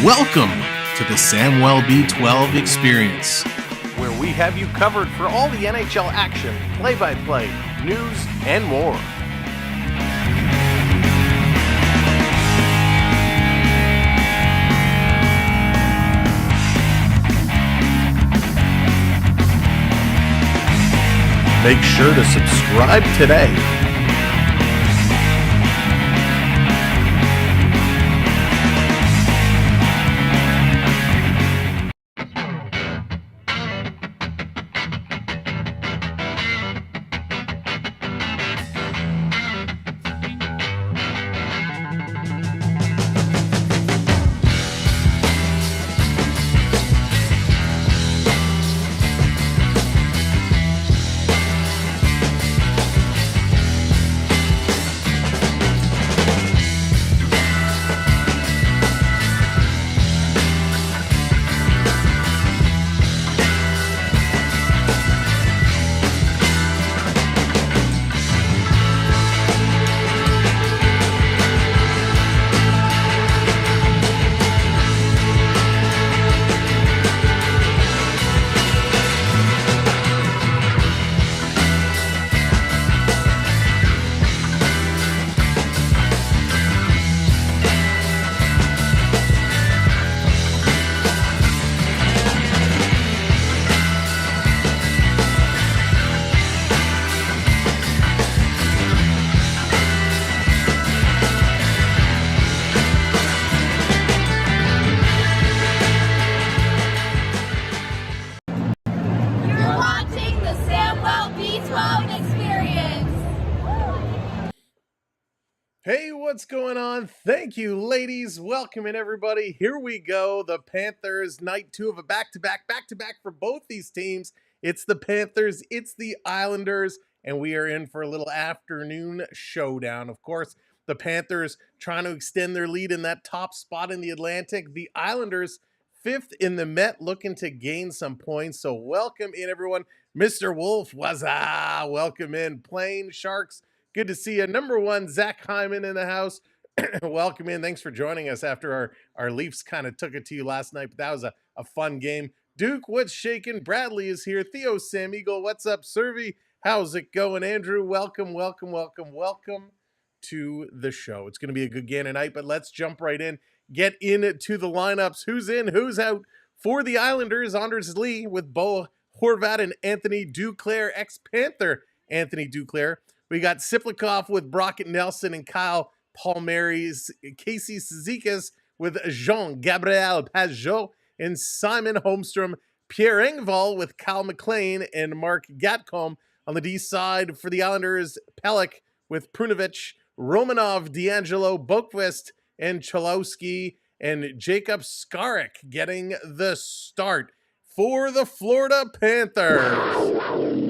Welcome to the Samwelb B12 experience, where we have you covered for all the NHL action, play-by-play, news, and more. Make sure to subscribe today. Hey, what's going on? Thank you, ladies. Welcome in, everybody. Here we go. The Panthers, night two of a back-to-back for both these teams. It's the Panthers, it's the Islanders, and we are in for a little afternoon showdown. Of course, the Panthers trying to extend their lead in that top spot in the Atlantic. The Islanders, fifth in the Met, looking to gain some points. So welcome in, everyone. Mr. Wolf, welcome in. Plain Sharks, good to see you. Number one, Zach Hyman in the house. Welcome in. Thanks for joining us after our Leafs kind of took it to you last night. But that was a fun game. Duke, what's shaking? Bradley is here. Theo, Sam Eagle, what's up? Servy, how's it going? Andrew, welcome to the show. It's going to be a good game tonight, but let's jump right in. Get into the lineups. Who's in, who's out? For the Islanders, Anders Lee with Bo Horvat and Anthony Duclair, ex-Panther Anthony Duclair. We got Siplikov with Brockett Nelson and Kyle Palmieri's, Casey Cizikas with Jean-Gabriel Pajot, and Simon Holmstrom, Pierre Engvall with Kyle McLean and Mark Gatcomb. On the D side for the Islanders, Pelech with Prunovich, Romanov, D'Angelo, Boqvist, and Cholowski, and Jacob Skarek getting the start for the Florida Panthers.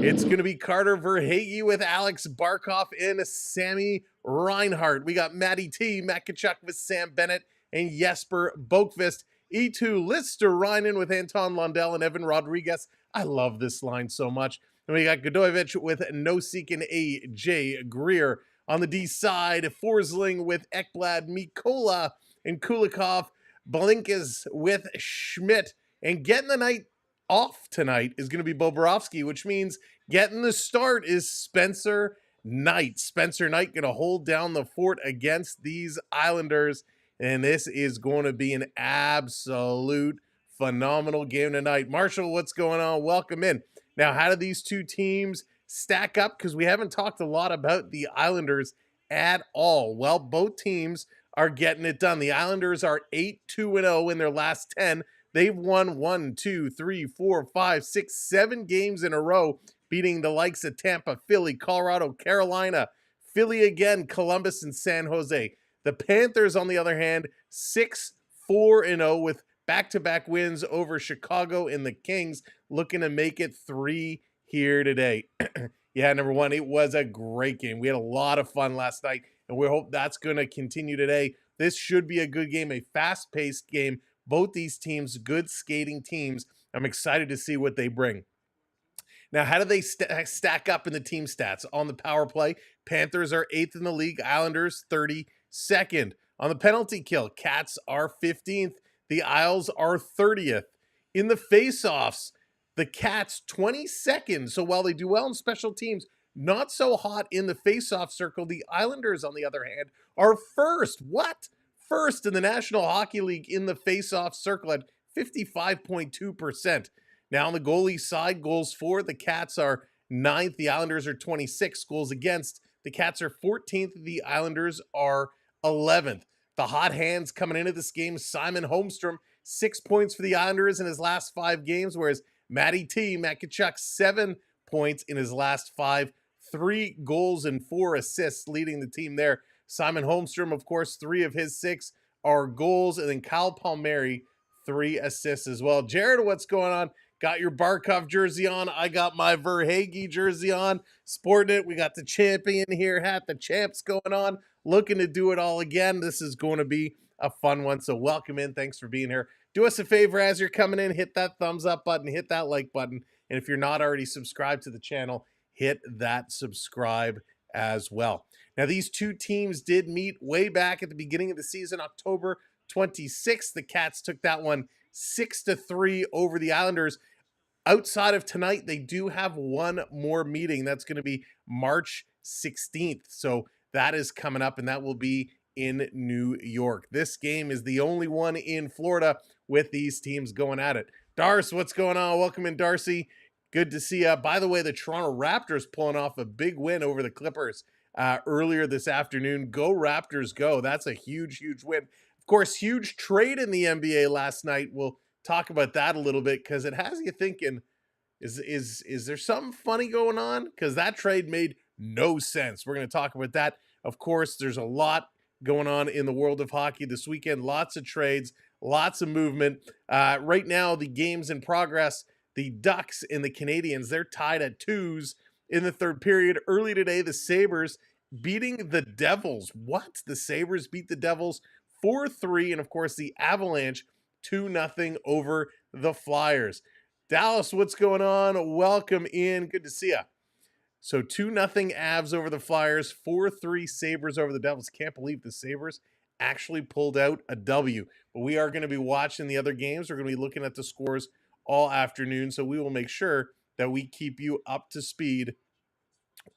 It's going to be Carter Verhaeghe with Alex Barkov and Sammy Reinhart. We got Matty T, Matt Tkachuk with Sam Bennett, and Jesper Boqvist. E2 Lister-Reinen with Anton Lundell and Evan Rodriguez. I love this line so much. And we got Godoyevich with Nosek and A.J. Greer. On the D side, Forsling with Ekblad, Mikola, and Kulikov. Balinkis with Schmidt. And getting the night off tonight is going to be Bobrovsky, which means getting the start is Spencer Knight. Spencer Knight going to hold down the fort against these Islanders. And this is going to be an absolute phenomenal game tonight. Marshall, what's going on? Welcome in. Now, how do these two teams stack up? Because we haven't talked a lot about the Islanders at all. Well, both teams are getting it done. The Islanders are 8-2-0 in their last 10. They've won 1, 2, 3, 4, 5, 6, 7 games in a row, beating the likes of Tampa, Philly, Colorado, Carolina, Philly again, Columbus, and San Jose. The Panthers, on the other hand, 6-4-0 with back-to-back wins over Chicago and the Kings, looking to make it 3 here today. Yeah, number one, it was a great game. We had a lot of fun last night, and we hope that's going to continue today. This should be a good game, a fast-paced game. Both these teams, good skating teams. I'm excited to see what they bring. Now, how do they stack up in the team stats? On the power play, Panthers are 8th in the league, Islanders 32nd. On the penalty kill, Cats are 15th. The Isles are 30th. In the face-offs, the Cats 22nd. So while they do well in special teams, not so hot in the face-off circle. The Islanders, on the other hand, are first. What? First in the National Hockey League in the face-off circle at 55.2%. Now on the goalie side, goals for, the Cats are 9th. The Islanders are 26. Goals against, the Cats are 14th. The Islanders are 11th. The hot hands coming into this game, Simon Holmstrom, 6 points for the Islanders in his last 5 games, whereas Matty T, Matt Tkachuk, 7 points in his last 5, 3 goals and 4 assists leading the team there. Simon Holmstrom, of course, 3 of his 6 are goals, and then Kyle Palmieri, 3 assists as well. Jared, what's going on? Got your Barkov jersey on. I got my Verhaeghe jersey on. Sporting it. We got the champion here hat. The champs going on. Looking to do it all again. This is going to be a fun one. So welcome in. Thanks for being here. Do us a favor as you're coming in. Hit that thumbs up button. Hit that like button. And if you're not already subscribed to the channel, hit that subscribe as well. Now, these two teams did meet way back at the beginning of the season, October 26th. The Cats took that one 6-3 over the Islanders. Outside of tonight, they do have one more meeting. That's going to be March 16th. So that is coming up, and that will be in New York. This game is the only one in Florida with these teams going at it. Darcy, what's going on? Welcome in, Darcy. Good to see you. By the way, the Toronto Raptors pulling off a big win over the Clippers earlier this afternoon. Go Raptors, go. That's a huge, huge win. Of course, huge trade in the NBA last night. We'll talk about that a little bit because it has you thinking, is there something funny going on? Because that trade made no sense. We're going to talk about that. Of course, there's a lot going on in the world of hockey this weekend. Lots of trades, lots of movement. Right now, the game's in progress. The Ducks and the Canadians, they're tied at 2s in the third period. Early today, the Sabres beating the Devils. What? The Sabres beat the Devils 4-3. And, of course, the Avalanche 2-0 over the Flyers. Dallas, what's going on? Welcome in. Good to see you. So 2-0 Avs over the Flyers, 4-3 Sabres over the Devils. Can't believe the Sabres actually pulled out a W. But we are going to be watching the other games. We're going to be looking at the scores all afternoon. So we will make sure that we keep you up to speed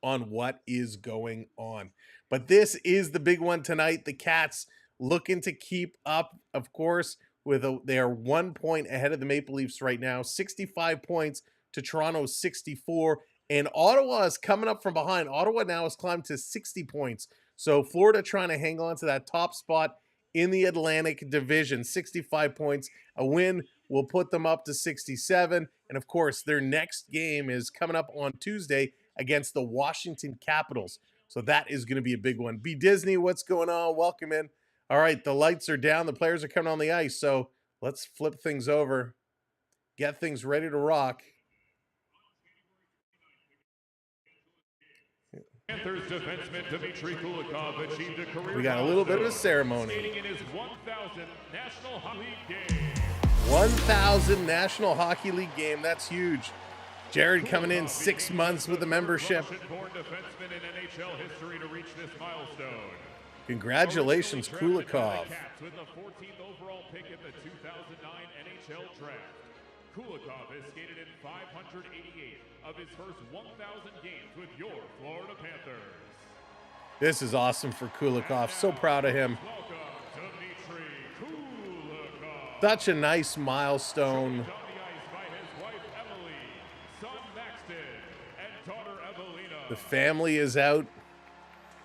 on what is going on. But this is the big one tonight. The Cats looking to keep up, of course, they are 1 point ahead of the Maple Leafs right now, 65 points to Toronto's 64. And Ottawa is coming up from behind. Ottawa now has climbed to 60 points. So Florida trying to hang on to that top spot in the Atlantic Division, 65 points. A win will put them up to 67. And of course, their next game is coming up on Tuesday against the Washington Capitals. So that is going to be a big one. B Disney, what's going on? Welcome in. All right, the lights are down. The players are coming on the ice. So let's flip things over, get things ready to rock. Panthers defenseman Dmitry Kulikov achieved a career. We got a little bit of a ceremony. Skating in his 1,000th National Hockey League game. 1,000 National Hockey League game. That's huge. Jared coming in 6 months with the membership. Russian-born defenseman in NHL history to reach this milestone. Congratulations, Kulikov. With the 14th overall pick in the 2009 NHL draft. Kulikov has skated in 588 of his first 1,000 games with your Florida Panthers. This is awesome for Kulikov. So proud of him. Welcome, Dmitry Kulikov. Such a nice milestone. On the ice by his wife Emily, son Maxton, and daughter Evelina. The family is out.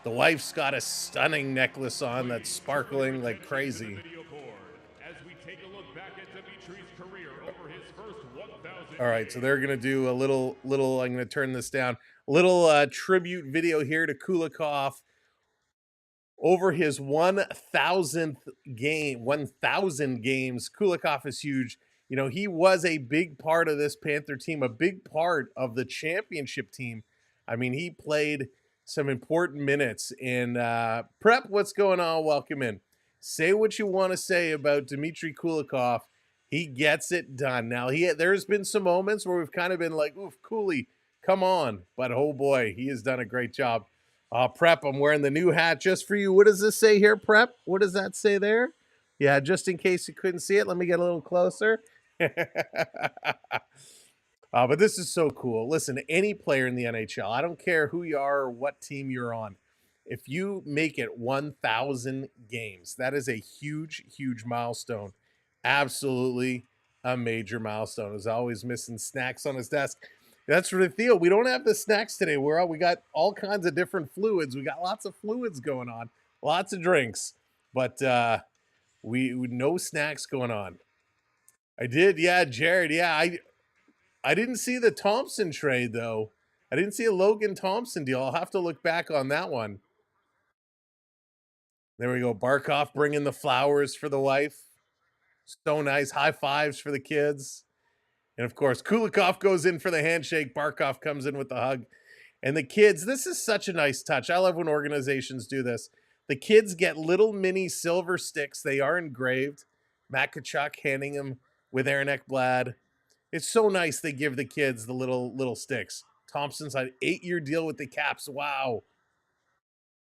The wife's got a stunning necklace on that's sparkling like crazy. As we take a look back at Dmitry's career over his first 1,000. All right, so they're going to do a little, I'm going to turn this down, a little tribute video here to Kulikov over his 1,000th game, 1,000 games. Kulikov is huge. You know, he was a big part of this Panther team, a big part of the championship team. I mean, he played some important minutes. And Prep, what's going on? Welcome in. Say what you want to say about Dmitry Kulikov. He gets it done. Now, there's been some moments where we've kind of been like, oof, Cooley, come on. But, oh, boy, he has done a great job. Prep, I'm wearing the new hat just for you. What does this say here, Prep? What does that say there? Yeah, just in case you couldn't see it, let me get a little closer. But this is so cool. Listen, any player in the NHL, I don't care who you are or what team you're on, if you make it 1,000 games, that is a huge, huge milestone. Absolutely a major milestone. As always, missing snacks on his desk. That's for the Theo. We don't have the snacks today. We got all kinds of different fluids. We got lots of fluids going on, lots of drinks, but we no snacks going on. I did, yeah, Jared. Yeah, I didn't see the Thompson trade though. I didn't see a Logan Thompson deal. I'll have to look back on that one. There we go. Barkov bringing the flowers for the wife. So nice. High fives for the kids. And of course, Kulikov goes in for the handshake. Barkov comes in with the hug. And the kids, this is such a nice touch. I love when organizations do this. The kids get little mini silver sticks. They are engraved. Matt Tkachuk handing them with Aaron Ekblad. It's so nice they give the kids the little sticks. Thompson's had an 8-year deal with the Caps. Wow.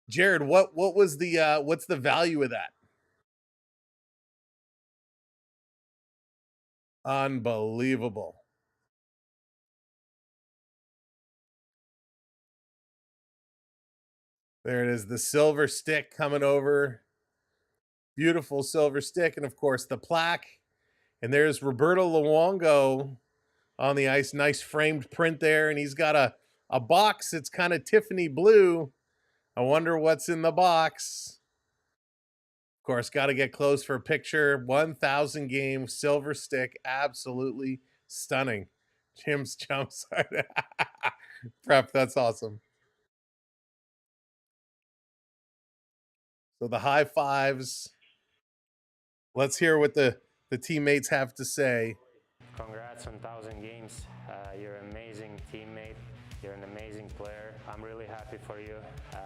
Jared, what was the what's the value of that? Unbelievable. There it is, the silver stick coming over. Beautiful silver stick, and of course the plaque. And there's Roberto Luongo on the ice. Nice framed print there, and he's got a box that's kind of Tiffany blue. I wonder what's in the box. Of course, got to get close for a picture. 1,000 game silver stick. Absolutely stunning. Jim's jump side. Prep, that's awesome. So the high fives. Let's hear what the teammates have to say. Congrats on 1,000 games. You're an amazing teammate. You're an amazing player. I'm really happy for you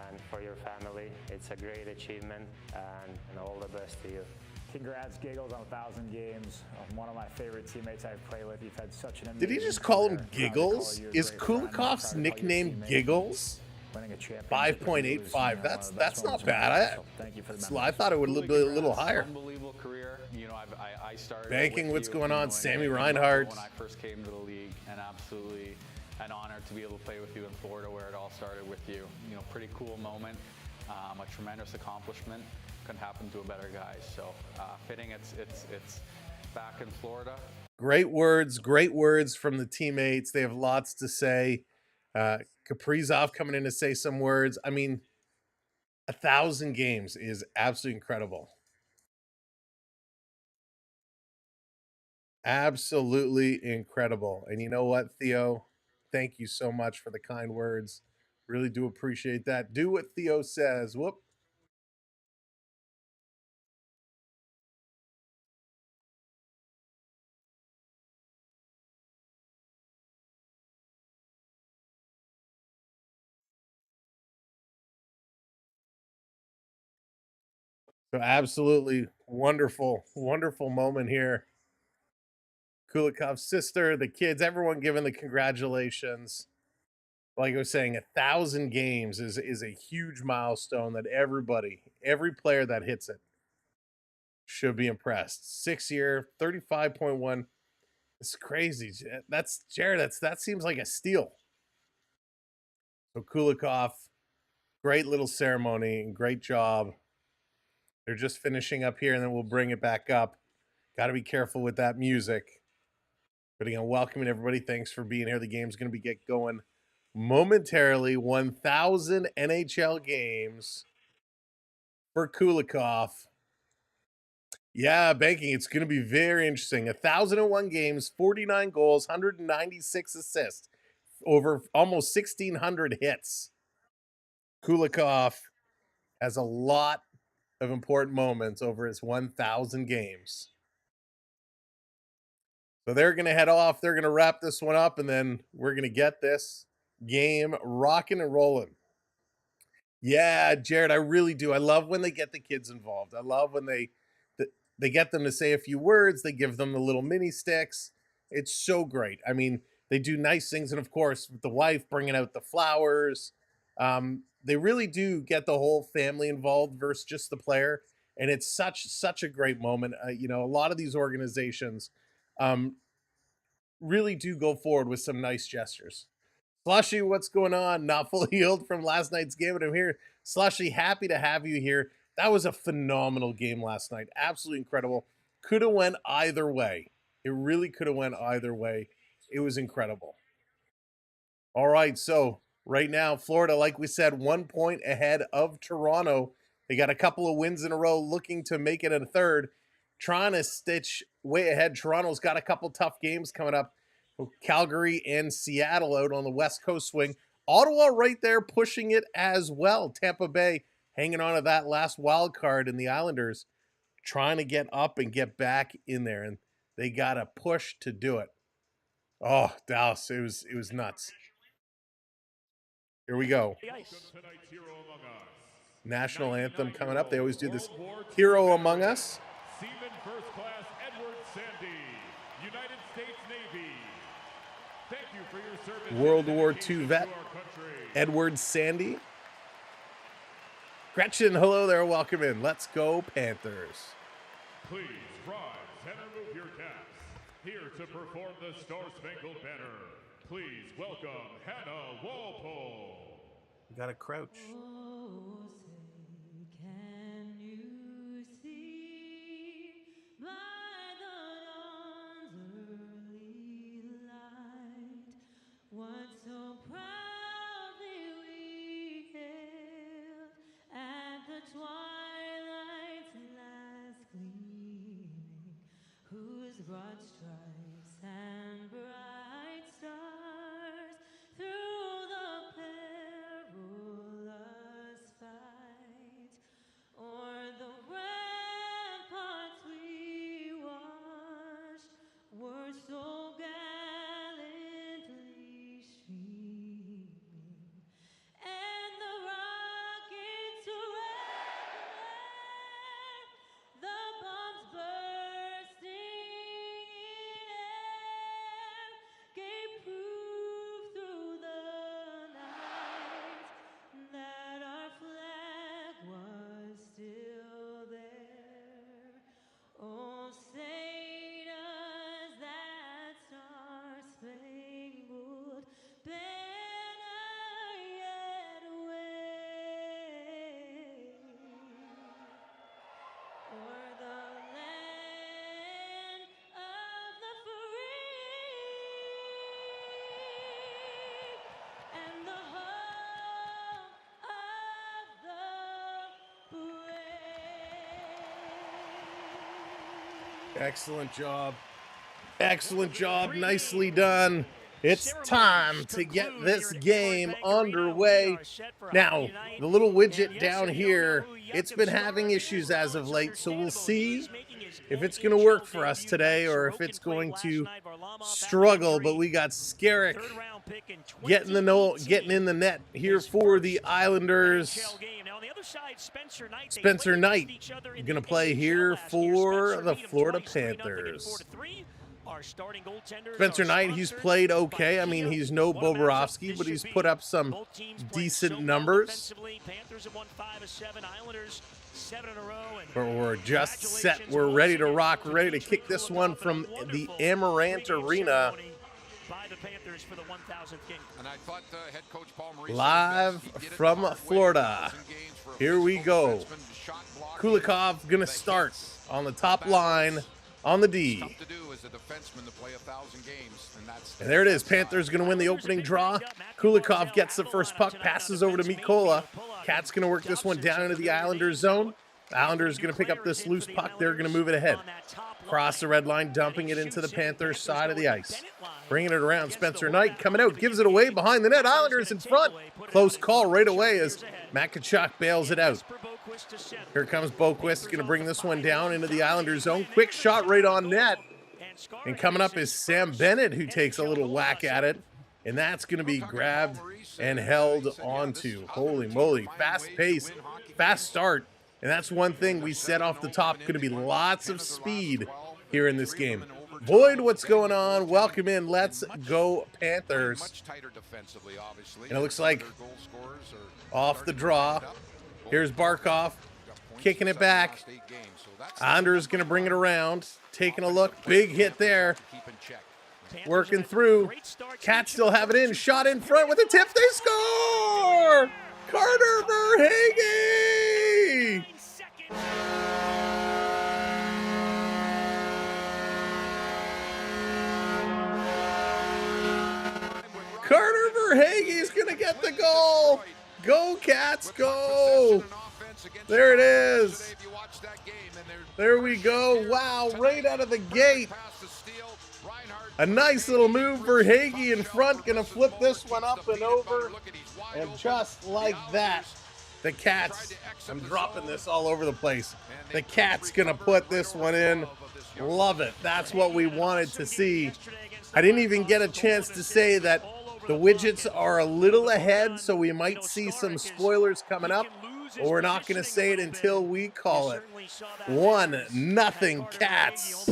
and for your family. It's a great achievement, and all the best to you. Congrats, Giggles, on 1,000 games. One of my favorite teammates I've played with. You've had such an amazing Did he just call him Giggles? Is Kulikov's nickname Giggles? 5.85. That's not bad. Thank you for the I thought it would be a little higher. Unbelievable career. You know, I started Banking, with what's you, going you on? know, Sammy in Reinhart. when I first came to the league, and absolutely an honor to be able to play with you in Florida, where it all started with you. You know, pretty cool moment, a tremendous accomplishment. Couldn't happen to a better guy. So fitting, it's back in Florida. Great words from the teammates. They have lots to say. Kaprizov coming in to say some words. I mean, 1,000 games is absolutely incredible. Absolutely incredible. And you know what, Theo? Thank you so much for the kind words. Really do appreciate that. Do what Theo says. Whoop. So absolutely wonderful, wonderful moment here. Kulikov's sister, the kids, everyone giving the congratulations. Like I was saying, 1,000 games is a huge milestone that every player that hits it should be impressed. 6-year, 35.1. It's crazy. That's Jared. That seems like a steal. So Kulikov, great little ceremony and great job. They're just finishing up here, and then we'll bring it back up. Got to be careful with that music. But again, welcoming everybody. Thanks for being here. The game's going to get going momentarily. 1,000 NHL games for Kulikov. Yeah, banking. It's going to be very interesting. 1,001 games, 49 goals, 196 assists, over almost 1,600 hits. Kulikov has a lot of important moments over his 1,000 games. So they're going to head off. They're going to wrap this one up, and then we're going to get this game rocking and rolling. Yeah, Jared, I really do. I love when they get the kids involved. I love when they get them to say a few words. They give them the little mini sticks. It's so great. I mean, they do nice things, and of course, with the wife bringing out the flowers, they really do get the whole family involved versus just the player, and it's such a great moment. You know, a lot of these organizations really do go forward with some nice gestures. Slushy, what's going on? Not fully healed from last night's game, but I'm here. Slushy, happy to have you here. That was a phenomenal game last night. Absolutely incredible. Could have went either way. It really could have went either way. It was incredible. All right, so right now, Florida, like we said, 1 point ahead of Toronto. They got a couple of wins in a row, looking to make it a third. Trying to stitch way ahead. Toronto's got a couple tough games coming up. Calgary and Seattle out on the West Coast swing. Ottawa right there pushing it as well. Tampa Bay hanging on to that last wild card, and the Islanders trying to get up and get back in there, and they got a push to do it. Oh, Dallas, it was nuts. Here we go. National anthem coming up. They always do this. Hero Among Us. Seaman First Class Edward Sandy, United States Navy. Thank you for your service. World War II vet, Edward Sandy. Gretchen, hello there. Welcome in. Let's go, Panthers. Please rise and remove your caps. Here to perform the Star Spangled Banner, please welcome Hannah Walpole. You got to crouch. Oh, say, can you see by the dawn's early light what so proudly we hailed at the twilight's last gleaming, whose broad stripes and bright stars through the perilous Excellent job. Excellent job. Nicely done. It's time to get this game underway. Now, the little widget down here, it's been having issues as of late, so we'll see if it's going to work for us today or if it's going to struggle. But we got Skerrick getting in the net here for the Islanders. Spencer Knight going to play here for the Florida Panthers. Spencer Knight, he's played okay. I mean, he's no Bobrovsky, but he's put up some decent numbers. But we're just set. We're ready to rock. We're ready to kick this one from the Amarant Arena. Live from Florida. Here we go. Kulikov going to start on the top line on the D. And there it is. Panthers going to win the opening draw. Kulikov gets the first puck, passes over to Mikola. Cat's going to work this one down into the Islanders zone. The Islanders going to pick up this loose puck. They're going to move it ahead. Cross the red line, dumping it into the Panthers side of the ice. Bringing it around. Spencer Knight coming out, gives it away behind the net. Islanders in front. Close call right away as Matt Tkachuk bails it out. Here comes Boquist, going to bring this one down into the Islanders zone. Quick shot right on net. And coming up is Sam Bennett, who takes a little whack at it. And that's going to be grabbed and held onto. Holy moly, fast pace, fast start. And that's one thing we said off the top, going to be lots of speed here in this game. Boyd, what's going on? Welcome in. Let's go Panthers. And it looks like off the draw. Here's Barkov kicking it back. Anders going to bring it around. Taking a look. Big hit there. Working through. Cats still have it in. Shot in front with a tip. They score! Carter Verhaeghe! Carter Verhaeghe is going to get the goal. Go, Cats, go. There it is. There we go. Wow, right out of the gate. A nice little move. Verhaeghe in front. Going to flip this one up and over. And just like that, the Cats, I'm dropping this all over the place. The Cats going to put this one in. Love it. That's what we wanted to see. I didn't even get a chance to say that the widgets are a little ahead, so we might see some spoilers coming up, but we're not going to say it until we call it. 1-0 Cats.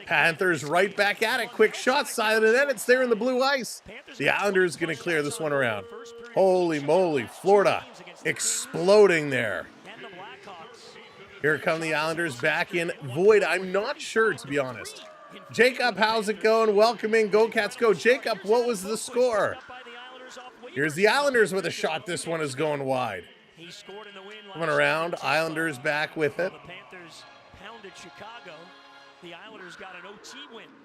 Panthers right back at it. Quick shot, side of the net. It's there in the blue ice. The Islanders going to clear this one around. Holy moly, Florida exploding there. Here come the Islanders back in. Void, I'm not sure, to be honest. Jacob, how's it going? Welcome in. Go Cats go. Jacob, what was the score? Here's the Islanders with a shot. This one is going wide. Coming around. Islanders back with it.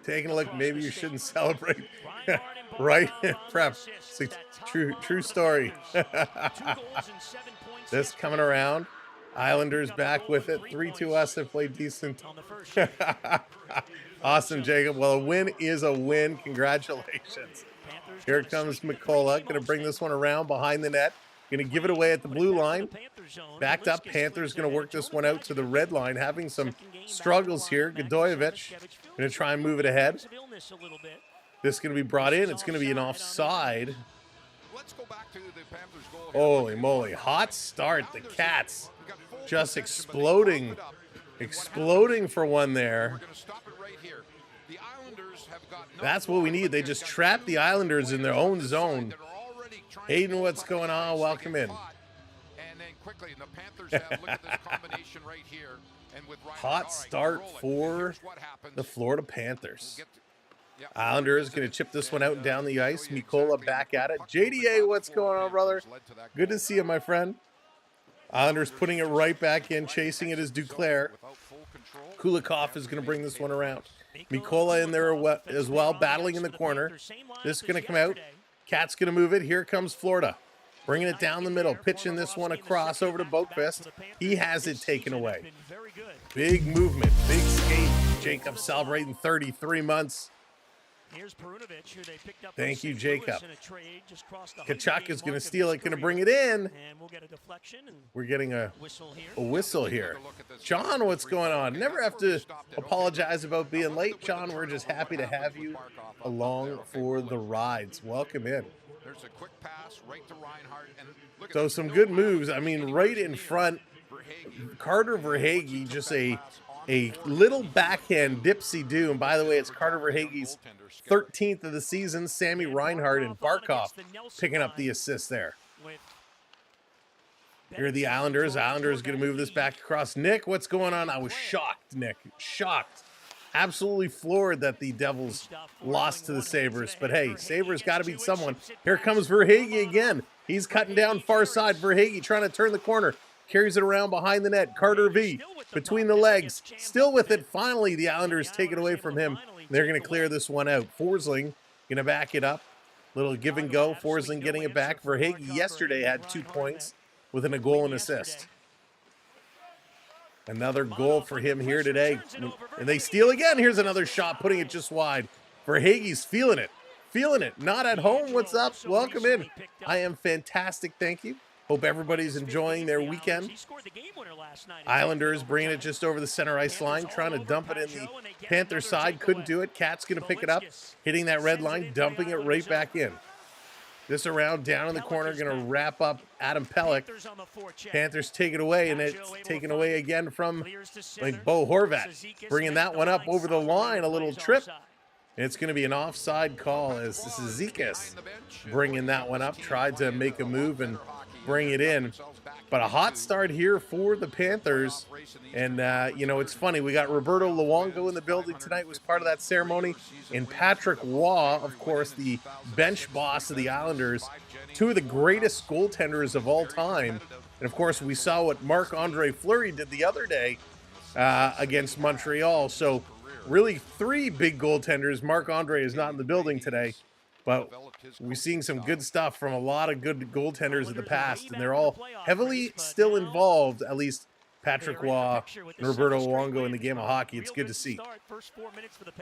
Taking a look. Maybe you shouldn't celebrate. Right? Prep. True story. This coming around. Islanders back with it. 3-2 us have played decent. Awesome, Jacob. Well, a win is a win. Congratulations. Here comes Mikola. Going to bring this one around behind the net. Going to give it away at the blue line. Backed up. Panthers going to work this one out to the red line. Having some struggles here. Godoyevich going to try and move it ahead. This is going to be brought in. It's going to be an offside. Holy moly. Hot start. The Cats just exploding for one there. That's what we need. They just trapped the Islanders in their own zone. Hayden, what's going on? Welcome in. Hot start for the Florida Panthers. Islanders going to chip this one out and down the ice. Mikola back at it. JDA, what's going on, brother? Good to see you, my friend. Islanders putting it right back in. Chasing it is Duclair. Kulikov is going to bring this one around. Mikola in there as well, battling in the corner. This is going to come out. Cat's going to move it. Here comes Florida. Bringing it down the middle, pitching this one across over to Boquist. He has it taken away. Big movement, big skate. Jacob celebrating 33 months. Thank you, Jacob. Kachuk is going to steal it, going to bring it in. We're getting a whistle here. John, what's going on? Never have to apologize about being late, John. We're just happy to have you along for the rides. Welcome in. There's a quick pass right to Reinhardt. And look So some good moves. I mean, right in front, Carter Verhaeghe, just a little backhand dipsy-do. And by the way, it's Carter Verhaeghe's 13th of the season. Sammy Reinhardt and Barkov picking up the assist there. Here are the Islanders. Islanders going to move this back across. Nick, what's going on? I was shocked, Nick. Shocked. Absolutely floored that the Devils lost to the Sabres. But hey, Sabres got to beat someone. Here comes Verhaeghe again. He's cutting down far side. Verhaeghe trying to turn the corner. Carries it around behind the net. Carter V between the legs. Still with it. Finally, the Islanders take it away from him. They're going to clear this one out. Forsling going to back it up. Little give and go. Forsling getting it back. Verhaeghe yesterday had 2 points within a goal and assist. Another goal for him here today. And they steal again. Here's another shot, putting it just wide. Verhaeghe's feeling it. Feeling it. Not at home. What's up? Welcome in. I am fantastic. Thank you. Hope everybody's enjoying their weekend. Islanders bringing it just over the center ice line, trying to dump it in the Panther side. Couldn't do it. Cat's going to pick it up, hitting that red line, dumping it right back in. This around down in the corner, going to wrap up Adam Pelech. Panthers take it away, and it's taken away again from Bo Horvat. Bringing that one up over the line, a little trip. And it's going to be an offside call as this is Zekas bringing that one up. Tried to make a move and bring it in. But a hot start here for the Panthers. And, you know, it's funny. We got Roberto Luongo in the building tonight, was part of that ceremony. And Patrick Waugh, of course, the bench boss of the Islanders. Two of the greatest goaltenders of all time. And, of course, we saw what Marc-Andre Fleury did the other day against Montreal. So, really, three big goaltenders. Marc-Andre is not in the building today. But we're seeing some good stuff from a lot of good goaltenders in the past, and they're all heavily still involved, at least Patrick Waugh and Roberto Luongo in the game of hockey. It's good to see.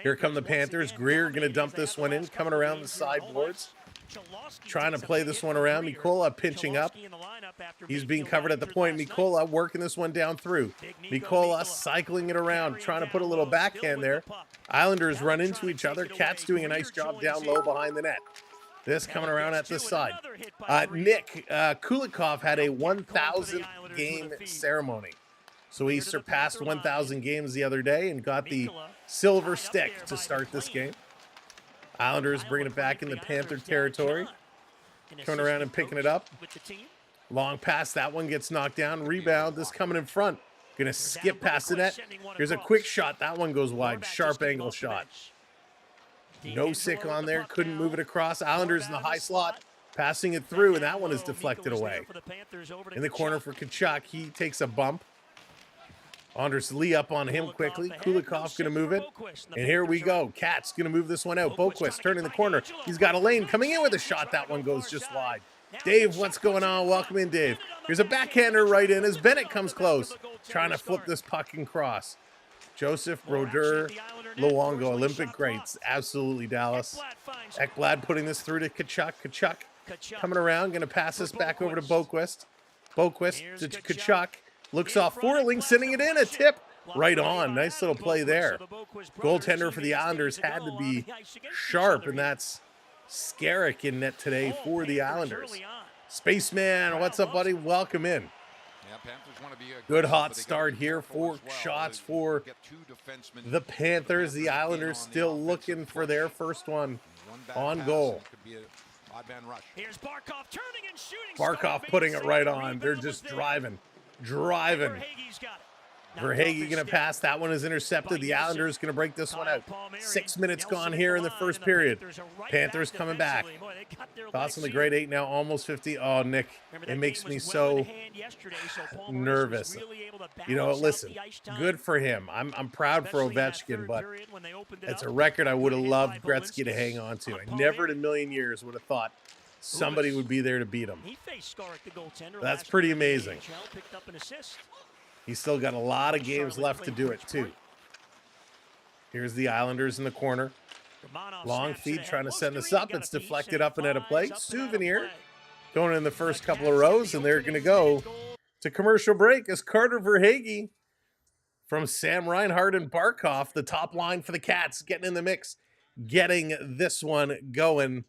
Here come the Panthers. Greer going to dump this one in, coming around the sideboards. Trying to play this one around. Mikola pinching up. He's being covered at the point. Mikola working this one down through. Mikola cycling it around, trying to put a little backhand there. Islanders run into each other. Cat's doing a nice job down low behind the net. This coming around at this side. Nick Kulikov had a 1,000 game ceremony. So he surpassed 1,000 games the other day and got the silver stick to start this game. Islanders bringing it back in the Panther territory. Coming around and picking it up. Long pass. That one gets knocked down. Rebound. This coming in front. Going to skip past the net. Here's a quick shot. That one goes wide. Sharp angle shot. No sick on there. Couldn't move it across. Islanders in the high slot. Passing it through, and that one is deflected away. In the corner for Kachuk. He takes a bump. Anders Lee up on him quickly. Kulikov going to move it. And here we go. Kat's going to move this one out. Boquist turning the corner. He's got a lane coming in with a shot. That one goes just wide. Dave, what's going on? Welcome in, Dave. Here's a backhander right in as Bennett comes close. Trying to flip this puck and cross. Joseph, Brodeur, Luongo, Olympic greats. Absolutely, Dallas. Ekblad putting this through to Kachuk. Kachuk coming around. Going to pass this back over to Boquist. Boquist to Kachuk. Looks off Forling, sending it in. A tip right on. Nice little play there. Goaltender for the Islanders had to be sharp, and that's Skarek in net today for the Islanders. Spaceman, what's up, buddy? Welcome in. Good hot start here. 4 shots for the Panthers. The Islanders still looking for their first one on goal. Barkov putting it right on. They're just driving. Verhaeghe going to pass. That one is intercepted. The Islanders going to break this one out. 6 minutes gone here in the first period. Panthers coming back. Thoughts on the grade 8 now, almost 50. Oh, Nick, it makes me so nervous. You know, listen, good for him. I'm proud for Ovechkin, but it's a record I would have loved Gretzky to hang on to. I never in a million years would have thought somebody would be there to beat him. He faced Skarek, the goaltender. That's last pretty year in the amazing. NHL, picked up an assist. He's still got a lot of games Charlotte left to played do it, Bridgeport. too. Here's the Islanders in the corner. Romanov Long snaps it feed ahead. trying to Goes send this Green, up. got It's a piece, deflected and it up and out of play. flies up and out of Souvenir play. going in the first couple of rows, and they're going to go to commercial break as Carter Verhaeghe from Sam Reinhart and Barkov, the top line for the Cats, getting in the mix, getting this one going.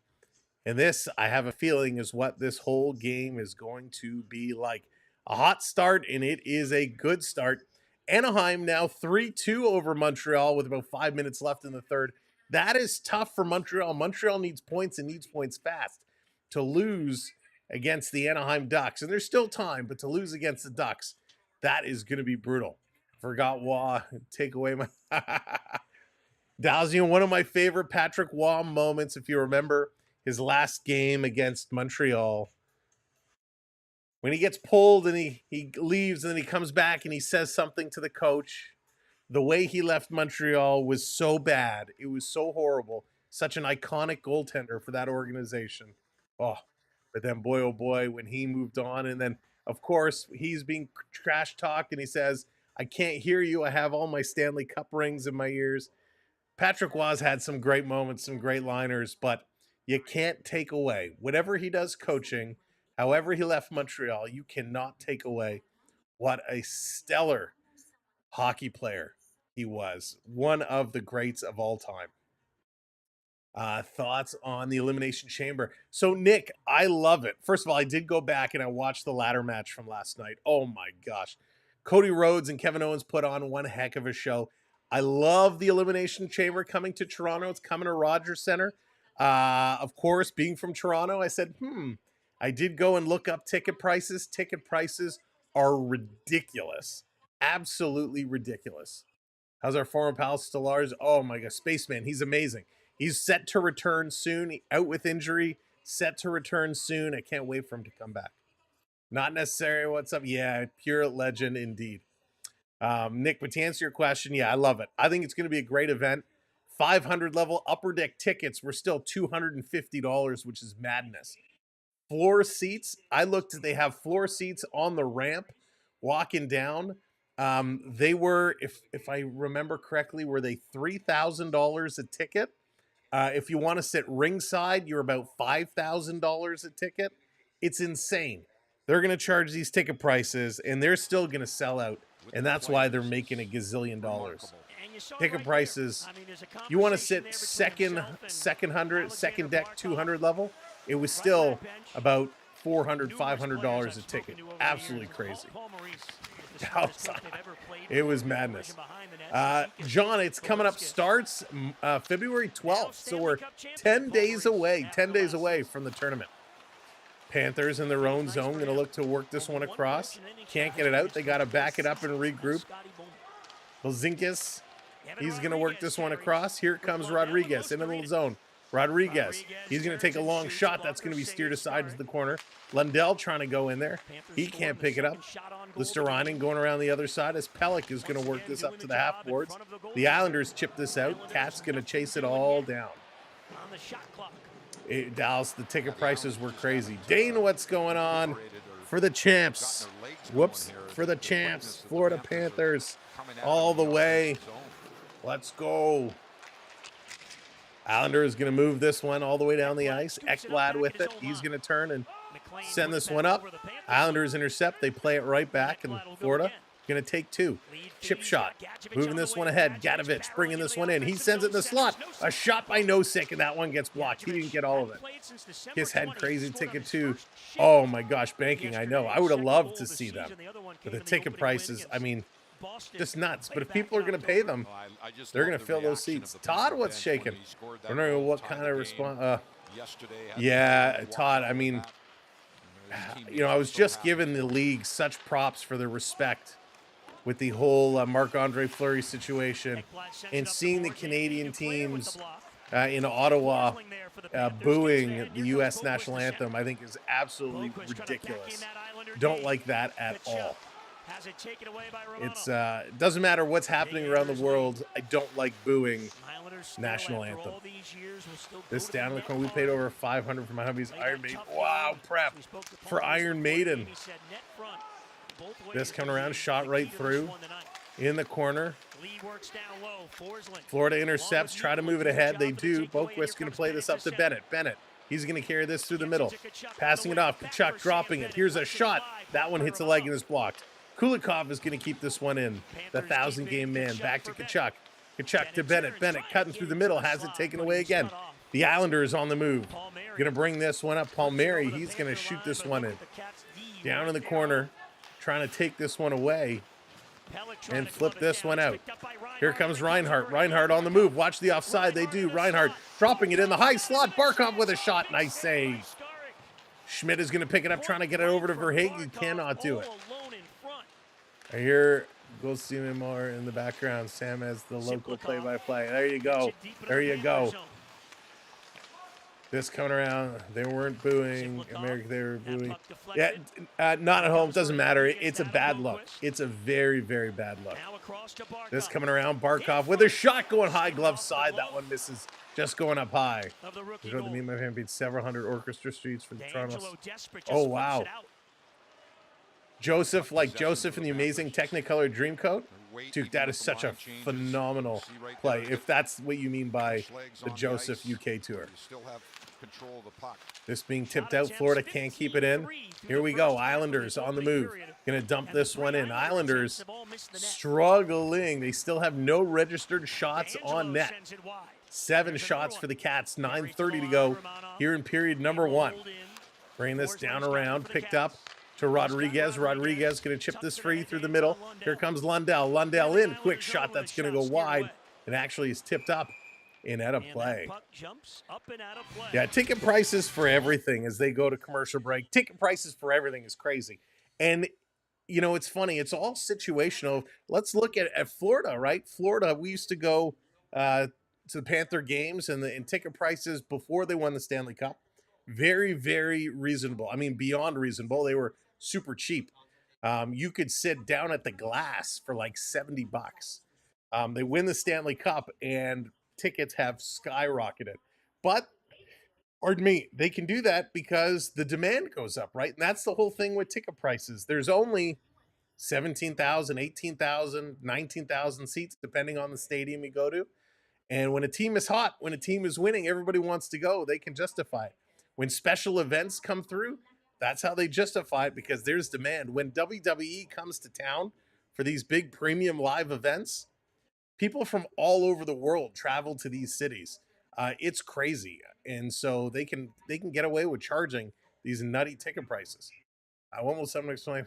And this, I have a feeling, is what this whole game is going to be like. A hot start, and it is a good start. Anaheim now 3-2 over Montreal with about 5 minutes left in the third. That is tough for Montreal. Montreal needs points and needs points fast to lose against the Anaheim Ducks. And there's still time, but to lose against the Ducks, that is going to be brutal. Forgot Waugh. Take away my... Dalzian, one of my favorite Patrick Waugh moments, if you remember his last game against Montreal. When he gets pulled and he leaves and then he comes back and he says something to the coach. The way he left Montreal was so bad. It was so horrible. Such an iconic goaltender for that organization. Oh, but then boy, oh boy, when he moved on. And then, of course, he's being trash talked and he says, I can't hear you. I have all my Stanley Cup rings in my ears. Patrick Waugh's had some great moments, some great liners, but you can't take away. Whatever he does coaching, however he left Montreal, you cannot take away what a stellar hockey player he was. One of the greats of all time. Thoughts on the Elimination Chamber. So, Nick, I love it. First of all, I did go back and I watched the ladder match from last night. Oh, my gosh. Cody Rhodes and Kevin Owens put on one heck of a show. I love the Elimination Chamber coming to Toronto. It's coming to Rogers Center. Of course, being from Toronto, I said, I did go and look up ticket prices. Ticket prices are ridiculous. Absolutely ridiculous. How's our former pal Stellars? Oh my God, Spaceman, he's amazing. He's set to return soon. Out with injury, set to return soon. I can't wait for him to come back. Not necessary. What's up? Yeah, pure legend indeed. Nick, but to answer your question, yeah, I love it. I think it's going to be a great event. 500 level upper deck tickets were still $250, which is madness. Floor seats, I looked, they have floor seats on the ramp walking down. They were, if I remember correctly, were they $3,000 a ticket? If you want to sit ringside, you're about $5,000 a ticket. It's insane. They're going to charge these ticket prices, and they're still going to sell out. And that's why they're making a gazillion dollars. Ticket prices, you want to sit second deck 200 level, it was still about $400, $500 a ticket. Absolutely crazy. It was madness. John, it's coming up, starts February 12th, so we're 10 days away from the tournament. Panthers in their own zone, going to look to work this one across. Can't get it out. They got to back it up and regroup. Bozinkis, he's going to work this one across. Here comes Rodriguez into the zone. Rodriguez, he's going to take a long shot. That's going to be steered aside to the corner. Lundell trying to go in there. He can't pick it up. Listerainen going around the other side as Pelech is going to work this up to the half boards. The Islanders chip this out. Cat's going to chase it all down. Dallas, the ticket prices were crazy. Dane, what's going on for the champs? Whoops, for the champs, Florida Panthers, all the way. Let's go. Islander is going to move this one all the way down the ice. Ekblad with it. He's going to turn and send this one up. Islanders intercept. They play it right back, and Florida going to take two. Chip shot. Moving this one ahead. Gadovich bringing this one in. He sends it in the slot. A shot by Nosek, and that one gets blocked. He didn't get all of it. His head crazy ticket too. Oh my gosh, banking. I know. I would have loved to see them. But the ticket prices, I mean, just nuts. But if people are going to pay them, they're going to fill those seats. Todd, what's shaking? I don't know what kind of response. Yeah, Todd, I mean, you know, I was just giving the league such props for their respect with the whole Marc-Andre Fleury situation, and seeing the Canadian teams in Ottawa booing the U.S. national anthem, I think is absolutely ridiculous. Don't like that at all. Has it taken away by Romano. It's it doesn't matter what's happening around the world. I don't like booing Islanders still, national after anthem. all these years, will still This go to down in the net corner. We hard. paid over $500 for my hubby's They Iron got Maiden. tough Wow, going. prep We spoke to for Paul Iron before the Maiden. game. He said net front, both ways This coming will around, be shot the right key to through. this one tonight. In the corner. Lee works down low. Forsland. Florida intercepts, try to move it ahead. They do. Boquist's going to play this up to Bennett. Bennett, he's going to carry this through the middle. Passing it off. Kachuk dropping it. Here's a shot. That one hits a leg and is blocked. Kulikov is going to keep this one in. The 1,000-game man. Back to Kachuk. Kachuk to Bennett. Bennett cutting through the middle. Has it taken away again. The Islanders on the move. Going to bring this one up. Palmieri, he's going to shoot this one in. Down in the corner. Trying to take this one away. And flip this one out. Here comes Reinhart. Reinhart on the move. Watch the offside. They do. Reinhart dropping it in the high slot. Barkov with a shot. Nice save. Schmidt is going to pick it up, trying to get it over to Verhaeghe. Cannot do it. I hear Gosimimar in the background. Sam has the local play-by-play. There you go. There you go. This coming around, they weren't booing. America, they were booing. Yeah, not at home. Doesn't matter. It's a bad look. It's a very, very bad look. This coming around, Barkov with a shot going high glove side. That one misses. Just going up high. You know, me and my fan beat several hundred orchestra streets for the Toronto. Oh, wow. Joseph, like Joseph in the amazing Technicolor Dreamcoat. Dude, that is such a phenomenal play, if that's what you mean by the Joseph UK tour. This being tipped out, Florida can't keep it in. Here we go, Islanders on the move. Gonna dump this one in. Islanders struggling. They still have no registered shots on net. 7 shots for the Cats, 9:30 to go here in period number 1. Bring this down around, picked up to Rodriguez. Rodriguez going to chip this free through the middle. Here comes Lundell. Lundell in. Quick shot that's going to go wide. It actually is tipped up and out of play. Yeah, ticket prices for everything as they go to commercial break. Ticket prices for everything is crazy. And, you know, it's funny. It's all situational. Let's look at Florida, right? Florida, we used to go to the Panther games and ticket prices before they won the Stanley Cup. Very, very reasonable. I mean, beyond reasonable. They were super cheap. You could sit down at the Glass for like $70. They win the Stanley Cup and tickets have skyrocketed. But, pardon me, they can do that because the demand goes up, right? And that's the whole thing with ticket prices. There's only 17,000, 18,000, 19,000 seats, depending on the stadium you go to. And when a team is hot, when a team is winning, everybody wants to go. They can justify it. When special events come through, that's how they justify it because there's demand. When WWE comes to town for these big premium live events, people from all over the world travel to these cities. It's crazy. And so they can get away with charging these nutty ticket prices. When will someone explain?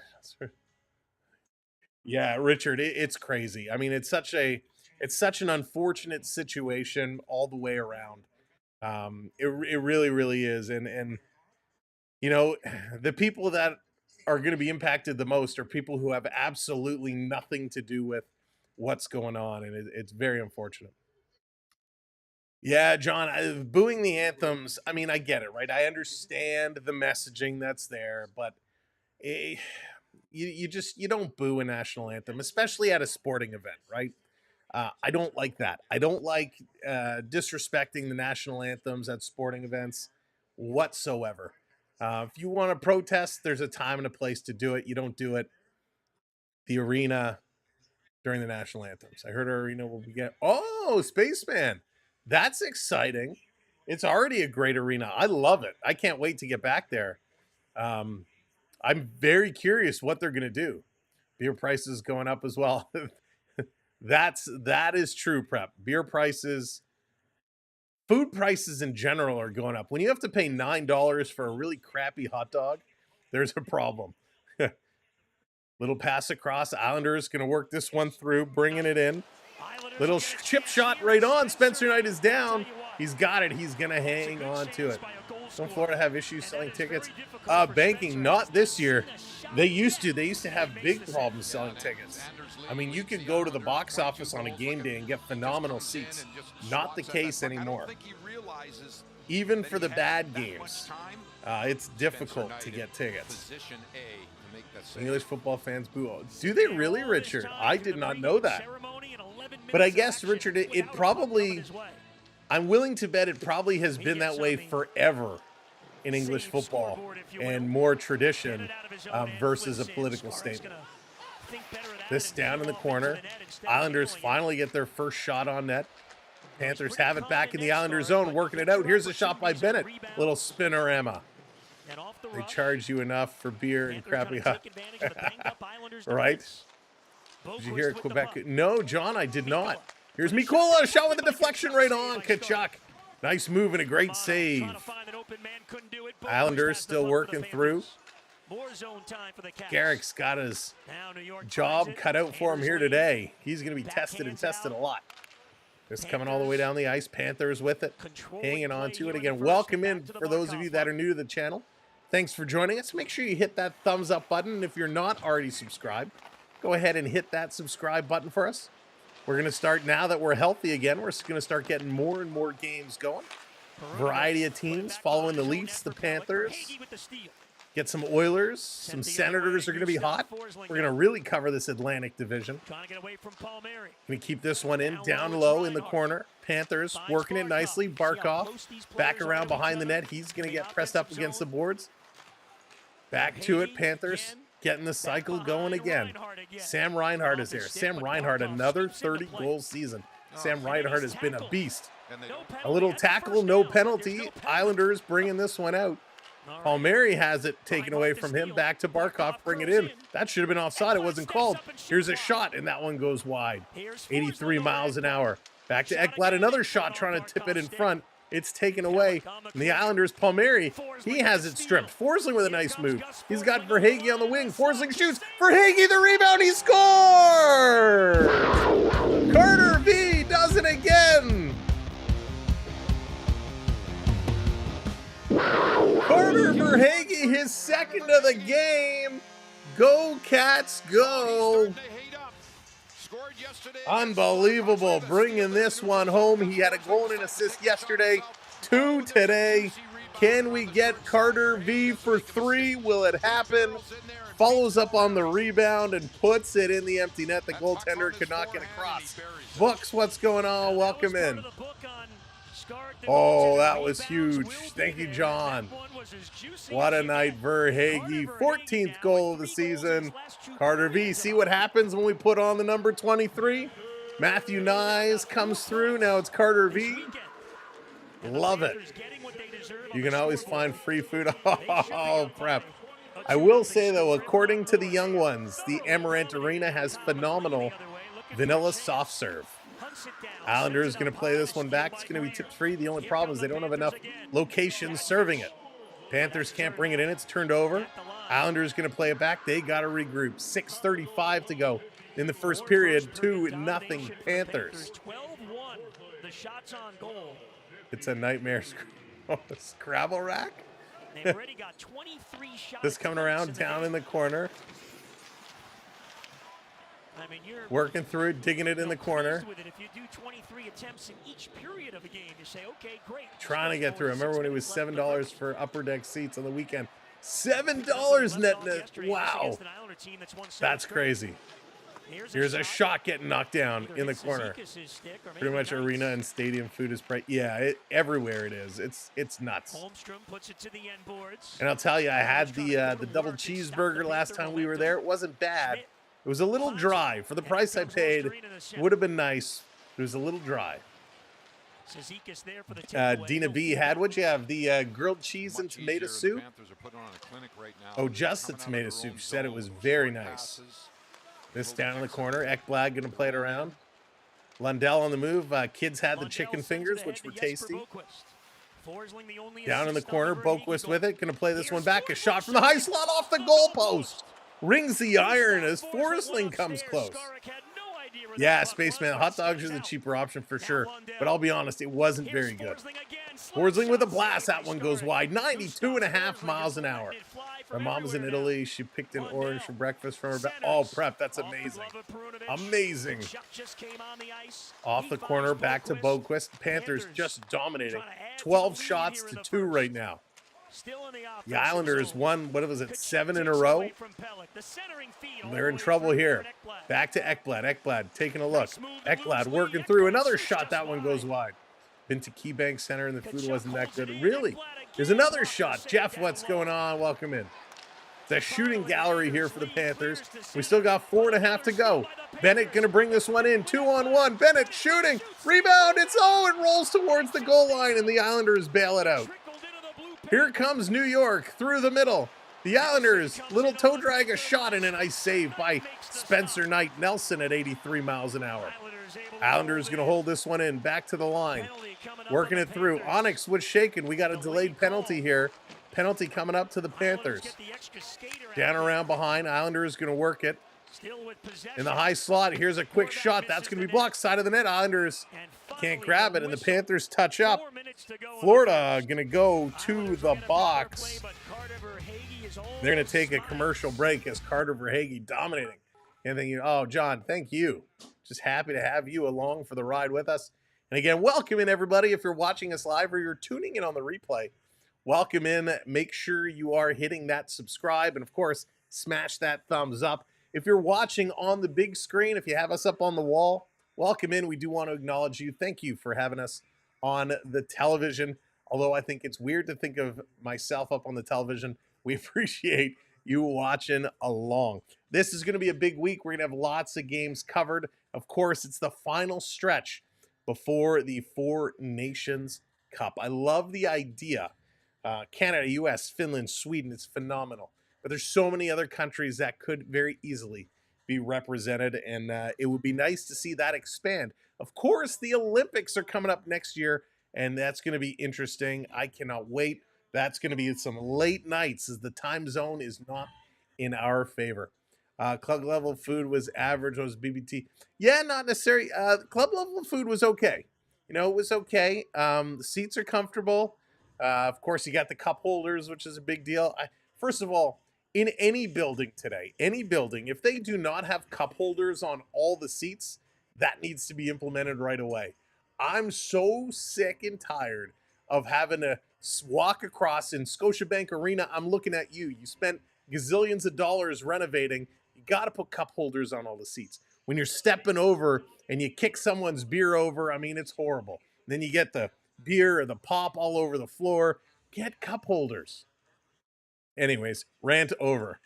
Yeah, Richard, it's crazy. I mean, it's such an unfortunate situation all the way around. It really, really is. And, you know, the people that are going to be impacted the most are people who have absolutely nothing to do with what's going on. And it's very unfortunate. Yeah, John, booing the anthems. I mean, I get it, right? I understand the messaging that's there, but you don't boo a national anthem, especially at a sporting event, right? I don't like that. I don't like disrespecting the national anthems at sporting events whatsoever. If you want to protest, there's a time and a place to do it. You don't do it the arena during the national anthems. I heard our arena will get. Oh, Spaceman. That's exciting. It's already a great arena. I love it. I can't wait to get back there. I'm very curious what they're going to do. Beer prices going up as well. That is true, Prep. Beer prices, food prices in general are going up. When you have to pay $9 for a really crappy hot dog, there's a problem. Little pass across. Islanders going to work this one through, bringing it in. Little chip shot right on. Spencer Knight is down. He's got it. He's going to hang on to it. Don't Florida have issues selling tickets? Banking, not this year. They used to. They used to have big problems selling tickets. I mean, you could go to the box office on a game day and get phenomenal seats. Not the case anymore. even for the bad games, it's difficult to get tickets. English football fans boo. Do they really, Richard? I did not know that. But I guess, Richard, it probably, I'm willing to bet it probably has been that way forever in English football and more tradition versus a political statement. This down in the corner. Islanders finally get their first shot on net. Panthers have it back in the Islanders zone, working it out. Here's a shot by Bennett. Little spinorama. They charge you enough for beer and crappy hot. Right? Did you hear it, Quebec? No, John, I did not. Here's Mikola, shot with a deflection right on. Kachuk. Nice move and a great save. Islanders still working through. Garrick's got his job cut out for him here today. He's going to be tested and tested a lot. Just coming all the way down the ice. Panthers with it, hanging on to it. Again, welcome in for those of you that are new to the channel. Thanks for joining us. Make sure you hit that thumbs up button. And if you're not already subscribed, go ahead and hit that subscribe button for us. We're going to start, now that we're healthy again, we're going to start getting more and more games going. Variety of teams following the Leafs, the Panthers. Get some Oilers, some Senators are going to be hot. We're going to really cover this Atlantic division. Going to keep this one in, down low in the corner. Panthers working it nicely. Barkov back around behind the net. He's going to get pressed up against the boards. Back to it, Panthers getting the cycle going again. Sam Reinhart is there. Sam Reinhart, another 30-goal season. Sam Reinhart has been a beast. A little tackle, no penalty. Islanders bringing this one out. Palmieri has it taken away from him. Back to Barkov, bring it in. That should have been offside. It wasn't called. Here's a shot, and that one goes wide. 83 miles an hour. Back to Ekblad, another shot trying to tip it in front. It's taken away. And the Islanders, Palmieri, he has it stripped. Forsling with a nice move. He's got Verhaeghe on the wing. Forsling shoots. Verhaeghe, the rebound, he scores! Carter V does it again. Carter Verhaeghe, his second of the game. Go Cats, go. Unbelievable, bringing this one home. He had a goal and an assist yesterday, 2 today. Can we get Carter V for 3? Will it happen? Follows up on the rebound and puts it in the empty net. The goaltender could not get across. Books, what's going on? Welcome in. Oh, that was huge. Thank you, John. What a night, Verhaeghe. 14th goal of the season. Carter V. See what happens when we put on the number 23? Matthew Nyes comes through. Now it's Carter V. Love it. You can always find free food. Oh, prep. I will say, though, according to the young ones, the Amarant Arena has phenomenal vanilla soft serve. Islanders going to play this one back. It's going to be tipped free. The only problem is they don't have enough locations serving it. Panthers can't bring it in. It's turned over. Islanders going to play it back. They got to regroup. 6:35 to go in the first period. 2-0 Panthers. It's a nightmare Scrabble rack. This coming around down in the corner. I mean, you're working through it, digging it in the corner. If you do 23 attempts in each period of a game, you say, okay, great. Trying to get through. I remember when it was $7 for upper deck seats on the weekend. $7 net. Wow. That's crazy. Here's a shot getting knocked down in the corner. Pretty much arena and stadium food is bright. Yeah, everywhere it is. It's nuts. And I'll tell you, I had the double cheeseburger last time we were there. It wasn't bad. It was a little dry. For the price I paid, would have been nice. It was a little dry. Dina B had, what'd you have? The grilled cheese and tomato soup? Oh, just the tomato soup. She said it was very nice. This down in the corner. Ekblad going to play it around. Lundell on the move. Kids had the chicken fingers, which were tasty. Down in the corner. Boquist with it. Going to play this one back. A shot from the high slot off the goalpost. Rings the iron as Forsling comes close. Yeah, Spaceman, hot dogs are the cheaper option for sure. But I'll be honest, it wasn't very good. Forsling with a blast. That one goes wide. 92.5 miles an hour. My mom was in Italy. She picked an orange for breakfast from her. Oh, prep. That's amazing. Amazing. Off the corner, back to Boquist. Panthers just dominating. 12 shots to 2 right now. The Islanders won, what was it, 7 in a row? They're in trouble here. Back to Ekblad. Ekblad taking a look. Ekblad working through. Another shot. That one goes wide. Been to KeyBank Center, and the food wasn't that good. Really? There's another shot. Jeff, what's going on? Welcome in. It's a shooting gallery here for the Panthers. We still got 4.5 to go. Bennett going to bring this one in. 2-on-1. Bennett shooting. Rebound. It rolls towards the goal line, and the Islanders bail it out. Here comes New York through the middle. The Islanders, little toe drag, a shot, and a nice save by Spencer Knight Nelson at 83 miles an hour. Islanders going to hold this one in. Back to the line. Working it through. Onyx was shaken. We got a delayed penalty here. Penalty coming up to the Panthers. Down around behind. Islanders going to work it. In the high slot, here's a quick shot. That's going to be blocked. Side of the net. Islanders can't grab it, and the Panthers touch up. Florida going to go to the box. They're going to take a commercial break as Carter Verhaeghe dominating. Oh, John, thank you. Just happy to have you along for the ride with us. And again, welcome in, everybody. If you're watching us live or you're tuning in on the replay, welcome in. Make sure you are hitting that subscribe. And, of course, smash that thumbs up. If you're watching on the big screen, if you have us up on the wall, welcome in. We do want to acknowledge you. Thank you for having us on the television. Although I think it's weird to think of myself up on the television, we appreciate you watching along. This is going to be a big week. We're going to have lots of games covered. Of course, it's the final stretch before the Four Nations Cup. I love the idea. Canada, US, Finland, Sweden, it's phenomenal. But there's so many other countries that could very easily be represented, and it would be nice to see that expand. Of course, the Olympics are coming up next year, and that's going to be interesting. I cannot wait. That's going to be some late nights as the time zone is not in our favor. Club level food was average. Was BBT? Yeah, not necessarily. Club level food was okay. You know, it was okay. The seats are comfortable. Of course, you got the cup holders, which is a big deal. First of all, in any building today, if they do not have cup holders on all the seats, that needs to be implemented right away. I'm so sick and tired of having to walk across in Scotiabank Arena. I'm looking at you. You spent gazillions of dollars renovating. You got to put cup holders on all the seats. When you're stepping over and you kick someone's beer over, I mean, it's horrible. Then you get the beer or the pop all over the floor. Get cup holders. Anyways, rant over.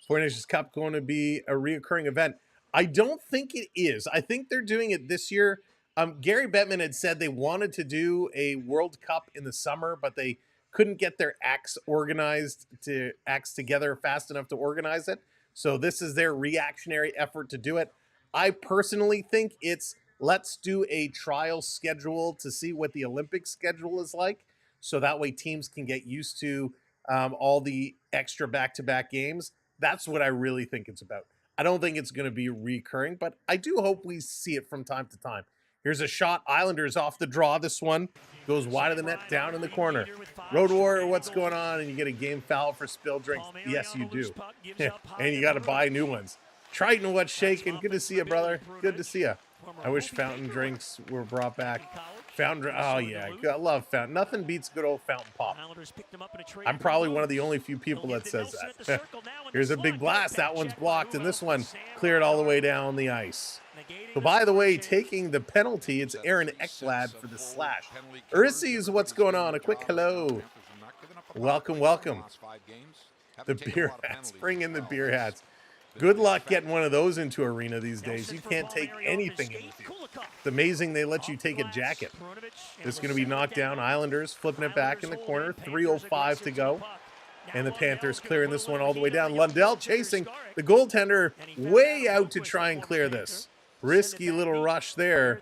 Four Nations Cup going to be a reoccurring event. I don't think it is. I think they're doing it this year. Gary Bettman had said they wanted to do a World Cup in the summer, but they couldn't get their acts together fast enough to organize it. So this is their reactionary effort to do it. I personally think it's let's do a trial schedule to see what the Olympic schedule is like. So that way teams can get used to all the extra back-to-back games. That's what I really think it's about. I don't think it's going to be recurring, but I do hope we see it from time to time. Here's a shot. Islanders off the draw. This one goes wide of the net, down in the corner. Road Warrior, what's going on? And you get a game foul for spilled drinks. Yes, you do. And you got to buy new ones. Triton, what's shaking? Good to see you, brother. Good to see you. I wish fountain drinks were brought back. Oh, yeah. I love fountain. Nothing beats good old fountain pop. I'm probably one of the only few people that says that. Here's a big blast. That one's blocked, and this one cleared all the way down the ice. So, by the way, taking the penalty, it's Aaron Ekblad for the slash. Urises, what's going on? A quick hello. Welcome, welcome. The beer hats. Bring in the beer hats. Good luck getting one of those into arena these days. You can't take anything in with you. It's amazing they let you take a jacket. It's going to be knocked down. Islanders flipping it back in the corner. 3:05 to go. And the Panthers clearing this one all the way down. Lundell chasing the goaltender way out to try and clear this. Risky little rush there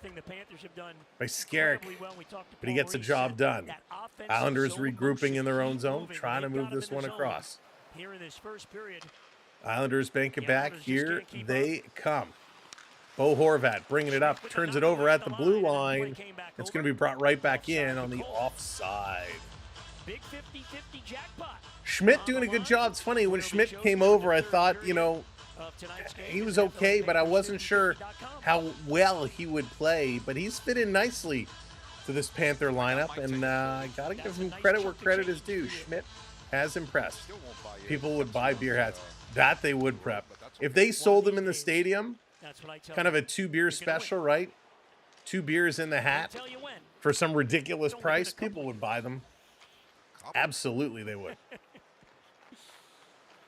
by Skarek, but he gets the job done. Islanders regrouping in their own zone, trying to move this one across. Islanders bank it back. Here they come. Bo Horvat bringing it up, turns it over at the blue line. It's going to be brought right back in on the offside. Schmidt doing a good job. It's funny, when Schmidt came over, I thought, you know, he was okay, but I wasn't sure how well he would play. But he's fit in nicely to this Panther lineup, and I gotta give him credit where credit is due. Schmidt has impressed. People would buy beer hats. That they would, Prep. If they sold them in the stadium, kind of a 2-beer special, right? 2 beers in the hat for some ridiculous price, people would buy them. Absolutely, they would.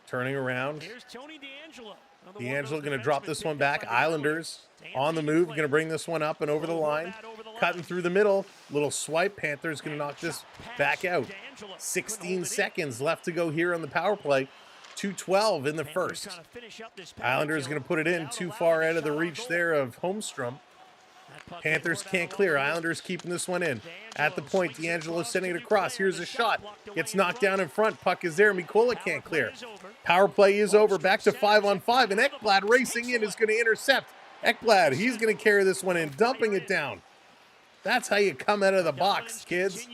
Turning around. D'Angelo going to drop this one back. Islanders on the move, going to bring this one up and over the line. Cutting through the middle. Little swipe. Panthers going to knock this back out. 16 seconds left to go here on the power play. 2:12 in the first. Islanders going to put it in too far out of the reach there of Holmstrom. Panthers can't clear. Islanders keeping this one in. At the point, D'Angelo sending it across. Here's a shot. Gets knocked down in front. Puck is there. Mikola can't clear. Power play is over. Back to 5-on-5. And Ekblad racing in is going to intercept. Ekblad, he's going to carry this one in, dumping it down. That's how you come out of the box, kids.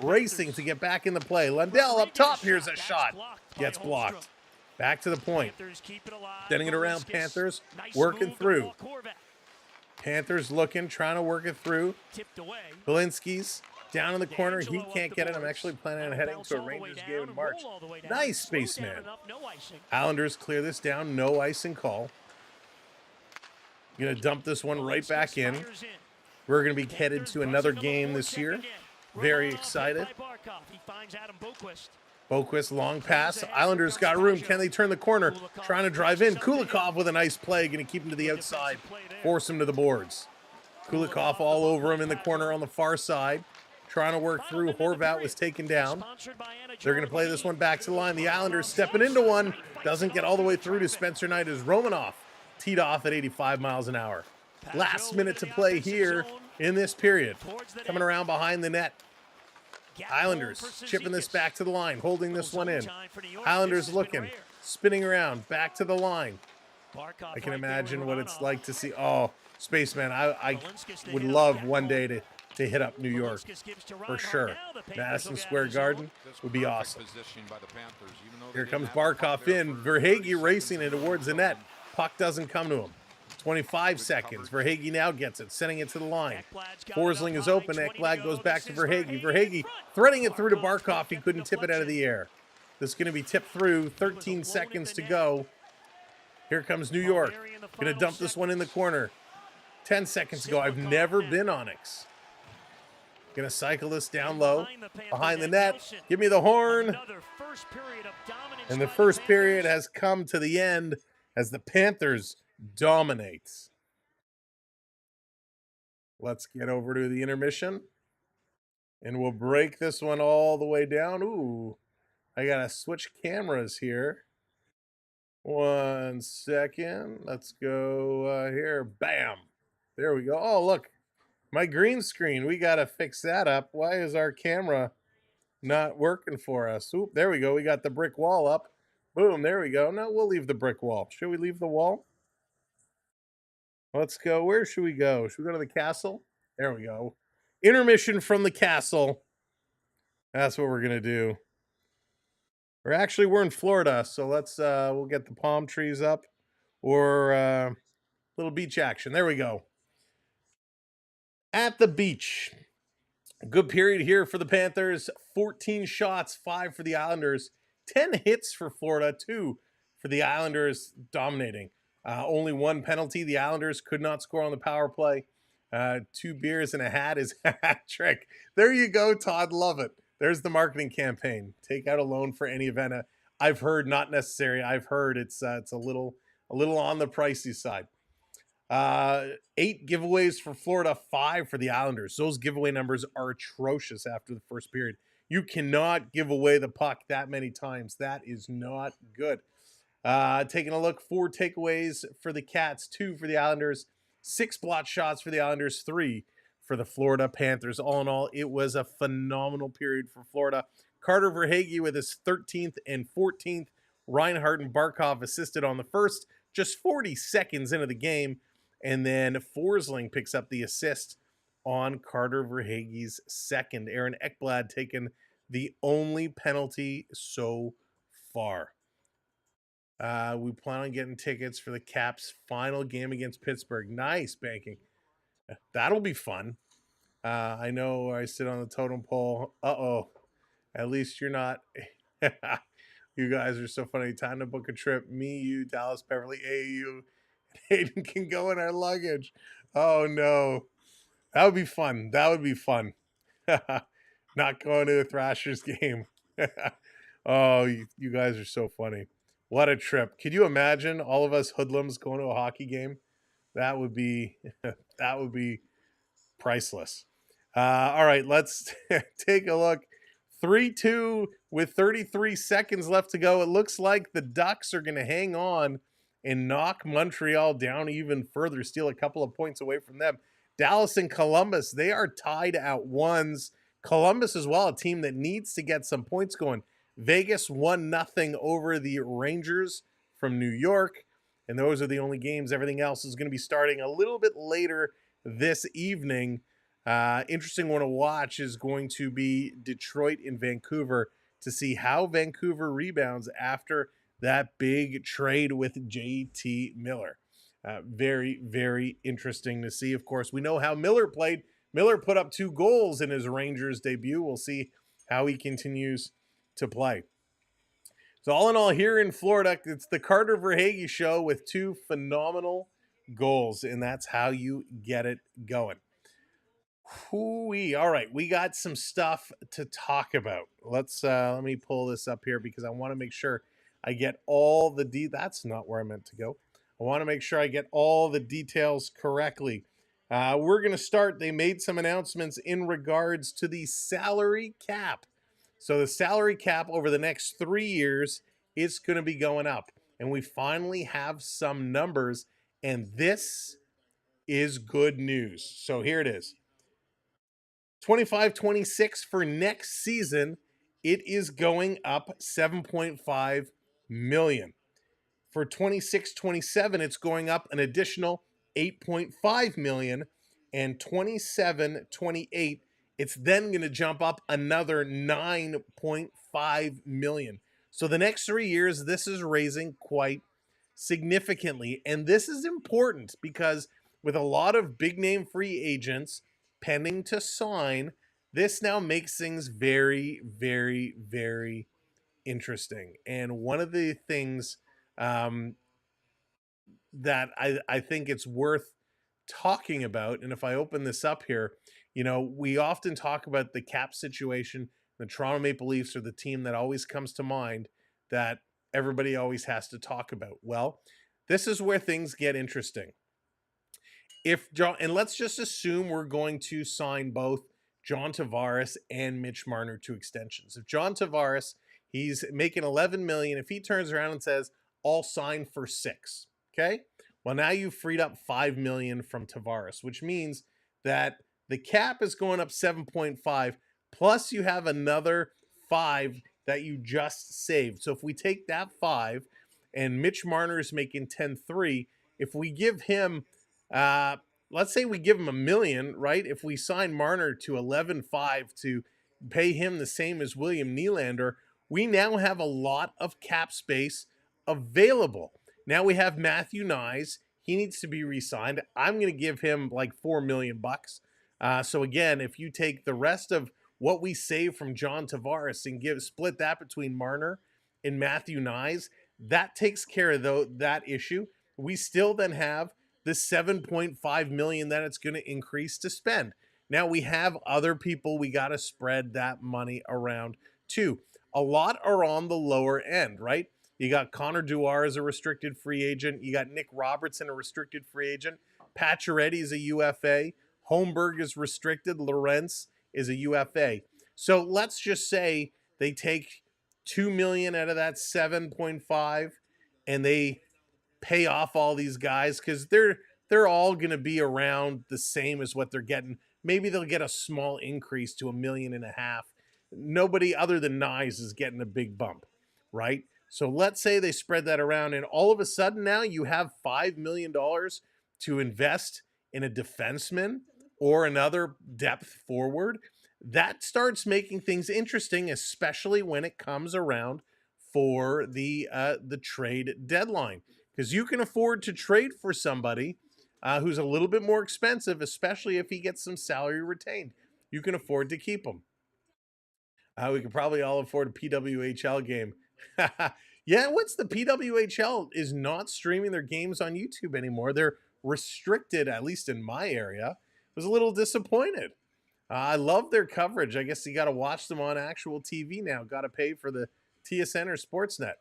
Racing to get back in the play. Lundell up top. Here's a shot. Gets blocked. Back to the point. Sending it around. Panthers working through. Panthers looking, trying to work it through. Belinsky's down in the corner. He can't get it. I'm actually planning on heading to a Rangers game in March. Nice, spaceman. Islanders clear this down. No icing call. Going to dump this one right back in. We're going to be headed to another game this year. Very excited. Boquist, long pass. Islanders got room. Can they turn the corner? Trying to drive in. Kulikov with a nice play. Going to keep him to the outside. Force him to the boards. Kulikov all over him in the corner on the far side. Trying to work through. Horvat was taken down. They're going to play this one back to the line. The Islanders stepping into one. Doesn't get all the way through to Spencer Knight as Romanoff teed off at 85 miles an hour. Last minute to play here in this period. Coming around behind the net. Islanders chipping this back to the line, holding this one in. Islanders looking, spinning around, back to the line. I can imagine what it's like to see. Oh, Spaceman, I would love one day to hit up New York for sure. Madison Square Garden would be awesome. Here comes Barkov in. Verhaeghe racing it towards the net. Puck doesn't come to him. 25 seconds. Verhaeghe now gets it, sending it to the line. Forsling is open. Ekblad goes back to Verhaeghe. Verhaeghe threading it through to Barkov. He couldn't tip it out of the air. This is going to be tipped through. 13 seconds to go. Here comes New York. Going to dump this one in the corner. 10 seconds to go. I've never been Onyx. Going to cycle this down low. Behind the net. Give me the horn. And the first period has come to the end as the Panthers dominates. Let's get over to the intermission. And we'll break this one all the way down. Ooh, I got to switch cameras here. 1 second. Let's go here. Bam. There we go. Oh, look. My green screen. We got to fix that up. Why is our camera not working for us? Oop, there we go. We got the brick wall up. Boom. There we go. No, we'll leave the brick wall. Should we leave the wall? Let's go. Where should we go? Should we go to the castle? There we go. Intermission from the castle. That's what we're going to do. We're in Florida, so let's we'll get the palm trees up or little beach action. There we go. At the beach. Good period here for the Panthers. 14 shots, 5 for the Islanders. 10 hits for Florida, 2 for the Islanders, dominating. Only 1 penalty. The Islanders could not score on the power play. 2 beers and a hat is a hat trick. There you go, Todd. Love it. There's the marketing campaign. Take out a loan for any event. I've heard not necessary. I've heard it's a little on the pricey side. 8 giveaways for Florida, 5 for the Islanders. Those giveaway numbers are atrocious after the first period. You cannot give away the puck that many times. That is not good. Taking a look, 4 takeaways for the Cats, 2 for the Islanders, 6 blot shots for the Islanders, 3 for the Florida Panthers. All in all, it was a phenomenal period for Florida. Carter Verhaeghe with his 13th and 14th. Reinhart and Barkov assisted on the first, just 40 seconds into the game. And then Forsling picks up the assist on Carter Verhaeghe's second. Aaron Ekblad taking the only penalty so far. We plan on getting tickets for the Caps' final game against Pittsburgh. Nice banking. That'll be fun. I know I sit on the totem pole. Uh-oh. At least you're not. You guys are so funny. Time to book a trip. Me, you, Dallas, Beverly, AU, and Hayden can go in our luggage. Oh, no. That would be fun. That would be fun. Not going to the Thrashers game. Oh, you guys are so funny. What a trip. Could you imagine all of us hoodlums going to a hockey game? That would be that would be priceless. All right, let's take a look. 3-2 with 33 seconds left to go. It looks like the Ducks are going to hang on and knock Montreal down even further, steal a couple of points away from them. Dallas and Columbus, they are tied at ones. Columbus as well, a team that needs to get some points going. Vegas 1-0 over the Rangers from New York. And those are the only games. Everything else is going to be starting a little bit later this evening. Interesting one to watch is going to be Detroit and Vancouver to see how Vancouver rebounds after that big trade with JT Miller. Very, very interesting to see. Of course, we know how Miller played. Miller put up 2 goals in his Rangers debut. We'll see how he continues to play. So all in all, here in Florida, it's the Carter Verhaeghe show with 2 phenomenal goals, and that's how you get it going. Hoo-wee. All right, we got some stuff to talk about. Let me pull this up here because I want to make sure I get all the that's not where I meant to go. I want to make sure I get all the details correctly. We're going to start. They made some announcements in regards to the salary cap. So the salary cap over the next 3 years is going to be going up. And we finally have some numbers, and this is good news. So here it is. 25-26 for next season, it is going up $7.5 million. For 26-27, it's going up an additional $8.5 million. And 27-28, it's then going to jump up another $9.5 million. So the next 3 years, this is raising quite significantly. And this is important because with a lot of big name free agents pending to sign, this now makes things very, very, very interesting. And one of the things that I think it's worth talking about, and if I open this up here, we often talk about the cap situation. The Toronto Maple Leafs are the team that always comes to mind that everybody always has to talk about. Well, this is where things get interesting. And let's just assume we're going to sign both John Tavares and Mitch Marner to extensions. If John Tavares, he's making $11 million. If he turns around and says, I'll sign for $6 million, okay? Well, now you've freed up $5 million from Tavares, which means that the cap is going up 7.5, plus you have another 5 that you just saved. So if we take that 5 and Mitch Marner is making 10.3, if we give him let's say we give him $1 million, right? If we sign Marner to 11.5 to pay him the same as William Nylander, we now have a lot of cap space available. Now we have Matthew Nyes. He needs to be re-signed. I'm going to give him like $4 million. So again, if you take the rest of what we save from John Tavares and split that between Marner and Matthew Nyes, that takes care of that issue. We still then have the $7.5 million that it's going to increase to spend. Now we have other people we got to spread that money around too. A lot are on the lower end, right? You got Connor Dewar as a restricted free agent. You got Nick Robertson, a restricted free agent. Pacioretty is a UFA. Holmberg is restricted. Lorentz is a UFA. So let's just say they take $2 million out of that 7.5 and they pay off all these guys because they're all going to be around the same as what they're getting. Maybe they'll get a small increase to $1.5 million. Nobody other than Nyes is getting a big bump, right? So let's say they spread that around and all of a sudden now you have $5 million to invest in a defenseman or another depth forward. That starts making things interesting, especially when it comes around for the trade deadline. Because you can afford to trade for somebody who's a little bit more expensive, especially if he gets some salary retained. You can afford to keep him. We could probably all afford a PWHL game. Yeah, what's the PWHL is not streaming their games on YouTube anymore. They're restricted, at least in my area. I was a little disappointed. I love their coverage. I guess you got to watch them on actual TV now. Got to pay for the TSN or Sportsnet.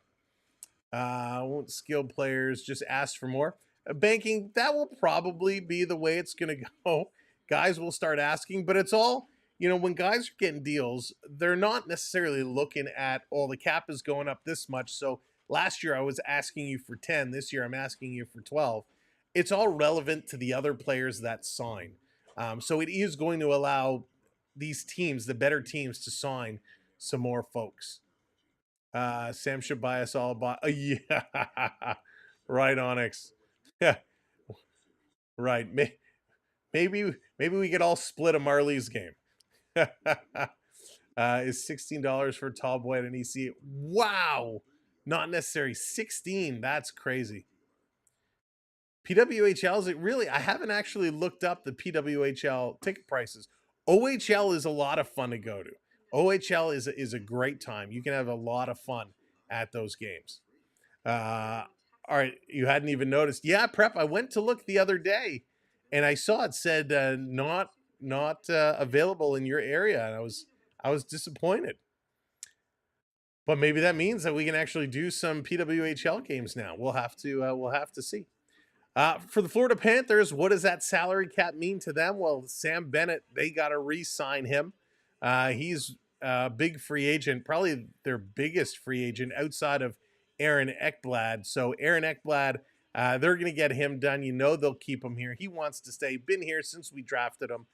Won't skilled players just ask for more? Banking, that will probably be the way it's going to go. Guys will start asking, but it's all, when guys are getting deals, they're not necessarily looking at, the cap is going up this much. So last year I was asking you for 10. This year I'm asking you for 12. It's all relevant to the other players that sign. So it is going to allow these teams, the better teams, to sign some more folks. Sam should buy us all yeah. Right, Onyx. Yeah. Right. Maybe we could all split a Marlies game. Is $16 for a tall boy at an EC? Wow. Not necessary. 16. That's crazy. PWHL, is it really? I haven't actually looked up the PWHL ticket prices. OHL is a lot of fun to go to. OHL is a great time. You can have a lot of fun at those games. All right, you hadn't even noticed. Yeah, Prep, I went to look the other day, and I saw it said not available in your area, and I was disappointed. But maybe that means that we can actually do some PWHL games now. We'll have to see. For the Florida Panthers, what does that salary cap mean to them? Well, Sam Bennett, they got to re-sign him. He's a big free agent, probably their biggest free agent outside of Aaron Ekblad. So Aaron Ekblad, they're going to get him done. They'll keep him here. He wants to stay. Been here since we drafted him.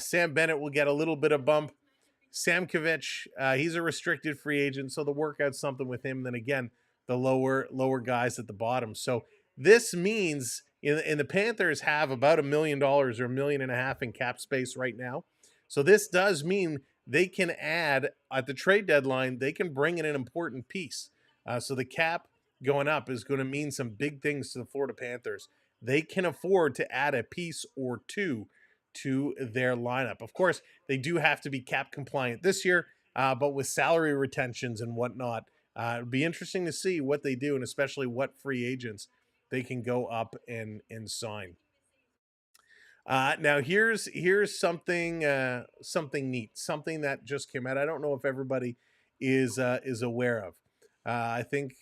Sam Bennett will get a little bit of bump. Samkovich, he's a restricted free agent, so they'll work out something with him. Then again, the lower guys at the bottom. So this means in the Panthers have about $1 million or $1.5 million in cap space right now. So this does mean they can add at the trade deadline, they can bring in an important piece. So the cap going up is going to mean some big things to the Florida Panthers. They can afford to add a piece or two to their lineup. Of course, they do have to be cap compliant this year, but with salary retentions and whatnot, it'll be interesting to see what they do, and especially what free agents they can go up and sign. Now here's something neat, something that just came out. I don't know if everybody is aware of. I think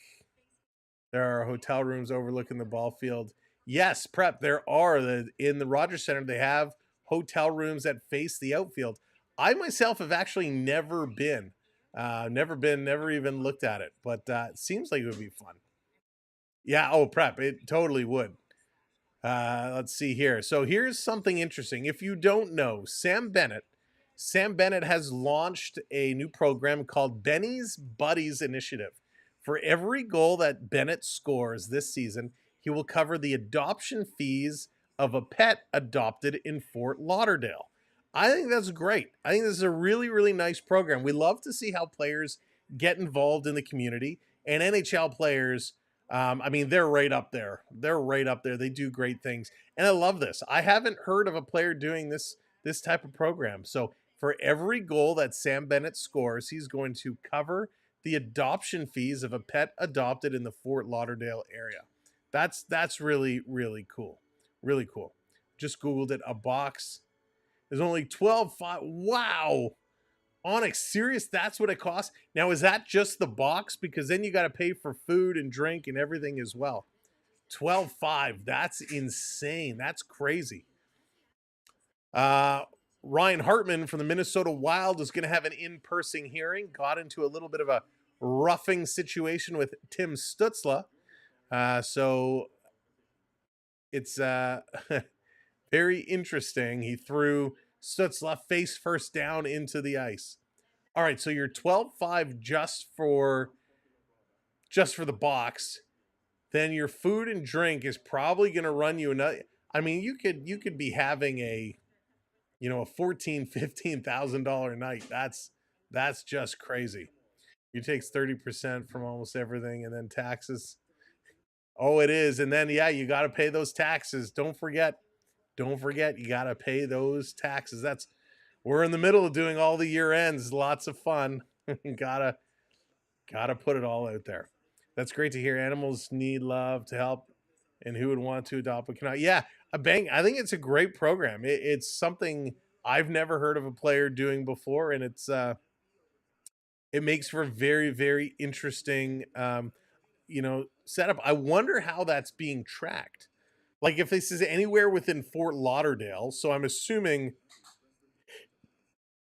there are hotel rooms overlooking the ball field. Yes, Prep, there are. In the Rogers Center, they have hotel rooms that face the outfield. I myself have actually never been, never even looked at it, but it seems like it would be fun. Yeah, Prep, it totally would. Let's see here. So here's something interesting. If you don't know, Sam Bennett has launched a new program called Benny's Buddies Initiative. For every goal that Bennett scores this season, he will cover the adoption fees of a pet adopted in Fort Lauderdale. I think that's great. I think this is a really, really nice program. We love to see how players get involved in the community, and NHL players, they're right up there. They do great things. And I love this. I haven't heard of a player doing this type of program. So for every goal that Sam Bennett scores, he's going to cover the adoption fees of a pet adopted in the Fort Lauderdale area. That's really, really cool. Really cool. Just Googled it. A box is only $12.5. Wow. Onyx, serious? That's what it costs? Now, is that just the box? Because then you got to pay for food and drink and everything as well. $12.5. That's insane. That's crazy. Ryan Hartman from the Minnesota Wild is going to have an in-person hearing. Got into a little bit of a roughing situation with Tim Stützle. So it's very interesting. He threw Stützle face first down into the ice. All right, so you're $12.5 just for the box. Then your food and drink is probably going to run you another. I mean, you could be having a $14,000-$15,000 night. That's just crazy. You take 30% from almost everything, and then taxes. Oh, it is. And then, yeah, you got to pay those taxes. Don't forget, you got to pay those taxes. We're in the middle of doing all the year ends. Lots of fun. gotta put it all out there. That's great to hear. Animals need love to help, and who would want to adopt but cannot? Yeah, a bang. I think it's a great program. It's something I've never heard of a player doing before, and it makes for a very, very interesting setup. I wonder how that's being tracked. Like if this is anywhere within Fort Lauderdale, so I'm assuming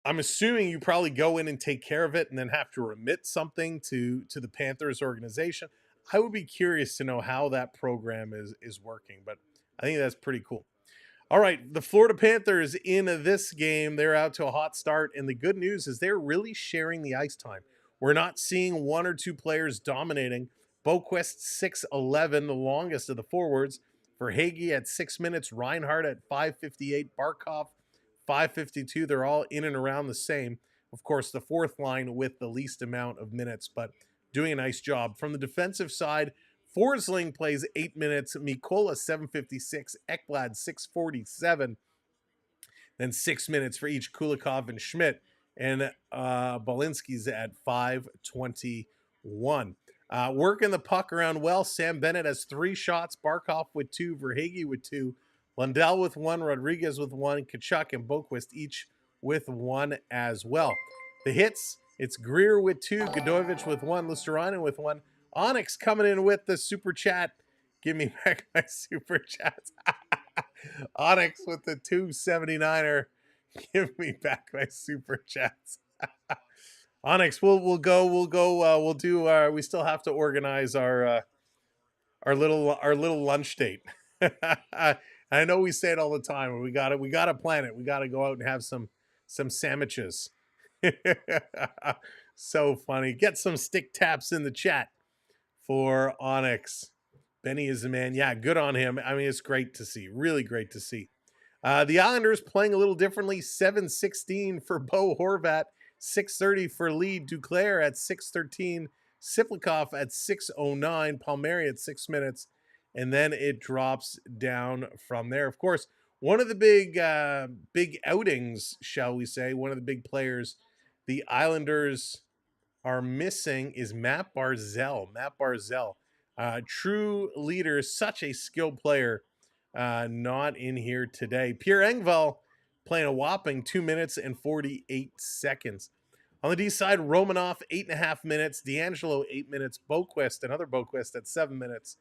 you probably go in and take care of it and then have to remit something to the Panthers organization. I would be curious to know how that program is working, but I think that's pretty cool. All right, the Florida Panthers in this game, they're out to a hot start, and the good news is they're really sharing the ice time. We're not seeing one or two players dominating. Boquist 6:11, the longest of the forwards. For Hagee at 6 minutes, Reinhardt at 5:58, Barkov 5:52. They're all in and around the same. Of course, the fourth line with the least amount of minutes, but doing a nice job. From the defensive side, Forsling plays 8 minutes, Mikola 7:56, Ekblad 6:47, then 6 minutes for each Kulikov and Schmidt, and Bolinski's at 5:21. Working the puck around well, Sam Bennett has 3 shots, Barkov with 2, Verhaeghe with 2, Lundell with 1, Rodriguez with 1, Kachuk and Boquist each with 1 as well. The hits, it's Greer with 2, Godoyevich with 1, Lusterinen with 1, Onyx coming in with the super chat. Give me back my super chats. Onyx with the 279er. Give me back my super chats. Onyx, we'll do we still have to organize our little lunch date. I know we say it all the time, but we gotta plan it. We gotta go out and have some sandwiches. So funny. Get some stick taps in the chat for Onyx. Benny is the man. Yeah, good on him. I mean, it's great to see. Really great to see. The Islanders playing a little differently. 7:16 for Bo Horvat. 6:30 for Lee Duclair at 6:13. Siplikov at 6:09. Palmieri at 6 minutes. And then it drops down from there. Of course, one of the big outings, shall we say, one of the big players the Islanders are missing is Matt Barzal. True leader, such a skilled player, not in here today. Pierre Engvall playing a whopping 2 minutes and 48 seconds. On the D side, Romanoff, 8.5 minutes. D'Angelo, 8 minutes. Another Boquist at 7 minutes.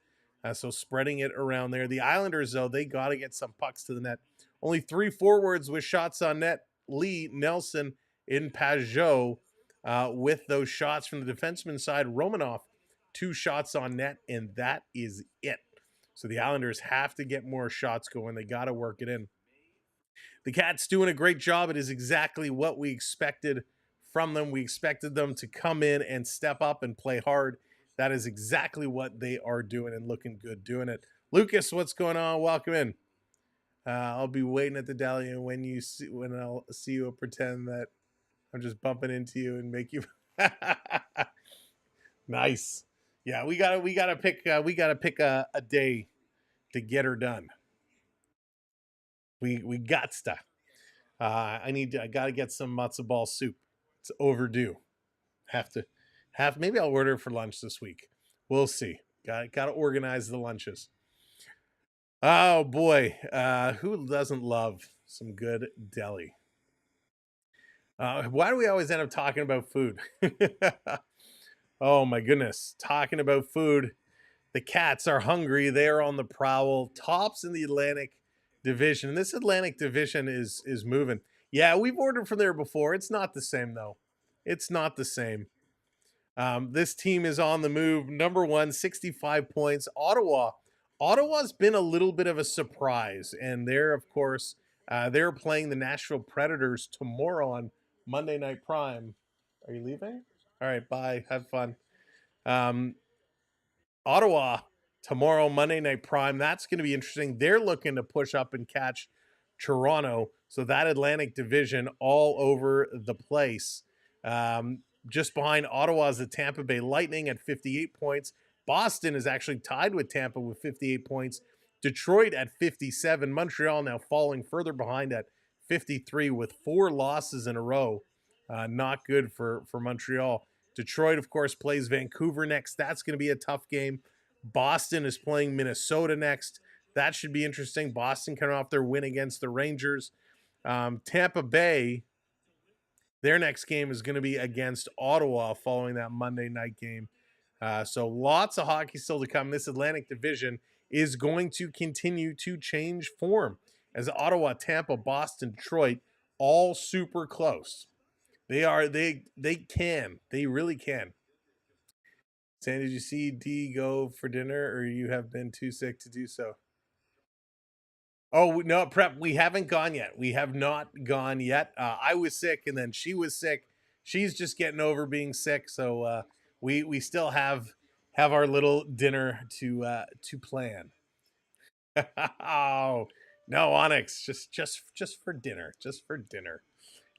So spreading it around there. The Islanders, though, they got to get some pucks to the net. Only 3 forwards with shots on net. Lee, Nelson, and Pajot with those shots from the defenseman side. Romanoff, 2 shots on net, and that is it. So the Islanders have to get more shots going. They got to work it in. The Cats doing a great job. It is exactly what we expected from them. We expected them to come in and step up and play hard. That is exactly what they are doing and looking good doing it. Lucas, what's going on? Welcome in. I'll be waiting at the deli, and when I'll see you, I'll pretend that I'm just bumping into you and make you nice. Yeah, we gotta pick a day to get her done. We gotsta. I gotta get some matzo ball soup. It's overdue. Maybe I'll order for lunch this week. We'll see. Gotta organize the lunches. Oh boy, who doesn't love some good deli? Why do we always end up talking about food? Oh my goodness, talking about food. The Cats are hungry. They are on the prowl. Tops in the Atlantic Division. This Atlantic Division is moving. Yeah, we've ordered from there before. It's not the same though. It's not the same. This team is on the move. Number 1, 65 points. Ottawa's been a little bit of a surprise, and they're, of course, they're playing the Nashville Predators tomorrow on Monday Night Prime. Are you leaving? All right, bye. Have fun. Ottawa tomorrow, Monday Night Prime. That's going to be interesting. They're looking to push up and catch Toronto. So that Atlantic Division all over the place. Just behind Ottawa is the Tampa Bay Lightning at 58 points. Boston is actually tied with Tampa with 58 points. Detroit at 57. Montreal now falling further behind at 53 with 4 losses in a row. Not good for Montreal. Detroit, of course, plays Vancouver next. That's going to be a tough game. Boston is playing Minnesota next. That should be interesting. Boston coming off their win against the Rangers. Tampa Bay, their next game is going to be against Ottawa following that Monday night game. So lots of hockey still to come. This Atlantic Division is going to continue to change form as Ottawa, Tampa, Boston, Detroit, all super close. They really can. Sam, did you see D go for dinner, or you have been too sick to do so? Oh, no, Prep, we haven't gone yet. We have not gone yet. I was sick, and then she was sick. She's just getting over being sick, so we still have our little dinner to plan. Oh, no, Onyx, just for dinner. Just for dinner.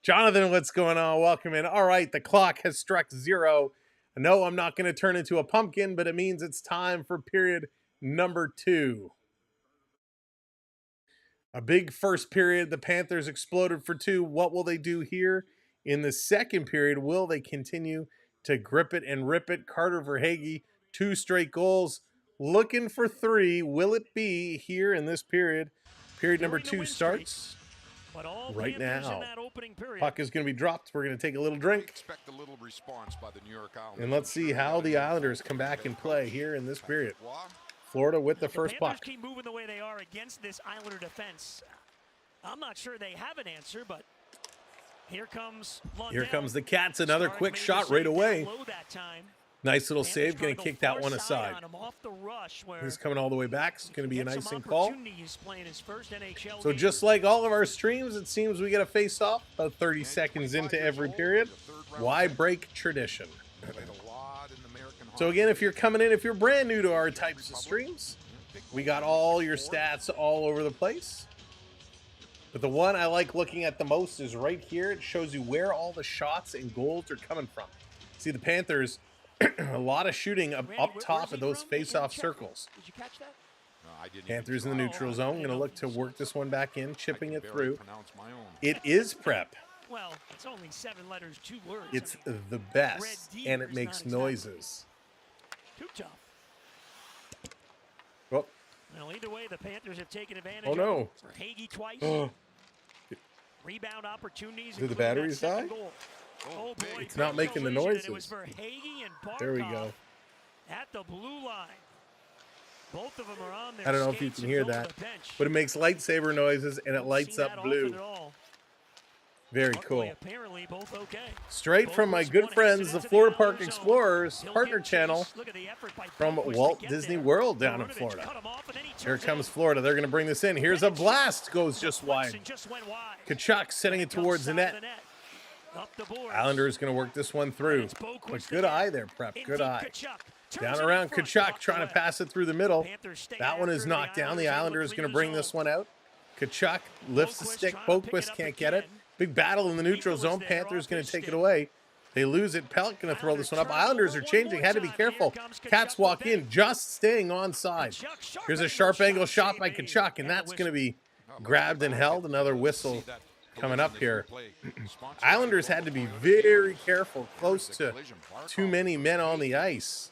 Jonathan, what's going on? Welcome in. All right, the clock has struck 0. No, I'm not going to turn into a pumpkin, but it means it's time for period number 2. A big first period. The Panthers exploded for 2. What will they do here in the second period? Will they continue to grip it and rip it? Carter Verhaeghe, 2 straight goals. Looking for 3. Will it be here in this period? Period number 2 starts right now. Puck is going to be dropped. We're going to take a little drink. Expect a little response by the New York Islanders. And let's see how the Islanders come back and play here in this period. Florida with the first puck. Keep moving the way they are against this Islander defense. I'm not sure they have an answer, but here comes the Cats. Another quick shot right away. Nice little save. Going to kick that one aside. This is coming all the way back. It's going to be an icing call. So just like all of our streams, it seems we get a face-off about 30 seconds into every period. Why break tradition? So again, if you're coming in, if you're brand new to our types of streams, we got all your stats all over the place. But the one I like looking at the most is right here. It shows you where all the shots and goals are coming from. See, the Panthers, a lot of shooting up top of those face-off circles. Did you catch that? No, I didn't. Panthers in the neutral zone. Going to look to work this one back in, chipping it through. It is prep. Well, it's only 7 letters, 2 words. It's the best, and it makes noises. Too tough. Oh. Well, either way, the Panthers have taken advantage. Oh, no. For Hagee twice. Rebound opportunities. Do the batteries die? Oh, boy. It's not making the noises. It was for Hagee and Barkov. There we go. At the blue line. Both of them are on their I don't know if you can hear that, but it makes lightsaber noises and it lights up blue. Very cool. Apparently both okay. Straight from my good friends, the Florida Park Explorers partner channel from Walt Disney World down in Florida. Here comes Florida. They're going to bring this in. Here's a blast. Goes just wide. Kachuk setting it towards the net. Islanders going to work this one through. But good eye there, Prep. Good eye. Down around Kachuk, trying to pass it through the middle. That one is knocked down. The Islanders going to bring this one out. Kachuk lifts the stick. Boquist can't get it. Big battle in the neutral zone. Panthers going to take it away. They lose it. Pellet going to throw this one up. Islanders are changing. Had to be careful. Cats walk in, just staying onside. Here's a sharp angle shot by Kachuk, and that's going to be grabbed and held. Another whistle coming up here. Islanders had to be very careful, close to too many men on the ice.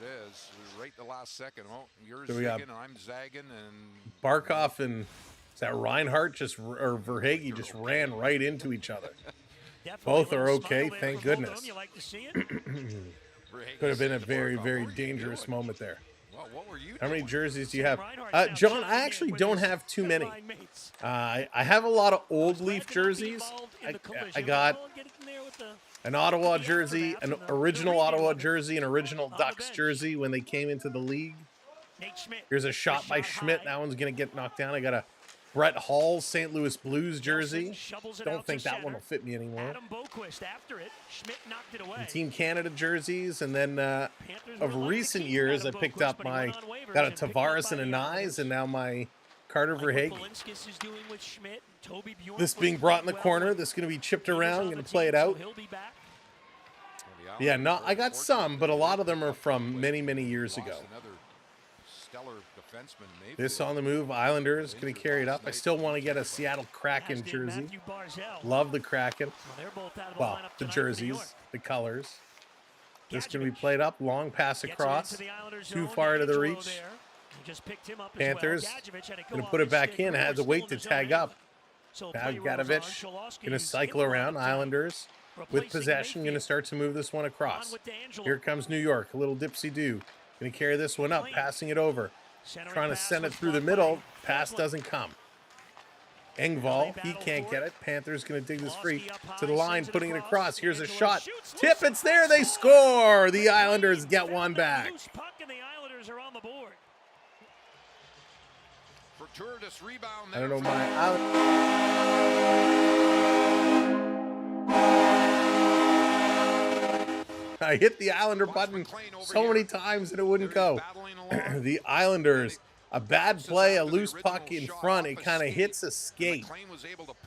There it is. Right the last second. Oh, you're So zigging and I'm zagging, and Barkov and is that Reinhardt or Verhaeghe just ran right into each other. Both are okay, thank goodness. Could have been a very, very dangerous moment there. well, what were you How many doing? jerseys do you have? John, I actually don't have too many. I have a lot of old Leaf jerseys. I got an Ottawa jersey, an original Ottawa jersey, an original Ducks jersey when they came into the league. Here's a shot by Schmidt. That one's going to get knocked down. I got a Brett Hall St. Louis Blues jersey. Don't think that one will fit me anymore. And Team Canada jerseys. And then of recent years, I picked up got a Tavares and a Nyes, and now my Carter Verhaeghe. This being brought in the corner. This is going to be chipped around. I'm going to play it out. Yeah, no, I got some, but a lot of them are from many, many years ago. This on the move, Islanders going to carry it up. I still want to get a Seattle Kraken jersey. Love the Kraken. Well, the jerseys, the colors. This going to be played up, long pass across, too far to the reach. Panthers going to put it back in, had to wait to tag up. Now Gadovich going to cycle around. Islanders with possession, going to start to move this one across. Here comes New York, a little dipsy-do. Going to carry this one up, passing it over. Trying to send it through the middle. Pass doesn't come. Engvall, he can't get it. Panthers going to dig this free to the line, putting it across. Here's a shot. Tip, it's there. They score. The Islanders get one back. I don't know I hit the Islander button so many times that it wouldn't go. The Islanders, a bad play, a loose puck in front. It kind of hits a skate.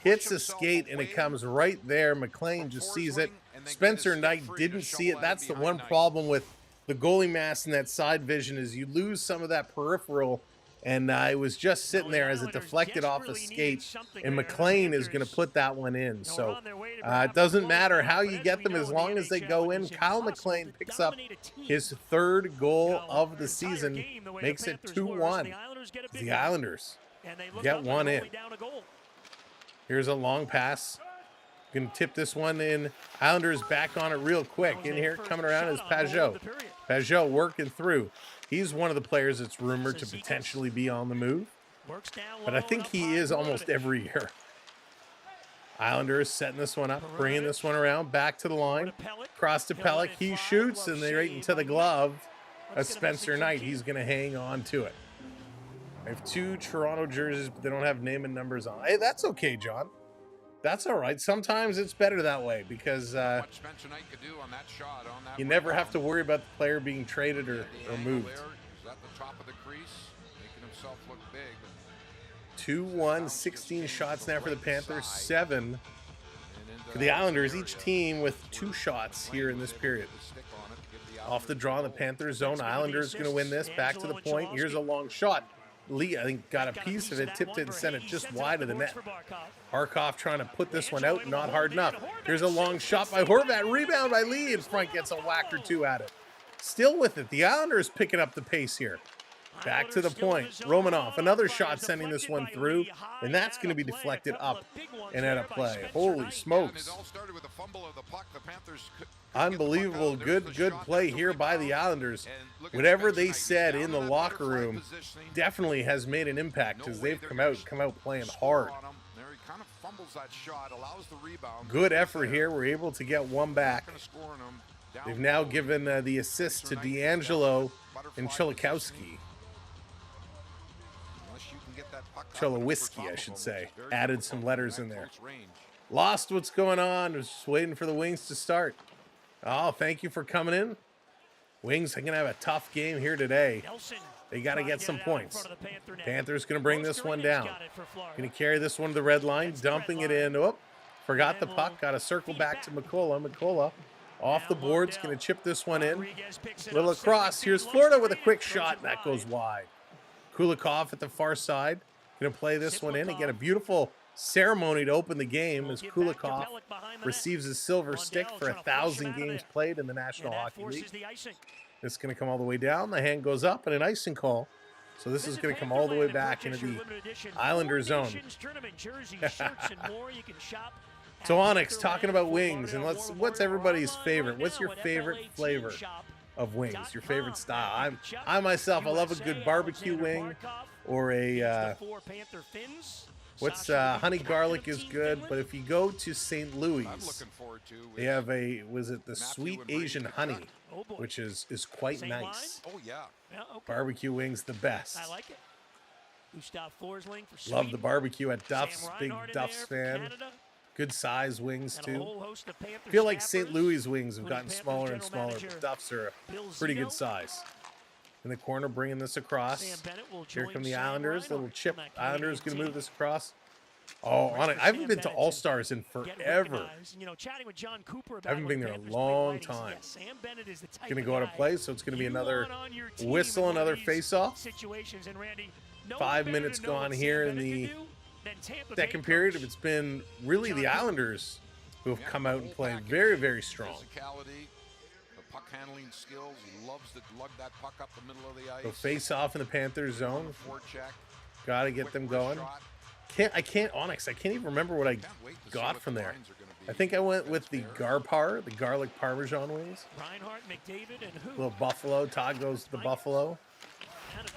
Hits a skate, and it comes right there. McLean just sees it. Spencer Knight didn't see it. That's the one problem with the goalie mask and that side vision is you lose some of that peripheral. And it was just sitting there as it deflected off a skate, and McLean is going to put that one in. So it doesn't matter how you get them as long as they go in. Kyle McLean picks up his third goal of the season, makes it 2-1. The Islanders get one in. Here's a long pass. Going to tip this one in. Islanders back on it real quick. In here, coming around is Pajot. Pajot working through. He's one of the players that's rumored to potentially be on the move. But I think he is almost every year. Islanders setting this one up, bringing this one around, back to the line. Cross to Pelech. He shoots, and they right into the glove of Spencer Knight. He's going to hang on to it. I have 2 Toronto jerseys, but they don't have name and numbers on. Hey, that's okay, John. That's all right. Sometimes it's better that way because you never have to worry about the player being traded or moved. 2-1, 16 shots now for the Panthers, 7 for the Islanders. Each team with 2 shots here in this period. Off the draw in the Panthers zone. Islanders going to win this. Back to the point. Here's a long shot. Lee, I think, got a piece of it, tipped it and sent it just wide of the net. Harkov trying to put this one out, not hard enough. Here's a long shot by Horvat, rebound by Lee, in front, gets a whack or 2 at it. Still with it, the Islanders picking up the pace here. Back to the point, Romanov, another shot sending this one through, and that's going to be deflected up and out of play. Holy smokes. Unbelievable, good play here by the Islanders. Whatever they said in the locker room definitely has made an impact because they've come out playing hard. Good effort here. We're able to get one back. They've now given the assist to D'Angelo and Chilikowski. Cholowiski, I should say. Added some letters in there. Lost what's going on. Was just waiting for the Wings to start. Oh, thank you for coming in. Wings are going to have a tough game here today. They got to get some points. Panthers going to bring this one down. Going to carry this one to the red line, dumping it in. Oh, forgot the puck. Got to circle back to McCullough. McCullough off the boards, going to chip this one in. Little across. Here's Florida with a quick shot, and that goes wide. Kulikov at the far side. Going to play this one in and get a beautiful ceremony to open the game as Kulikov receives his silver stick for 1,000 games played in the National Hockey League. This is going to come all the way down. The hand goes up and an icing call. So this is going to come all the way back into the Islander zone. So Onyx, talking about wings, and what's everybody's favorite? What's your favorite flavor of wings? Your favorite style? I myself, I love a good barbecue wing or a honey garlic is good, but if you go to St. Louis, they have the sweet Asian honey, which is quite nice. Oh yeah. Barbecue wings, the best. I like it. Love the barbecue at Duff's, big Duff's fan. Good size wings too. I feel like St. Louis wings have gotten smaller and smaller, but Duff's are a pretty good size. In the corner, bringing this across. Here come the Islanders. Little chip. Islanders going to move this across. Oh, Great for I haven't Sam been to Bennett All Stars in get forever. recognized. You know, chatting with John Cooper about I haven't what been the there a Panthers' long great writings. time. Yes, Sam Bennett is the type Gonna of go out of guy play, so it's gonna be you another want on your team whistle, in one of another these face-off. situations. And Randy, no 5 one better minutes to know gone what here Sam in Bennett the can do than Tampa second Bay period. coach It's been really the John Cooper. Islanders who have Yeah, come the out and whole played package. very, very strong. Physicality, the puck handling skills. He loves to lug that puck up the middle of the ice. So face off in the Panthers zone. Forecheck. Got to get Quick them wrist going. shot. Onyx. I can't even remember what I Can't wait to see got what from the there. lines are gonna be I think I went with against the Bears. the garlic parmesan wings. Reinhart, McDavid, and who? Little buffalo. Todd goes to the buffalo. Kind of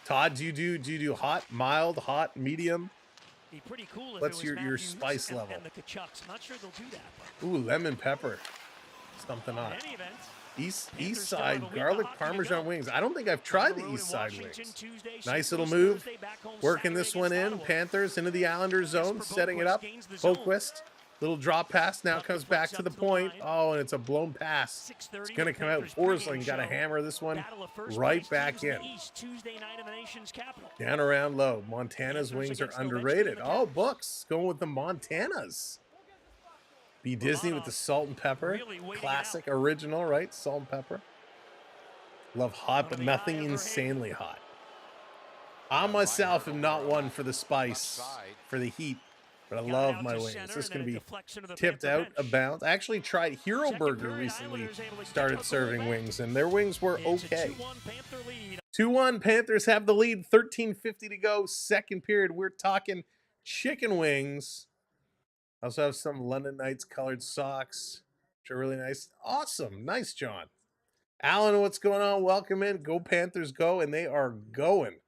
Todd, do you do hot, mild, hot, medium? be pretty cool if What's it was your Matthews spice level? and the Kachucks. I'm not sure they'll do that, but Ooh, lemon pepper. Something in on it. any event, East Panthers still side have a week of garlic hockey to parmesan go. wings. I don't think I've on tried the the road east in side Washington wings. Tuesday, Nice St. little Louis move. Thursday, back home Working Saturday this one against in. Ottawa. Panthers into the Islanders zone. Jesper Setting it Boquist up. gains the zone. Boquist. Little drop pass. Now Puck comes deflects back to up the to the point. line. Oh, and it's a blown pass. 6:30 It's going to the come out. Panthers Forsling pregame got to show. hammer this one Battle of first right place back teams in. the East, Tuesday night in the nation's capital. Down around low. Montana's Panthers wings are against Ovechkin underrated. and the Oh, Caps. books. Going with the Montanas. Be Disney with the salt and pepper. Really waiting it Classic, original, right? Salt and pepper. Love hot, One but of the nothing eye of her insanely hot. I myself am not one for the spice, for the heat, but I Got love out my to wings. center, This is and going to then it be deflects into the tipped Panther out bench. of bounds. I actually tried Hero Second Burger period, recently, Islanders able to get started out the serving goal wings, and their wings were It's a okay. 2-1 Panther lead. 2-1, Panthers have the lead, 13:50 to go, second period. We're talking chicken wings. I also have some London Knights colored socks, which are really nice. Awesome. Nice, John. Alan, what's going on? Welcome in. Go Panthers, go. And they are going.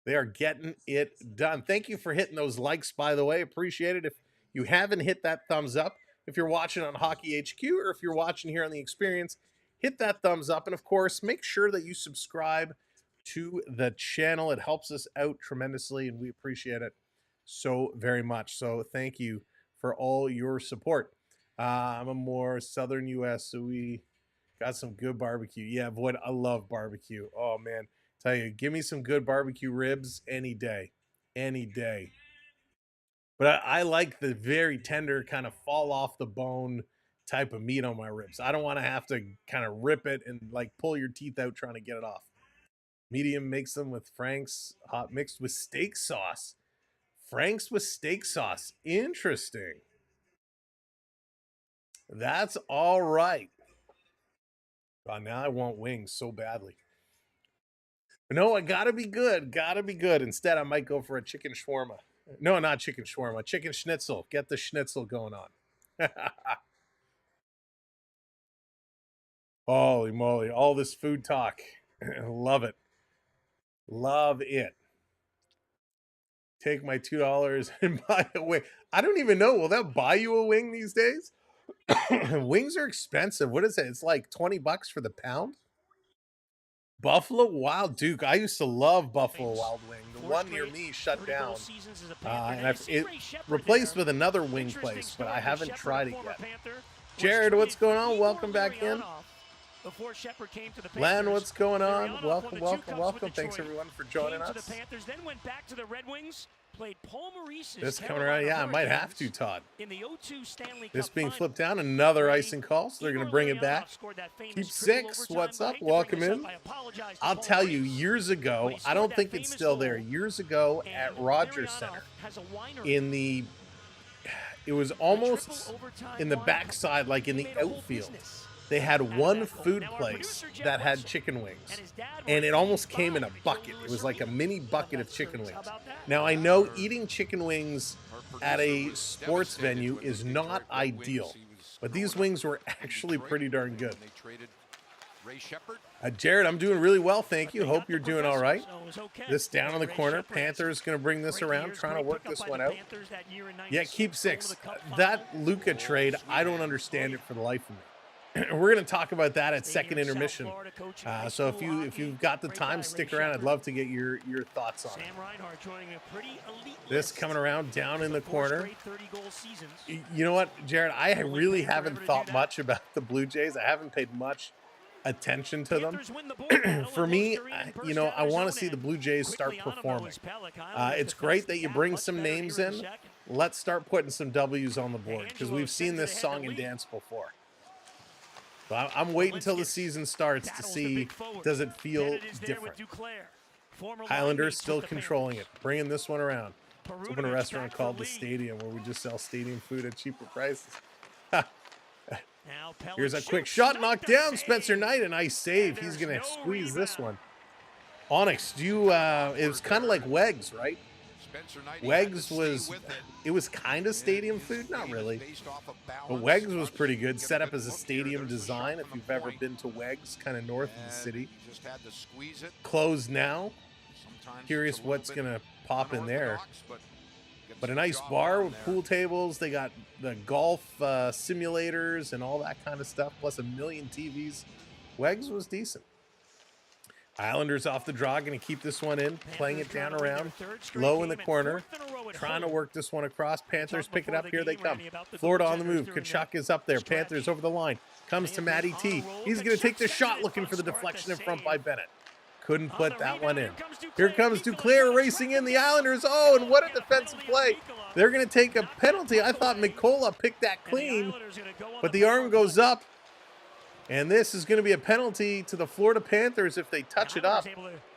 They are getting it done. Thank you for hitting those likes, by the way. Appreciate it. If you haven't hit that thumbs up, if you're watching on Hockey HQ or if you're watching here on The Experience, hit that thumbs up. And, of course, make sure that you subscribe to the channel. It helps us out tremendously, and we appreciate it so very much. So thank you for all your support. I'm a more southern U.S., so we got some good barbecue. Yeah, Void, I love barbecue. Oh, man. Tell you, give me some good barbecue ribs any day. Any day. But I like the very tender kind of fall off the bone type of meat on my ribs. I don't want to have to kind of rip it and like pull your teeth out trying to get it off. Medium makes them with Frank's hot mixed with steak sauce. Frank's with steak sauce. Interesting. That's all right. Oh, now I want wings so badly. But no, I gotta be good. Gotta be good. Instead, I might go for a chicken shawarma. No, not chicken shawarma. Chicken schnitzel. Get the schnitzel going on. Holy moly. All this food talk. Love it. Love it. Take my $2 and buy a wing. I don't even know. Will that buy you a wing these days? Wings are expensive. What is it? It's like $20 for the pound. Buffalo Wild Duke. I used to love Buffalo Wild Wing. The one near me shut down. And it replaced with another wing place, but I haven't tried it yet. Jared, what's going on? Welcome back in. Len, what's going on? Welcome, welcome, welcome. Thanks everyone for joining us. Then went back to the Red Wings, played Paul Maurice's This coming around, yeah, I might have to, Todd. in the 0-2 Stanley This Cup being final. flipped down, another icing call, so they're going to bring it back. Scored that famous Keep triple 6. overtime, What's but I up? hate to bring Welcome this up. in. I apologize to I'll Paul tell you, Maurice, years ago, but he I scored don't that think it's famous still there. goal, Years ago and at Rogers Marianoff Center, has a winery. in the, it was almost in the backside, like in the outfield. They had one food place that had chicken wings, and it almost came in a bucket. It was like a mini bucket of chicken wings. Now, I know eating chicken wings at a sports venue is not ideal, but these wings were actually pretty darn good. Jared, I'm doing really well, thank you. Hope you're doing all right. This down in the corner. Panthers going to bring this around, trying to work this one out. Yeah, keep 6. That Luka trade, I don't understand it for the life of me. We're going to talk about that at second intermission. So if you've got the time, stick around. I'd love to get your thoughts on it. This coming around down in the corner. You know what, Jared? I really haven't thought much about the Blue Jays. I haven't paid much attention to them. For me, you know, I want to see the Blue Jays start performing. It's great that you bring some names in. Let's start putting some W's on the board because we've seen this song and dance before. So I'm waiting until the season starts to see, does it feel different? Islanders still controlling it, bringing this one around. Let's open a restaurant called The Stadium where we just sell stadium food at cheaper prices. Here's a quick shot, knocked down. Spencer Knight, a nice save. He's going to squeeze this one. Onyx, it was kind of like Wegs, right? Wegs was kind of stadium food, not really. But Wegs was pretty good, set up as a stadium design. If you've ever been to Wegs, kind of north of the city. Closed now. Curious what's going to pop in there. But a nice bar with pool tables. They got the golf simulators and all that kind of stuff, plus a million TVs. Wegs was decent. Islanders off the draw, going to keep this one in, playing it down around, low in the corner, trying to work this one across. Panthers pick it up. Here they come. Florida on the move. Kachuk is up there. Panthers over the line. Comes to Matty T. He's going to take the shot, looking for the deflection in front by Bennett. Couldn't put that one in. Here comes Duclair racing in. The Islanders. Oh, and what a defensive play. They're going to take a penalty. I thought Mikola picked that clean, but the arm goes up. And this is going to be a penalty to the Florida Panthers if they touch it up.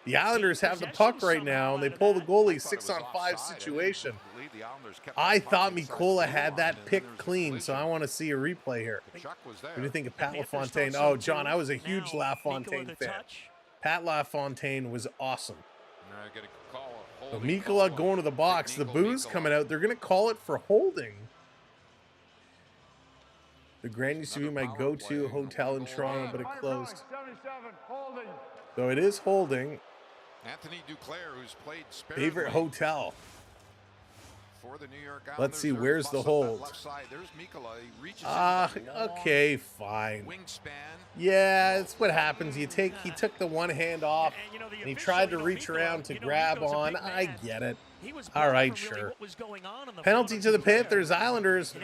The Islanders have the puck right now, and they pull the goalie 6-on-5 situation. I thought Mikola had that pick clean, so I want to see a replay here. What do you think of Pat LaFontaine? Oh, John, I was a huge LaFontaine fan. Pat LaFontaine was awesome. So Mikola going to the box. The booze coming out. They're going to call it for holding. The Grand used to be my go-to hotel in Toronto, but it closed. So it is holding. Anthony Duclair, who's played favorite hotel. For the New York Islanders. Let's see, where's the hold? There's Mikola. He reaches okay, fine. Wingspan. Yeah, it's what happens. He took the one hand off, and he tried to reach around to grab on. I get it. All right, sure. Penalty to the Panthers. Islanders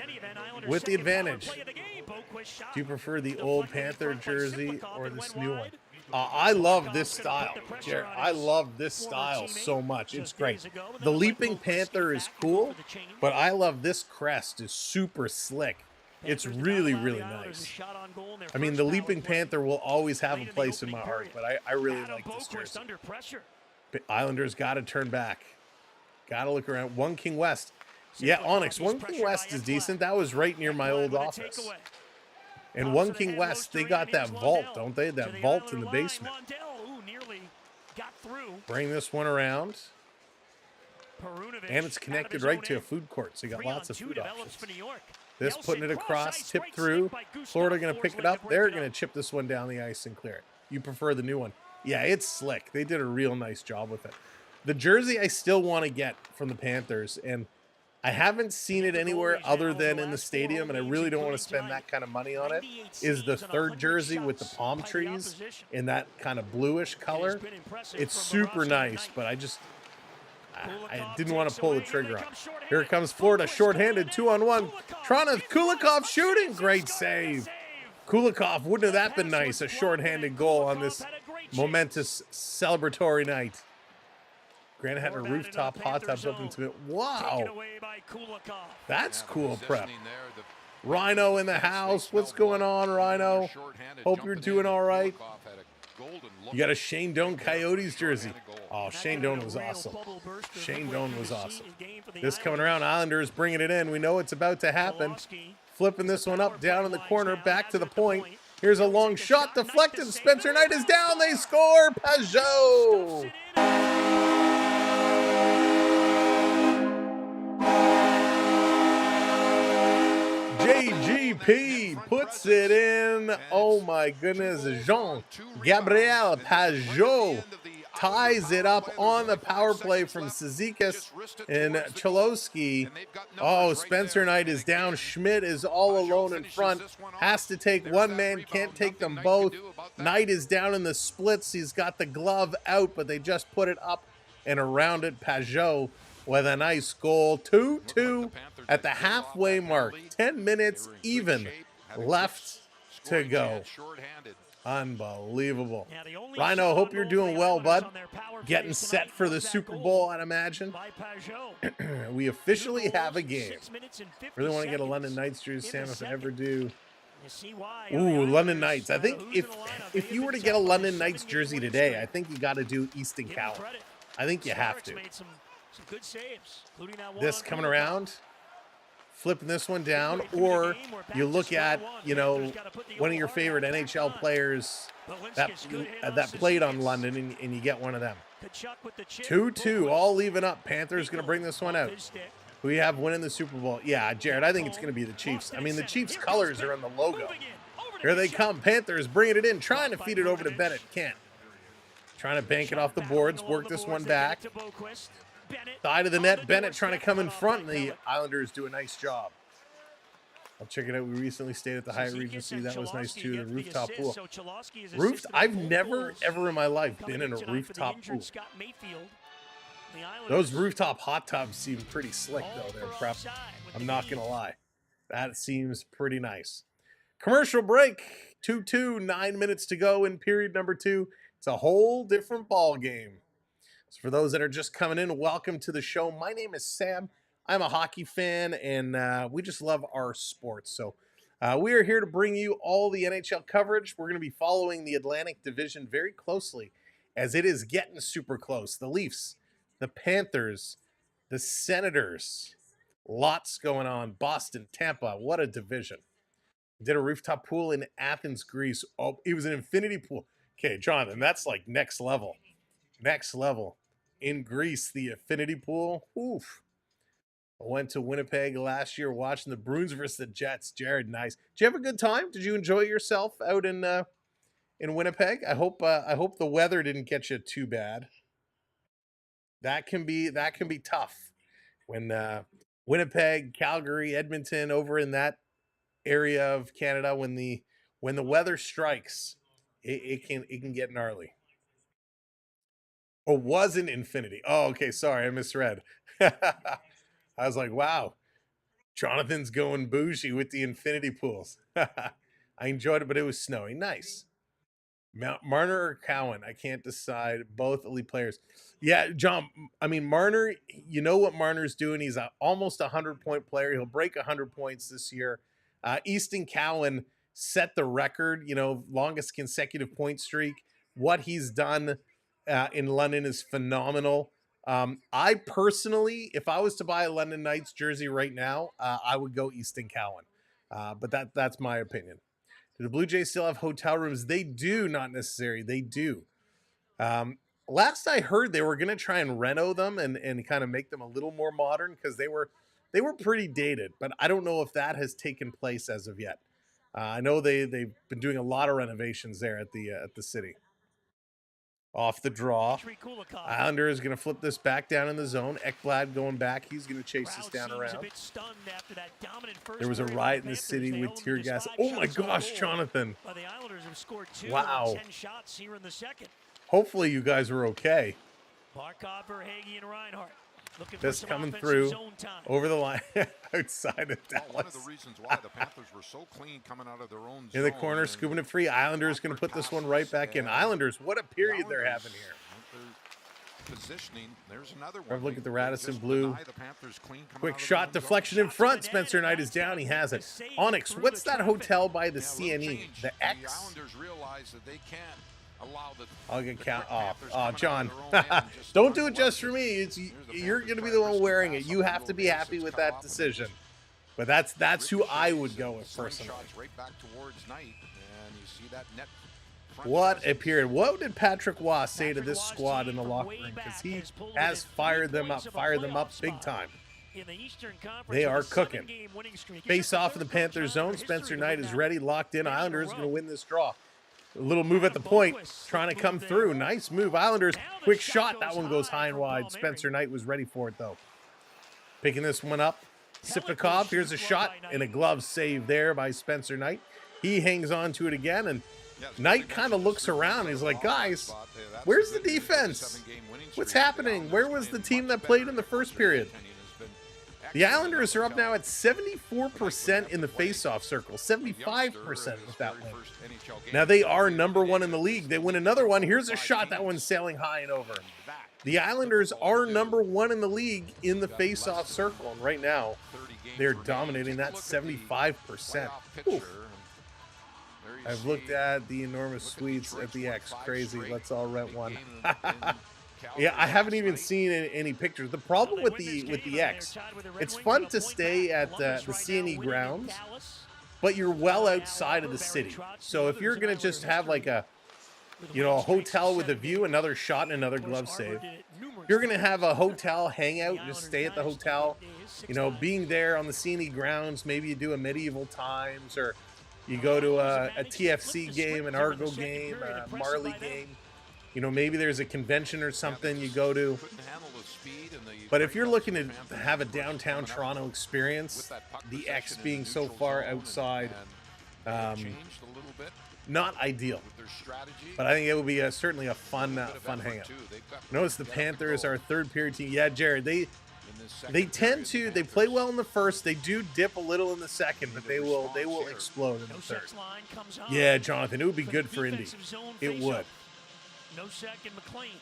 with the advantage. Do you prefer the old Panther jersey or this new one? I love this style, Jared. I love this style so much. It's great. The Leaping Panther is cool, but I love this crest. Is super slick. It's really, really nice. I mean, the Leaping Panther will always have a place in my heart, but I really like this jersey. Islanders got to turn back. Got to look around. One King West. Yeah, Onyx. One King West is decent. That was right near my old office. And One King West, they got that vault, don't they? That vault in the basement. Bring this one around. And it's connected right to a food court, so you got lots of food options. This putting it across, tip through. Florida going to pick it up. They're going to chip this one down the ice and clear it. You prefer the new one. Yeah, it's slick. They did a real nice job with it. The jersey I still want to get from the Panthers, and I haven't seen it anywhere other than in the stadium, and I really don't want to spend that kind of money on it, is the third jersey with the palm trees in that kind of bluish color. It's super nice, but I didn't want to pull the trigger on. Here comes Florida, shorthanded, 2-on-1. Kulikov shooting, great save. Kulikov, wouldn't have that been nice, a shorthanded goal on this momentous celebratory night. Grant had a rooftop hot tubs open to it. Wow. That's cool prep. Rhino in the house. What's going on, Rhino? Hope you're doing all right. You got a Shane Doan Coyotes jersey. Oh, Shane Doan was awesome. Shane Doan was awesome. This coming around, Islanders bringing it in. We know it's about to happen. Flipping this one up, down in the corner, back to the point. Here's a long shot, deflected. Spencer Knight is down. They score. Pajot. JGP puts it in. Oh my goodness. Jean-Gabriel Pajot ties it up on the power play from Cizikas and Cholowski. Oh, Spencer Knight is down. Schmidt is all alone in front. Has to take one man, can't take them both. Knight is down in the splits. He's got the glove out, but they just put it up and around it. Pajot with a nice goal. 2-2 at the halfway mark. 10 minutes even left to go. Unbelievable. Rhino, hope you're doing well, bud. Getting set for the Super Bowl, I'd imagine. We officially have a game. Really want to get a London Knights jersey, Sam, if I ever do. Ooh, London Knights. I think if you were to get a London Knights jersey today, I think you got to do Easton Cowan. I think you have to. This coming around, flipping this one down, or you look at, you know, one of your favorite NHL players that played on London, and you get one of them. 2-2, all leaving up. Panthers going to bring this one out. Who you have winning the Super Bowl? Yeah, Jared, I think it's going to be the Chiefs. I mean, the Chiefs' colors are on the logo. Here they come. Panthers bringing it in, trying to feed it over to Bennett. Can't. Trying to bank it off the boards, work this one back. Thigh to the net. Bennett trying to come in front, and the Islanders do a nice job. I'll check it out. We recently stayed at the Hyatt Regency. That was nice, too. The rooftop pool. I've never, ever in my life been in a rooftop pool. Those rooftop hot tubs seem pretty slick, though, there, Prep. I'm not going to lie. That seems pretty nice. Commercial break. 2-2, 9 minutes to go in period number 2. It's a whole different ball game. So for those that are just coming in, welcome to the show. My name is Sam. I'm a hockey fan, and we just love our sports. So we are here to bring you all the NHL coverage. We're going to be following the Atlantic Division very closely, as it is getting super close. The Leafs, the Panthers, the Senators, lots going on. Boston, Tampa, what a division. Did a rooftop pool in Athens, Greece. Oh, it was an infinity pool. Okay, Jonathan, that's like next level. Next level. In Greece, the infinity pool. Oof. I went to Winnipeg last year watching the Bruins versus the Jets. Jared, nice. Did you have a good time? Did you enjoy yourself out in Winnipeg? I hope the weather didn't get you too bad. That can be tough when Winnipeg, Calgary, Edmonton, over in that area of Canada, when the weather strikes, it can get gnarly. Or wasn't infinity. Oh, okay, sorry, I misread. I was like, wow, Jonathan's going bougie with the infinity pools. I enjoyed it, but it was snowy. Nice. Marner or Cowan? I can't decide. Both elite players. Yeah, John, I mean, Marner, you know what Marner's doing. He's almost a 100-point player. He'll break 100 points this year. Easton Cowan set the record, longest consecutive point streak. What he's done in London is phenomenal. I personally, if I was to buy a London Knights jersey right now, I would go Easton Cowan. But that's my opinion. Do the Blue Jays still have hotel rooms? They do, not necessary. They do. Last I heard, they were going to try and reno them and kind of make them a little more modern, because they were pretty dated. But I don't know if that has taken place as of yet. I know they've been doing a lot of renovations there at the city. Off the draw. Islander is going to flip this back down in the zone. Ekblad going back. He's going to chase this down around. There was a riot in the city with tear gas. Oh my gosh, Jonathan. Wow. Hopefully you guys were okay. This coming through over the line outside of Dallas. One of the reasons why the Panthers were so clean coming out of their own in the corner, scooping it free. Islanders going to put this one right back in. Islanders, what a period they're having here. Positioning. There's another one. Look at the Radisson blue. Quick shot, deflection in front. Spencer Knight is down. He has it. Onyx, what's that hotel by the CNE? The X? The Islanders realize that they can't allow the. I'll get count. Oh, John, don't do it just for me. You're going to be the one wearing it. You have to be happy with that decision. But that's who I would go with personally. Right back towards Knight, and you see that net. What a period. What did Patrick Waugh say to this squad in the locker room? Because he has fired them up big time. They are cooking. Face off in the Panthers zone. Spencer Knight is ready, locked in. Islanders going to win this draw. A little move at the point, trying to come through. Nice move, Islanders. Quick shot. That one goes high and wide. Spencer Knight was ready for it, though. Picking this one up. Kulikov, here's a shot and a glove save there by Spencer Knight. He hangs on to it again, and Knight kind of looks around. He's like, guys, where's the defense? What's happening? Where was the team that played in the first period? The Islanders are up now at 74% in the faceoff circle, 75% with that win. Now they are #1 in the league. They win another one. Here's a shot. That one's sailing high and over. The Islanders are #1 in the league in the faceoff circle, and right now they're dominating that 75%. Oof. I've looked at the enormous suites at the X. Crazy. Let's all rent one. Yeah, I haven't even seen any pictures. The problem with the X, it's fun to stay at the C&E grounds, but you're well outside of the city. So if you're gonna just have like a hotel with a view, another shot and another glove save, you're gonna have a hotel hangout, just stay at the hotel. Being there on the C&E grounds, maybe you do a Medieval Times, or you go to a TFC game, an Argo game, a Marley game. Maybe there's a convention or something you go to. But if you're looking to have a downtown Toronto experience, the X being so far outside, not ideal. But I think it will be certainly a fun hangout. Notice the Panthers are a third period team. Yeah, Jared, they play well in the first. They do dip a little in the second, but they will explode in the third. Yeah, Jonathan, it would be good for Indy. It would. No second, McLean.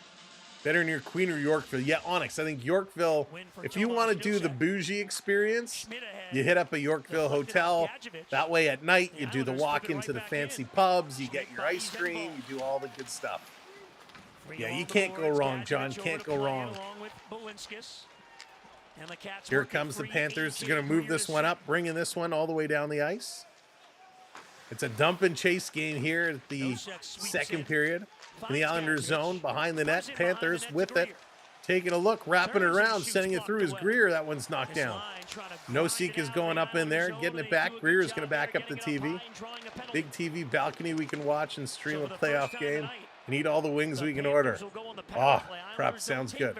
Better near Queen or Yorkville. Yeah, Onyx. I think Yorkville, if you want to do the bougie experience, you hit up a Yorkville hotel. That way at night, you do the walk into the fancy pubs, you get your ice cream, you do all the good stuff. Yeah, you can't go wrong, John. Can't go wrong. Here comes the Panthers. They're going to move this one up, bringing this one all the way down the ice. It's a dump and chase game here at the second period. In the Islanders zone, behind the net, Panthers with it, taking a look, wrapping it around, sending it through his Greer. That one's knocked down. Noseek is going up in there, getting it back. Greer is going to back up the TV. Big TV balcony we can watch and stream a playoff game and eat all the wings we can order. Oh, crap, sounds good.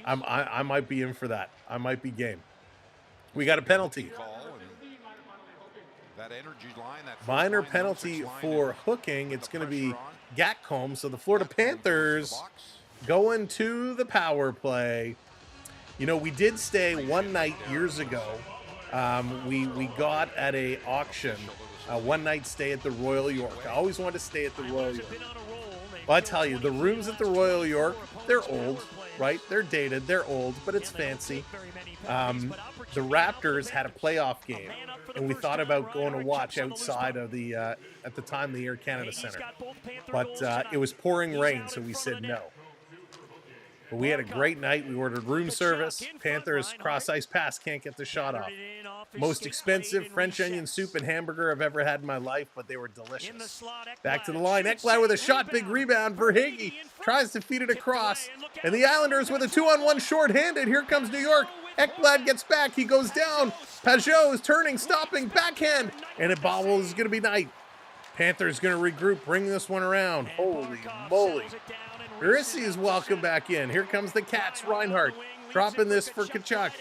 I might be in for that. I might be game. We got a penalty. Minor penalty for hooking. It's going to be Gatcombe. So the Florida Panthers going to the power play. We did stay one night years ago. We got at a auction a one-night stay at the Royal York. I always wanted to stay at the Royal York. Well, I tell you, the rooms at the Royal York, they're old, right? They're dated, they're old, but it's fancy. The Raptors had a playoff game, and we thought about going to watch outside of the, at the time, the Air Canada Center. But it was pouring rain, so we said no. But we had a great night. We ordered room service. Panthers cross-ice pass, can't get the shot off. Most expensive French onion soup and hamburger I've ever had in my life, but they were delicious. Back to the line. Ekblad with a shot, big rebound. Verhaeghe tries to feed it across. And the Islanders with a 2-on-1 short-handed. Here comes New York. Ekblad gets back. He goes down. Pajot is turning, stopping, backhand. And it bobbles. It's going to be night. Panthers going to regroup, bring this one around. Holy moly. Barisi is welcome back in. Here comes the Cats. Reinhart dropping this for Tkachuk.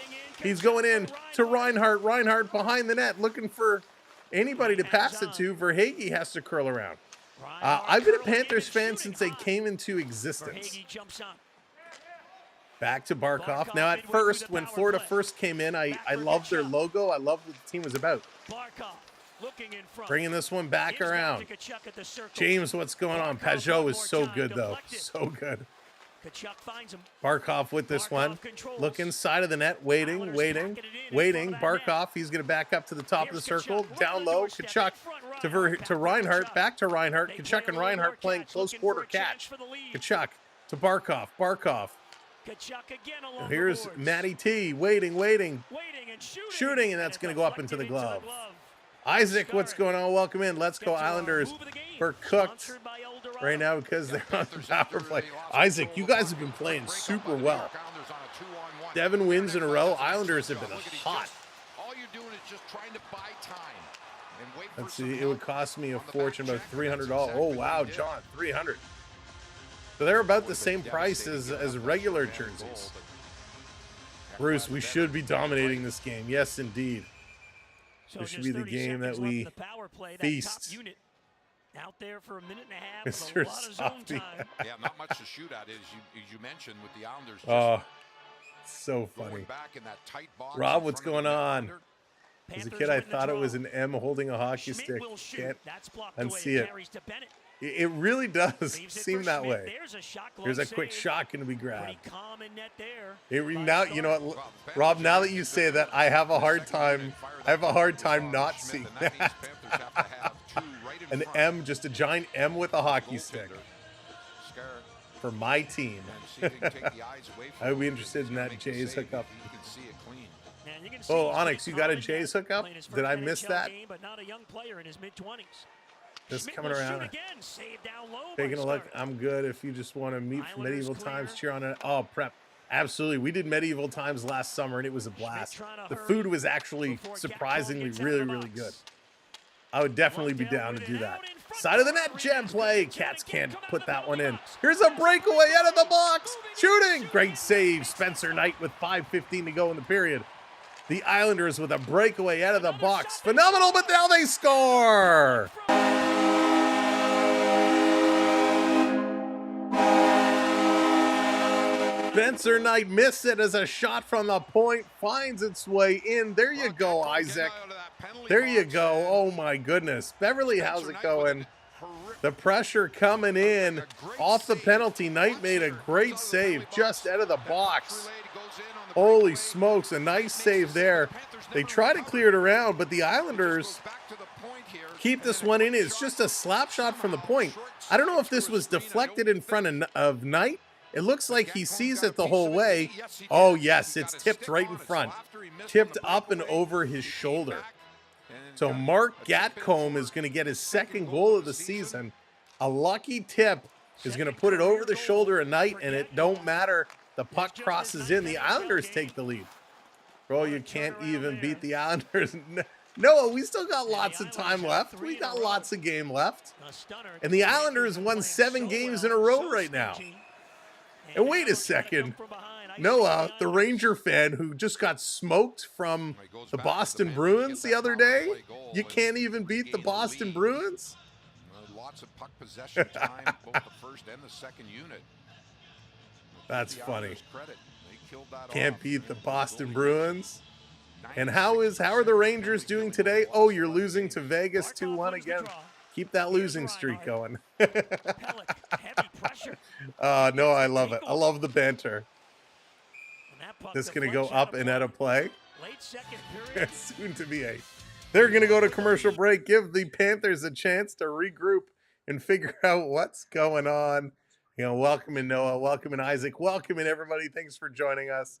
He's going in to Reinhart. Reinhart behind the net, looking for anybody to pass it to. Verhaeghe has to curl around. I've been a Panthers fan since they came into existence. Back to Barkov. Now, at first, when Florida first came in, I loved their logo. I loved what the team was about. Bringing this one back around. James, what's going on? Pajot is so good, though. So good. Barkov with this one. Look inside of the net. Waiting. Barkov, he's going to back up to the top of the circle. Down low. Tkachuk to Reinhart. Back to Reinhart. Tkachuk and Reinhart playing close quarter catch. Tkachuk to Barkov. Barkov. Here's Matty T. Waiting. Shooting, and that's going to go up into the glove. Isaac, what's going on? Welcome in. Let's go Islanders. We're cooked right now because they're on the power play. Isaac, you guys have been playing super well. 7 wins in a row. Islanders have been hot. Let's see. It would cost me a fortune, about $300. Oh, wow, John, $300. So they're about the same price as regular jerseys. Bruce, we should be dominating this game. Yes, indeed. This should be the game that we feast. Out there for a minute and a half, Mr. a lot of zone time. Yeah, not much to shoot at, as you mentioned with the Islanders. So funny. Going back in that tight box Rob, in what's front of going the on? netminder. As a Panthers kid, I win the thought it draw. was an M holding a hockey Schmidt stick. will shoot. Can't That's blocked away. unsee it. Carries to Bennett. It really does Leaves it seem for that Schmidt. way. There's a shot, There's a glove quick save. shot going to be grabbed. Pretty calm in net there. Now, you know what, Rob, now that you say that, I have a hard time not seeing that. An M, just a giant M with a hockey stick for my team. I would be interested in that Jays hookup. Oh, Onyx, you got a Jays hookup? Did I miss that? But not a young player in his mid-20s. Just Schmidt coming will around. shoot again. Save down low by Taking a look. Stark. I'm good. If you just want to meet for Islanders medieval clear. times, cheer on it. Oh, prep. Absolutely. We did medieval times last summer, and it was a blast. trying to The hurry food was actually before surprisingly Gakpo gets out of really, the really box. good. I would definitely be down to do that. Side of the net, jam play. Cats can't put that one in. Here's a breakaway out of the box. Shooting. Great save. Spencer Knight with 5:15 to go in the period. The Islanders with a breakaway out of the box. Phenomenal, but now they score. Spencer Knight missed it as a shot from the point finds its way in. There you go, Isaac. There you go. Oh, my goodness. Beverly, how's it going? The pressure coming in off the penalty. Knight made a great save just out of the box. Holy smokes, a nice save there. They try to clear it around, but the Islanders keep this one in. It's just a slap shot from the point. I don't know if this was deflected in front of Knight. It looks like he sees it the whole way. Oh, yes, it's tipped right in front. Tipped up and over his shoulder. So Mark Gatcombe is going to get his second goal of the season. A lucky tip is going to put it over the shoulder of Knight, and it don't matter. The puck crosses in. The Islanders take the lead. Bro, you can't even beat the Islanders. Noah, we still got lots of time left. We got lots of game left. And the Islanders won 7 games in a row right now. And wait a second. Noah, the Ranger fan who just got smoked from the Boston Bruins the other day, you can't even beat the Boston Bruins? Lots of puck possession time, both the first and the second unit. That's funny. Credit. They killed that Can't off. beat the Boston Bruins. And how are the Rangers doing today? Oh, you're losing to Vegas 2-1 again. Keep that losing streak going. No, I love it. I love the banter. This is going to go up and out of play. Soon to be 8. They're going to go to commercial break. Give the Panthers a chance to regroup and figure out what's going on. You know, welcome in Noah. Welcome in Isaac. Welcome in everybody. Thanks for joining us.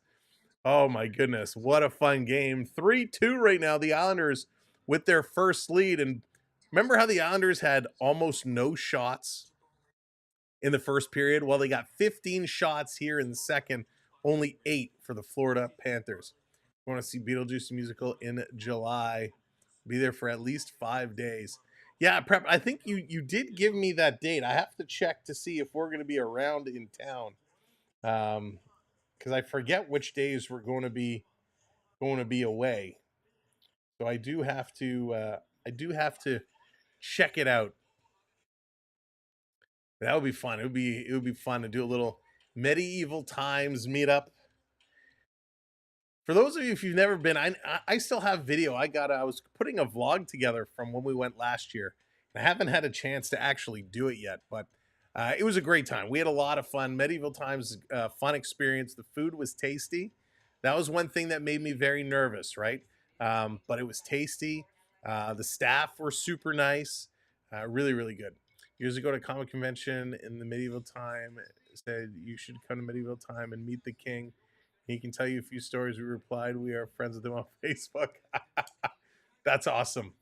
Oh my goodness. What a fun game. 3-2 right now. The Islanders with their first lead. And remember how the Islanders had almost no shots in the first period? Well, they got 15 shots here in the second. Only 8 for the Florida Panthers. You want to see Beetlejuice the musical in July? Be there for at least 5 days. Yeah, Prep, I think you did give me that date. I have to check to see if we're going to be around in town. Because I forget which days we're going to be away. So I do have to check it out. That would be fun. It would be fun to do a little medieval times meetup. For those of you, if you've never been, I still have video. I was putting a vlog together from when we went last year. I haven't had a chance to actually do it yet, but it was a great time. We had a lot of fun. Medieval times, fun experience. The food was tasty. That was one thing that made me very nervous, right? But it was tasty. The staff were super nice. Really, really good. Years ago at a comic convention in the medieval time, said you should come to medieval time and meet the king. He can tell you a few stories. We replied, we are friends with him on Facebook. That's awesome.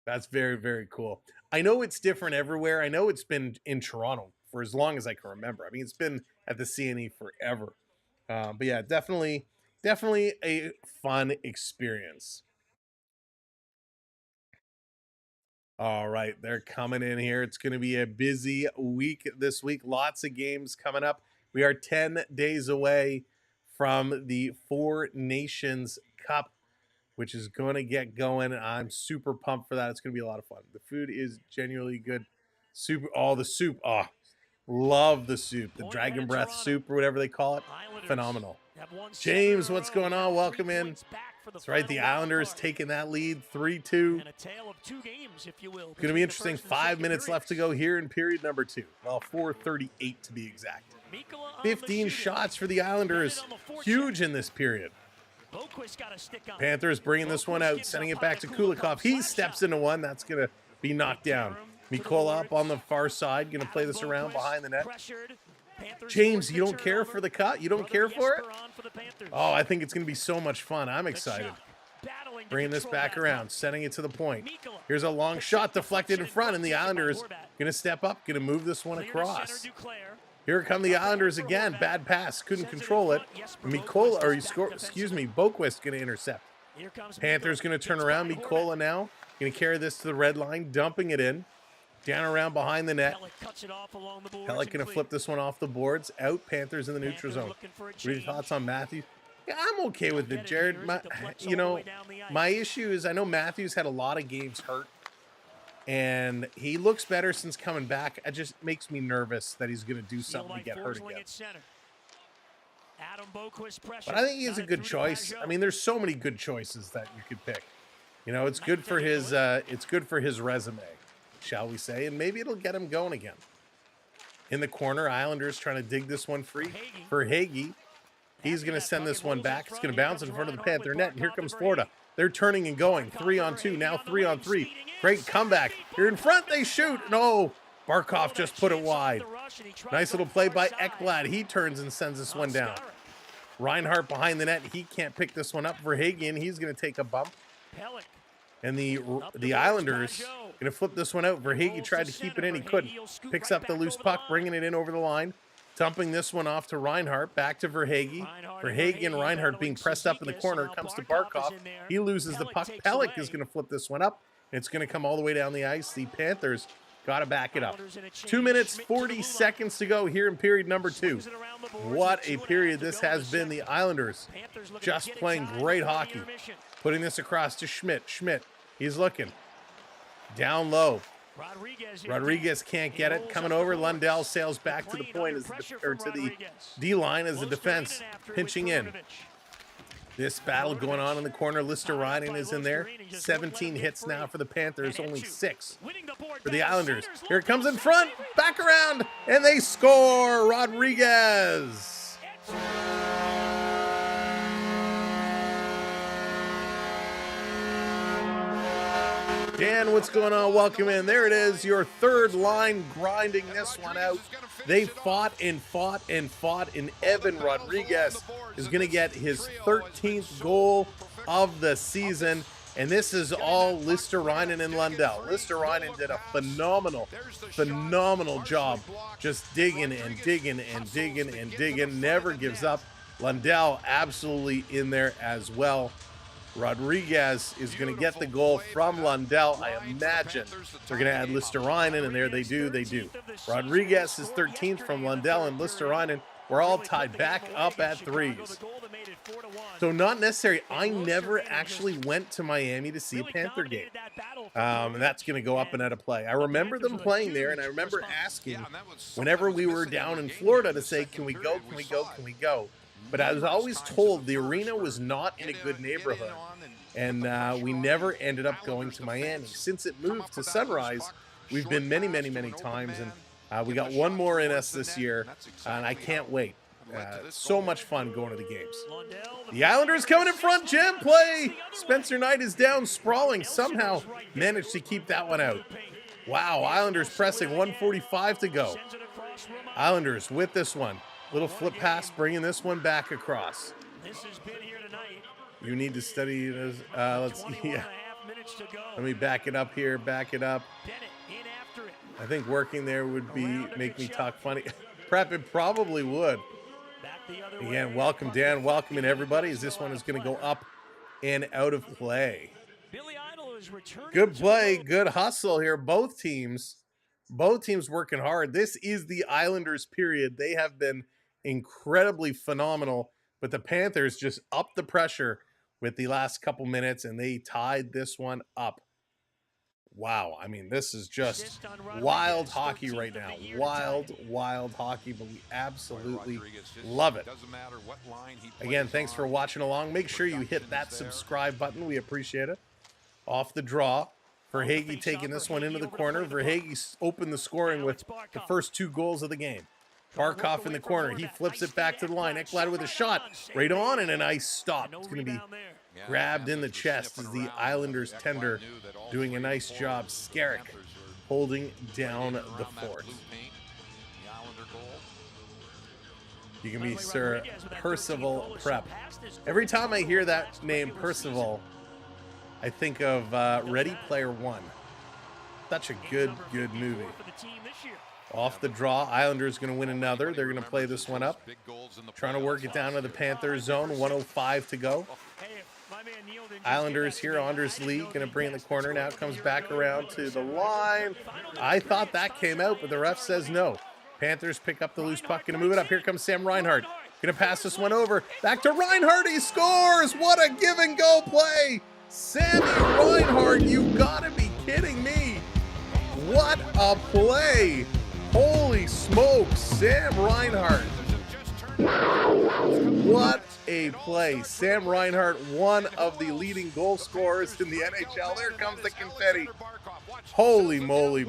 That's very, very cool. I know it's different everywhere. I know it's been in Toronto for as long as I can remember. I mean, it's been at the CNE forever. But yeah, definitely a fun experience. All right, they're coming in here. It's going to be a busy week this week. Lots of games coming up. We are 10 days away from the Four Nations Cup, which is going to get going. I'm super pumped for that. It's going to be a lot of fun. The food is genuinely good. The soup. Oh, Love the soup, the Dragon Breath soup or whatever they call it. Phenomenal. James, what's going on? Welcome in. That's right, the Islanders taking that lead 3-2. It's going to be interesting. 5 minutes left to go here in period number 2. Well, 4:38 to be exact. 15 shots for the Islanders. Huge in this period. Panthers bringing this one out, sending it back to Kulikov. He steps into one. That's going to be knocked down. Mikola up on the far side, going to play this around behind the net. James, you don't care for the cut? You don't care for it? Oh, I think it's going to be so much fun. I'm excited. Bringing this back around, setting it to the point. Here's a long shot deflected in front, and the Islanders going to step up, going to move this one across. Here come the Islanders again. Bad pass, couldn't control it. Mikola, or Boquist going to intercept. Panthers going to turn around. Mikola now going to carry this to the red line, dumping it in. Down around behind the net. Pelech going to flip this one off the boards. Out. Panthers in the neutral zone. What are your thoughts on Matthews? Yeah, I'm okay with it, Jared. My issue is I know Matthews had a lot of games hurt. And he looks better since coming back. It just makes me nervous that he's going to do something to get hurt again. But I think he's a good choice. I mean, there's so many good choices that you could pick. You know, it's good for his resume, shall we say, and maybe it'll get him going again. In the corner, Islanders trying to dig this one free for Hagee. He's going to send this one back. It's going to bounce in front of the Panther net, and here comes Florida. They're turning and going. 3-on-2, now 3-on-3. Great comeback. You're in front, they shoot. No, Barkov just put it wide. Nice little play by Ekblad. He turns and sends this one down. Reinhart behind the net. He can't pick this one up for Hagee, and he's going to take a bump. And the Islanders going to flip this one out. Verhaeghe tried to keep it in. He couldn't. Picks up the loose puck, bringing it in over the line. Dumping this one off to Reinhart. Back to Verhaeghe. Verhaeghe and Reinhart being pressed up in the corner. Comes to Barkov. He loses the puck. Pelech is going to flip this one up. It's going to come all the way down the ice. The Panthers got to back it up. 2 minutes, 40 seconds to go here in period number 2. What a period this has been. The Islanders just playing great hockey. Putting this across to Schmidt. Schmidt, he's looking. Down low. Rodriguez can't get it. Coming over, Lundell sails back to the point, to the D-line as the defense pinching in. This battle going on in the corner. Listerinen is in there. 17 hits now for the Panthers, only 6 for the Islanders. Here it comes in front, back around, and they score. Rodriguez. Dan, what's going on? Welcome in. There it is, your third line grinding this one out. They fought and fought and fought, and Evan Rodriguez is going to get his 13th goal of the season. And this is all Listerinen and Lundell. Listerinen did a phenomenal job just digging and digging and digging and digging. Never gives up. Lundell absolutely in there as well. Rodriguez is going to get the goal from Lundell. I imagine they're going to add Listerinen in there. They do. Rodriguez is 13th from Lundell and Listerinen. We're all tied back up at 3s. So not necessary. I never actually went to Miami to see a Panther game. That's going to go up and out of play. I remember them playing there, and I remember asking whenever we were down in Florida to say, can we go, can we go, can we go? But I was always told the arena was not in a good neighborhood, and we never ended up going to Miami. Since it moved to Sunrise, we've been many times, and we got one more in us this year, and I can't wait. So much fun going to the games. The Islanders coming in front, jam play. Spencer Knight is down, sprawling, somehow managed to keep that one out. Wow, Islanders pressing, 1:45 to go. Islanders with this one. Little flip pass, bringing this one back across. You need to study this. Let's see. Yeah. Let me back it up here. Back it up. I think working there would make me talk funny. Prep, it probably would. Again, welcome Dan. Welcome in everybody, as this one is going to go up and out of play. Good play, good hustle here. Both teams working hard. This is the Islanders period. They have been incredibly phenomenal, but the Panthers just upped the pressure with the last couple minutes, and they tied this one up. Wow, I mean, this is just wild hockey right now. Wild hockey, but we absolutely love it. Again, thanks for watching along. Make sure you hit that subscribe button. We appreciate it. Off the draw. Verhaeghe taking this one into the corner. Verhaeghe opened the scoring with the first 2 goals of the game. Barkov in the corner. He flips it back to the line. Ekblad with a shot. Right on, and a nice stop. It's going to be grabbed in the chest as the Islanders tender doing a nice job. Skarek holding down the fort. You can be Sir Percival Prep. Every time I hear that name, Percival, I think of Ready Player One. Such a good movie. Off the draw, Islanders going to win another. They're going to play this one up. Trying to work it down to the Panthers zone. 1:05 to go. Islanders here. Anders Lee going to bring in the corner. Now it comes back around to the line. I thought that came out, but the ref says no. Panthers pick up the loose puck. Going to move it up. Here comes Sam Reinhart. Going to pass this one over. Back to Reinhart. He scores. What a give and go play. Sammy Reinhart, you got to be kidding me. What a play. Holy smokes, Sam Reinhart. What a play. Sam Reinhart, one of the leading goal scorers in the NHL. There comes the confetti. Holy moly.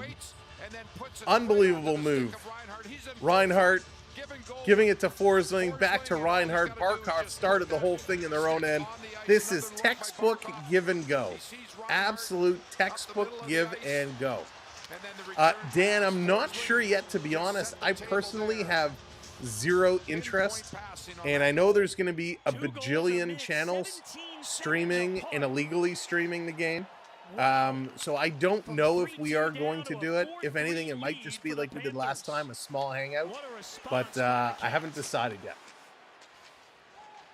Unbelievable move. Reinhart giving it to Forsling, back to Reinhart. Barkov started the whole thing in their own end. This is textbook give and go. Absolute textbook give and go. Dan, I'm not sure yet, to be honest. I personally have zero interest, and I know there's going to be a bajillion channels streaming and illegally streaming the game. So I don't know if we are going to do it. If anything, it might just be like we did last time, a small hangout. But I haven't decided yet.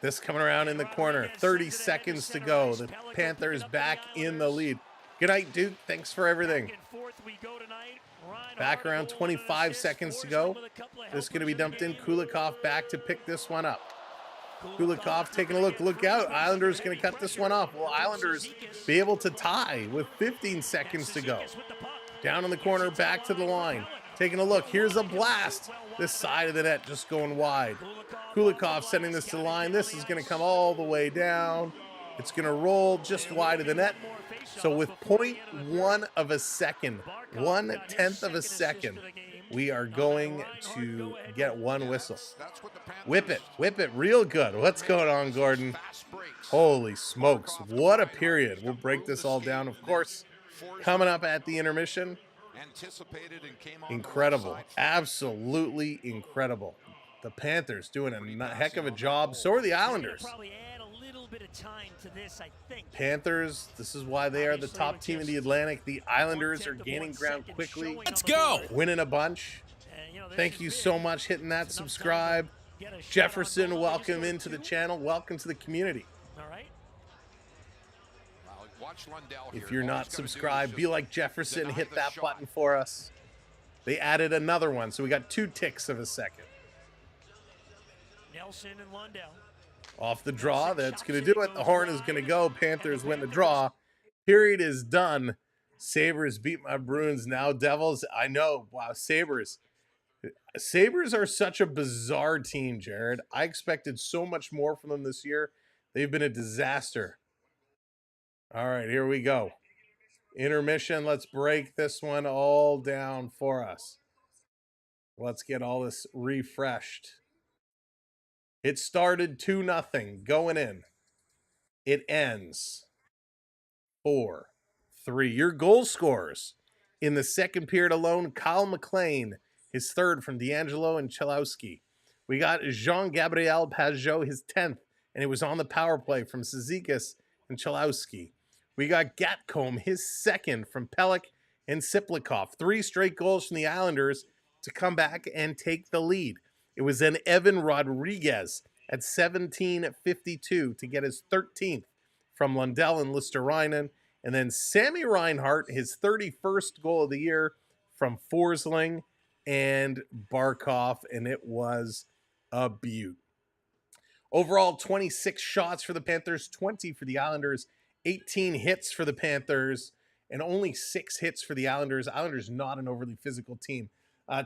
This coming around in the corner. 30 seconds to go. The Panthers back in the lead. Good night, Duke. Thanks for everything. Back around 25 seconds to go. This is going to be dumped in. Kulikov back to pick this one up. Kulikov taking a look. Look out. Islanders going to cut this one off. Will Islanders be able to tie with 15 seconds to go? Down in the corner, back to the line. Taking a look. Here's a blast. This side of the net just going wide. Kulikov sending this to the line. This is going to come all the way down. It's going to roll just wide of the net. So with 0.1 of a second, 1/10 of a second, we are going to get one whistle. Whip it real good. What's going on, Gordon? Holy smokes, what a period. We'll break this all down, of course. Coming up at the intermission. Incredible, absolutely incredible. The Panthers doing a heck of a job. So are the Islanders. Panthers, this is why they are the top team in the Atlantic. The Islanders are gaining ground quickly. Let's go. Winning a bunch. Thank you so much hitting that subscribe. Jefferson, welcome into the channel. Welcome to the community. If you're not subscribed, be like Jefferson, hit that button for us. They added another one, so we got 2 ticks of a second. Nelson and Lundell. Off the draw, that's going to do it. The horn is going to go. Panthers win the draw. Period is done. Sabres beat my Bruins. Now Devils. I know. Wow, Sabres. Sabres are such a bizarre team, Jared. I expected so much more from them this year. They've been a disaster. All right, here we go. Intermission. Let's break this one all down for us. Let's get all this refreshed. It started 2-0 going in. It ends 4-3. Your goal scorers in the second period alone: Kyle McLean, his 3rd from D'Angelo and Chalowski. We got Jean-Gabriel Pageau, his 10th, and it was on the power play from Cizikas and Chalowski. We got Gatcombe, his 2nd from Pelech and Siplikov. 3 straight goals from the Islanders to come back and take the lead. It was then Evan Rodriguez at 17:52 to get his 13th from Lundell and Luosterainen. And then Sammy Reinhart, his 31st goal of the year from Forsling and Barkov, and it was a beaut. Overall, 26 shots for the Panthers, 20 for the Islanders, 18 hits for the Panthers, and only 6 hits for the Islanders. Islanders not an overly physical team.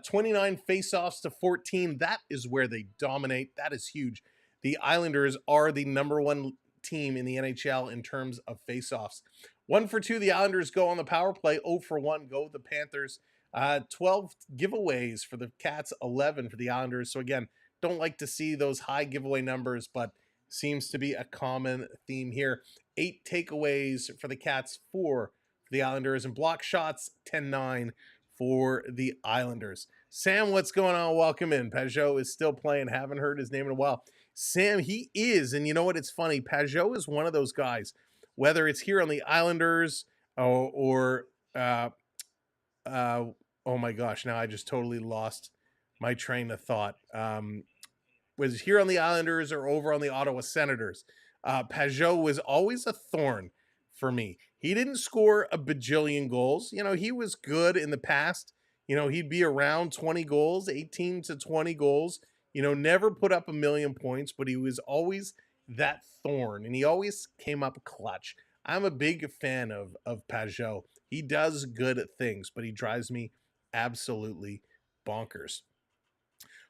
29 faceoffs to 14. That is where they dominate. That is huge. The Islanders are the #1 team in the NHL in terms of faceoffs. 1 for 2, the Islanders go on the power play. 0 for 1 go the Panthers. 12 giveaways for the Cats, 11 for the Islanders. So again, don't like to see those high giveaway numbers, but seems to be a common theme here. 8 takeaways for the Cats, 4 for the Islanders, and block shots, 10-9 for the Islanders. Sam, what's going on? Welcome in. Pajot is still playing. Haven't heard his name in a while. Sam, he is, and you know what? It's funny. Pajot is one of those guys, whether it's here on the Islanders or oh my gosh, now I just totally lost my train of thought. Was here on the Islanders or over on the Ottawa Senators. Pajot was always a thorn for me. He didn't score a bajillion goals. You know, he was good in the past. You know, he'd be around 20 goals, 18 to 20 goals. You know, never put up a million points, but he was always that thorn, and he always came up clutch. I'm a big fan of Pajot. He does good things, but he drives me absolutely bonkers.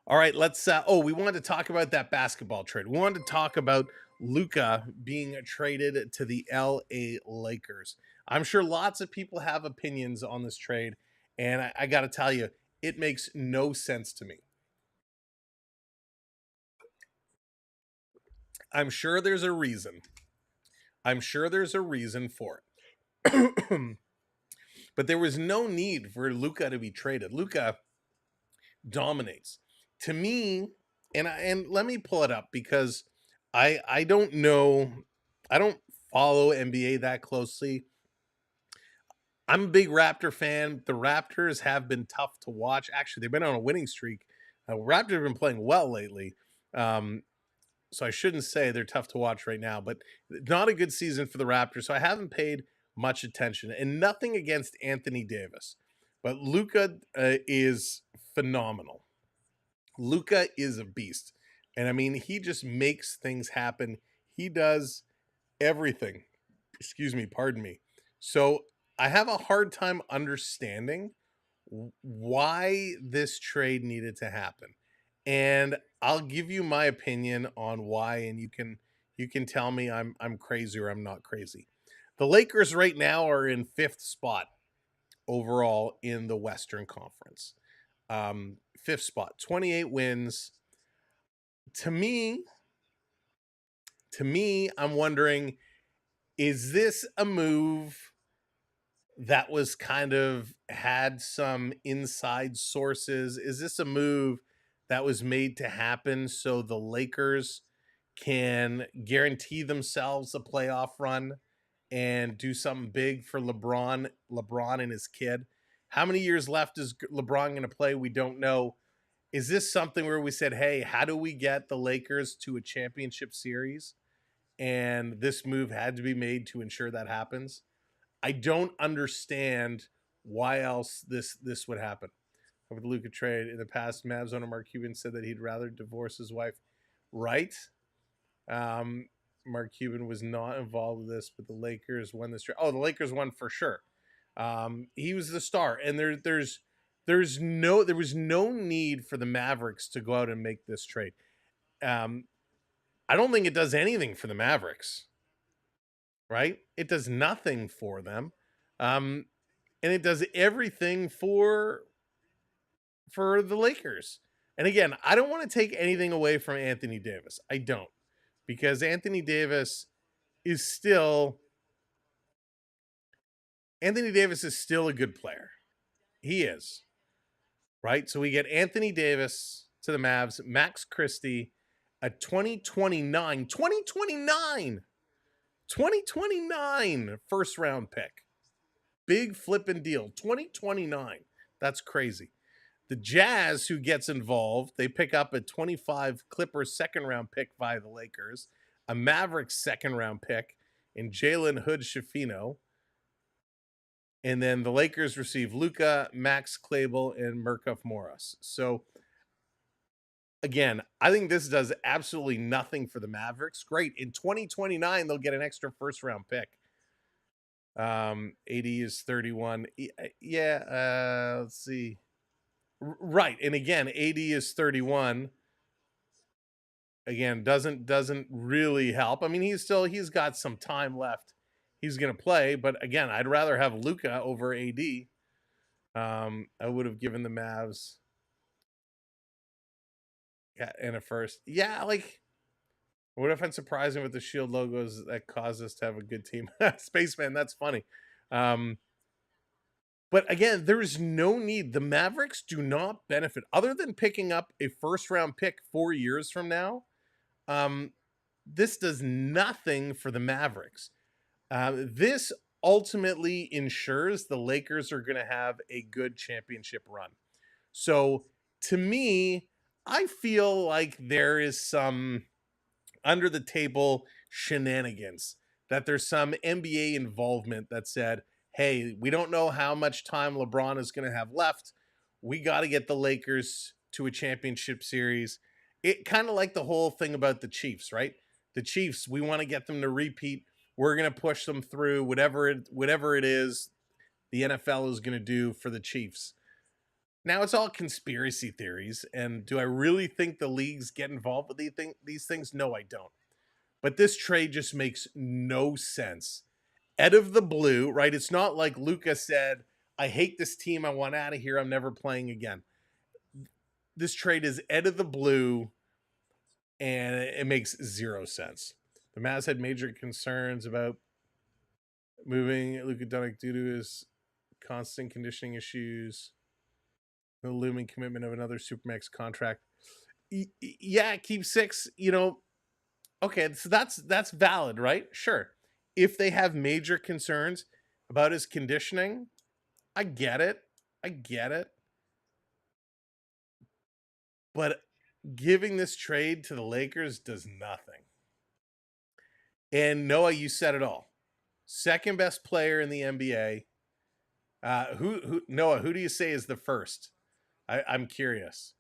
All right, let's we wanted to talk about that basketball trade. We wanted to talk about Luka being traded to the LA Lakers. I'm sure lots of people have opinions on this trade, and I got to tell you, it makes no sense to me. I'm sure there's a reason. I'm sure there's a reason for it. But there was no need for Luka to be traded. Luka dominates. To me, and let me pull it up because I don't know, I don't follow NBA that closely. I'm a big Raptor fan. The Raptors have been tough to watch. Actually, they've been on a winning streak. Raptors have been playing well lately. So I shouldn't say they're tough to watch right now, but not a good season for the Raptors. So I haven't paid much attention, and nothing against Anthony Davis, but Luka is phenomenal. Luka is a beast, and I mean, he just makes things happen. He does everything. Excuse me, pardon me. So I have a hard time understanding why this trade needed to happen. And I'll give you my opinion on why, and you can tell me I'm crazy or I'm not crazy. The Lakers right now are in 5th spot overall in the Western Conference. 5th spot, 28 wins. To me, I'm wondering, is this a move that was kind of had some inside sources? Is this a move that was made to happen so the Lakers can guarantee themselves a playoff run and do something big for LeBron and his kid? How many years left is LeBron going to play? We don't know. Is this something where we said, hey, how do we get the Lakers to a championship series? And this move had to be made to ensure that happens. I don't understand why else this would happen. Over the Luka trade in the past, Mavs owner Mark Cuban said that he'd rather divorce his wife. Right? Mark Cuban was not involved with this, but the Lakers won this trade. Oh, the Lakers won for sure. He was the star, and there was no need for the Mavericks to go out and make this trade. I don't think it does anything for the Mavericks. Right? It does nothing for them. And it does everything for the Lakers. And again, I don't want to take anything away from Anthony Davis. I don't. Because Anthony Davis is still a good player. He is. Right? So we get Anthony Davis to the Mavs, Max Christie, a 2029 first round pick. Big flipping deal. 2029. That's crazy. The Jazz, who gets involved, they pick up a 25 Clippers second round pick via the Lakers, a Mavericks second round pick in Jalen Hood-Schifino. And then the Lakers receive Luka, Max Kleber, and Murkoff Morris. So again, I think this does absolutely nothing for the Mavericks. Great. In 2029, they'll get an extra first round pick. AD is 31. Yeah, let's see. Right, and again, AD is 31. Again, doesn't really help. I mean, he's got some time left. He's going to play, but again, I'd rather have Luka over AD. I would have given the Mavs in a first. Yeah, like what if I'm surprising with the Shield logos that caused us to have a good team? Spaceman, that's funny. But again, there is no need. The Mavericks do not benefit other than picking up a first round pick 4 years from now. This does nothing for the Mavericks. This ultimately ensures the Lakers are going to have a good championship run. So to me, I feel like there is some under the table shenanigans, that there's some NBA involvement that said, hey, we don't know how much time LeBron is going to have left. We got to get the Lakers to a championship series. It kind of like the whole thing about the Chiefs, right? The Chiefs, we want to get them to repeat. We're going to push them through whatever it is the NFL is going to do for the Chiefs. Now it's all conspiracy theories, and do I really think the leagues get involved with these things? No, I don't. But this trade just makes no sense. Out of the blue, right? It's not like Luka said, I hate this team, I want out of here, I'm never playing again. This trade is out of the blue, and it makes zero sense. The Mavs had major concerns about moving Luka Doncic due to his constant conditioning issues, the looming commitment of another Supermax contract. Yeah, keep 6, okay, so that's valid, right? Sure. If they have major concerns about his conditioning, I get it. But giving this trade to the Lakers does nothing. And Noah, you said it all. Second best player in the NBA. Noah, who do you say is the first? I'm curious.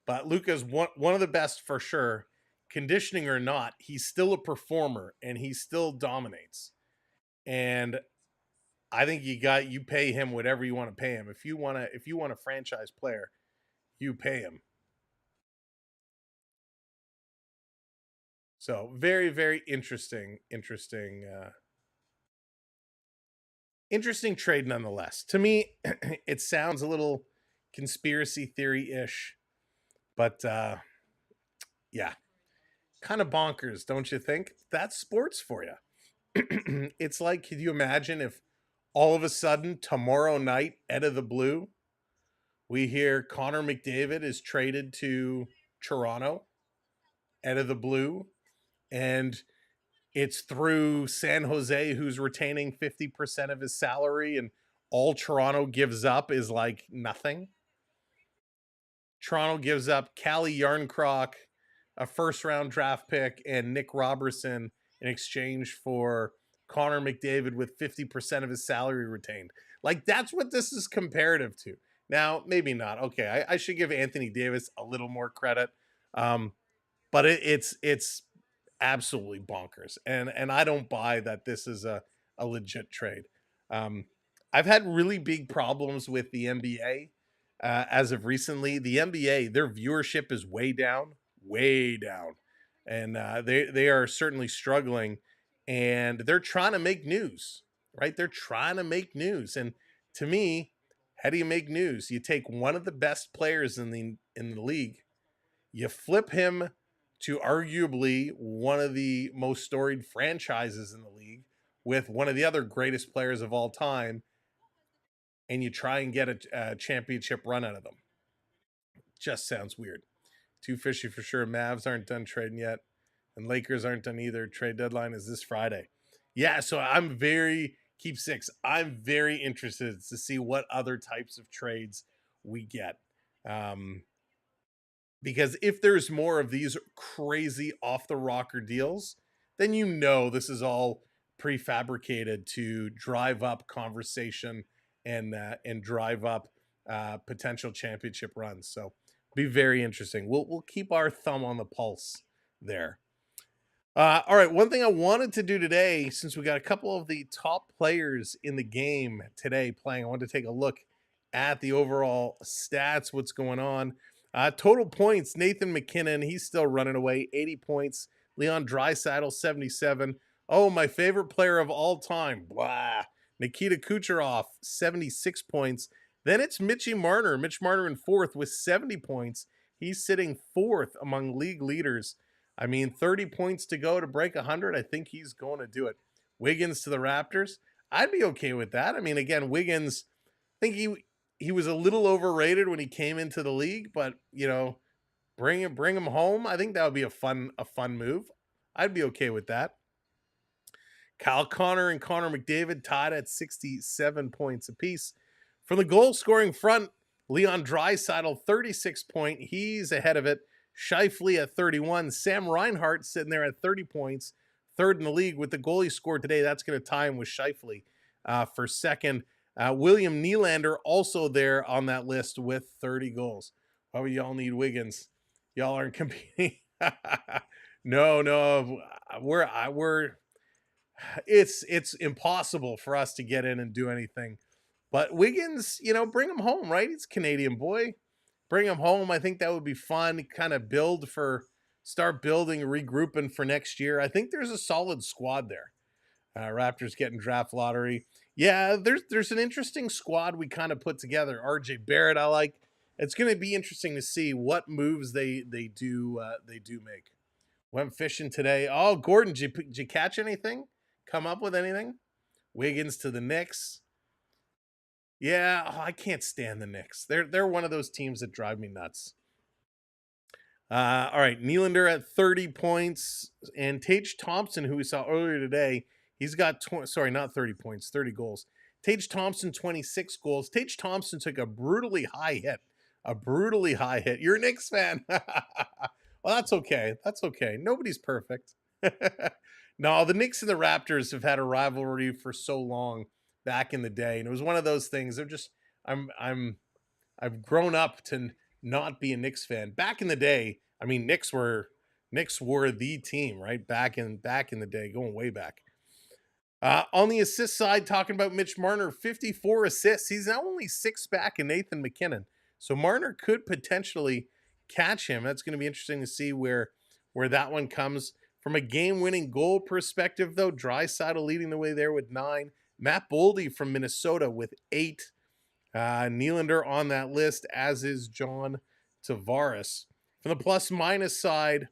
But Luka's one of the best for sure. Conditioning or not, he's still a performer and he still dominates. And I think you pay him whatever you want to pay him. If you want a franchise player, you pay him. So very, very interesting trade nonetheless. To me, it sounds a little conspiracy theory-ish, but yeah, kind of bonkers, don't you think? That's sports for you. It's like, could you imagine if all of a sudden tomorrow night, out of the blue, we hear Connor McDavid is traded to Toronto, out of the blue, and it's through San Jose, who's retaining 50% of his salary, and all Toronto gives up is like nothing. Toronto gives up Calle Yarncroc, a first-round draft pick, and Nick Robertson in exchange for Connor McDavid with 50% of his salary retained. Like, that's what this is comparative to. Now, maybe not. Okay, I should give Anthony Davis a little more credit. But it's absolutely bonkers. And I don't buy that this is a legit trade. I've had really big problems with the NBA as of recently. The NBA, their viewership is way down. And they are certainly struggling. And they're trying to make news, right? They're trying to make news. And to me, how do you make news? You take one of the best players in the league, you flip him to arguably one of the most storied franchises in the league with one of the other greatest players of all time, and you try and get a championship run out of them. Just sounds weird. Too fishy for sure. Mavs aren't done trading yet, and Lakers aren't done either. Trade deadline is this Friday. Yeah, so I'm very interested to see what other types of trades we get. Because if there's more of these crazy off the rocker deals, then this is all prefabricated to drive up conversation and drive up potential championship runs. So be very interesting. We'll keep our thumb on the pulse there. All right, one thing I wanted to do today, since we got a couple of the top players in the game today playing, I wanted to take a look at the overall stats, what's going on. Total points, Nathan McKinnon, he's still running away, 80 points. Leon Draisaitl, 77. Oh, my favorite player of all time, blah. Nikita Kucherov, 76 points. Then it's Mitch Marner in fourth with 70 points. He's sitting fourth among league leaders. I mean, 30 points to go to break 100. I think he's going to do it. Wiggins to the Raptors. I'd be okay with that. I mean, again, Wiggins, I think he was a little overrated when he came into the league, but you know, bring him home. I think that would be a fun move. I'd be okay with that. Kyle Connor and Connor McDavid tied at 67 points apiece. From the goal scoring front, Leon Draisaitl, 36 point. He's ahead of it. Scheifele at 31. Sam Reinhart sitting there at 30 points, third in the league. With the goal he scored today, that's going to tie him with Scheifele for second. William Nylander also there on that list with 30 goals. Why would y'all need Wiggins? Y'all aren't competing. No, it's impossible for us to get in and do anything. But Wiggins, you know, bring him home, right? He's a Canadian boy. Bring him home. I think that would be fun. Kind of start building, regrouping for next year. I think there's a solid squad there. Raptors getting draft lottery. Yeah, there's an interesting squad we kind of put together. RJ Barrett, I like. It's going to be interesting to see what moves they do make. Went fishing today. Oh, Gordon, did you catch anything? Come up with anything? Wiggins to the Knicks. Yeah, I can't stand the Knicks. They're one of those teams that drive me nuts. All right, Nylander at 30 points, and Tage Thompson, who we saw earlier today, he's got not 30 points, 30 goals. Tage Thompson, 26 goals. Tage Thompson took a brutally high hit. You're a Knicks fan. Well, that's okay. Nobody's perfect. No, the Knicks and the Raptors have had a rivalry for so long back in the day, and it was one of those things. I've grown up to not be a Knicks fan. Back in the day, I mean, Knicks were the team, right? Back in the day, going way back. On the assist side, talking about Mitch Marner, 54 assists. He's now only 6 back in Nathan McKinnon, so Marner could potentially catch him. That's going to be interesting to see where that one comes. From a game-winning goal perspective, though, Draisaitl leading the way there with 9. Matt Boldy from Minnesota with 8. Nylander on that list, as is John Tavares. From the plus-minus side,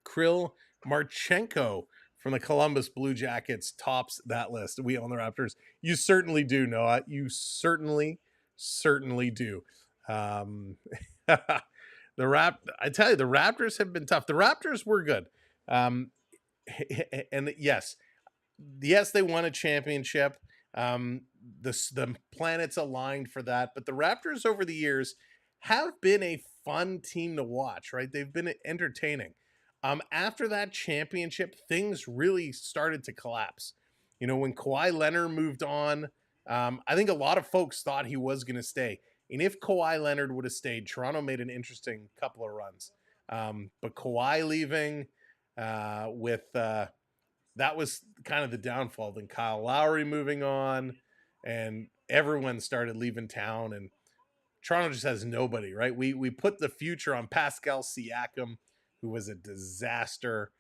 Kirill Marchenko from the Columbus Blue Jackets tops that list. We own the Raptors. You certainly do, Noah. You certainly do. I tell you, the Raptors have been tough. The Raptors were good. And yes, they won a championship. The planets aligned for that, but the Raptors over the years have been a fun team to watch, right? They've been entertaining. After that championship, things really started to collapse. You know, when Kawhi Leonard moved on, I think a lot of folks thought he was going to stay. And if Kawhi Leonard would have stayed, Toronto made an interesting couple of runs. But Kawhi leaving that was kind of the downfall. Then Kyle Lowry moving on, and everyone started leaving town, and Toronto just has nobody, right? We put the future on Pascal Siakam, who was a disaster,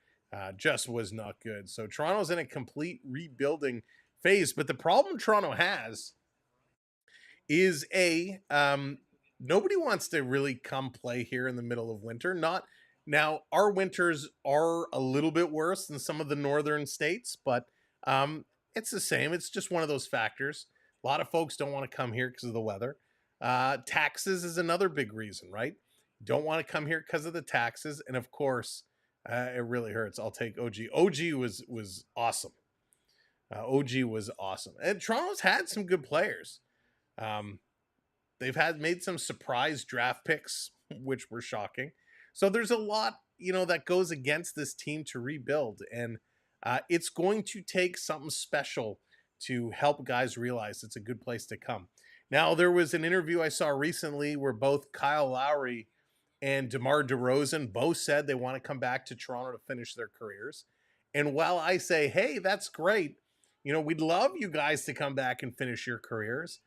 just was not good. So Toronto's in a complete rebuilding phase. But the problem Toronto has is nobody wants to really come play here in the middle of winter. Now, our winters are a little bit worse than some of the northern states, but it's the same. It's just one of those factors. A lot of folks don't want to come here because of the weather. Taxes is another big reason, right? Don't want to come here because of the taxes. And of course, it really hurts. I'll take OG. OG was awesome. OG was awesome. And Toronto's had some good players. They've made some surprise draft picks, which were shocking. So there's a lot, that goes against this team to rebuild. And it's going to take something special to help guys realize it's a good place to come. Now, there was an interview I saw recently where both Kyle Lowry and DeMar DeRozan both said they want to come back to Toronto to finish their careers. And while I say, hey, that's great, you know, we'd love you guys to come back and finish your careers,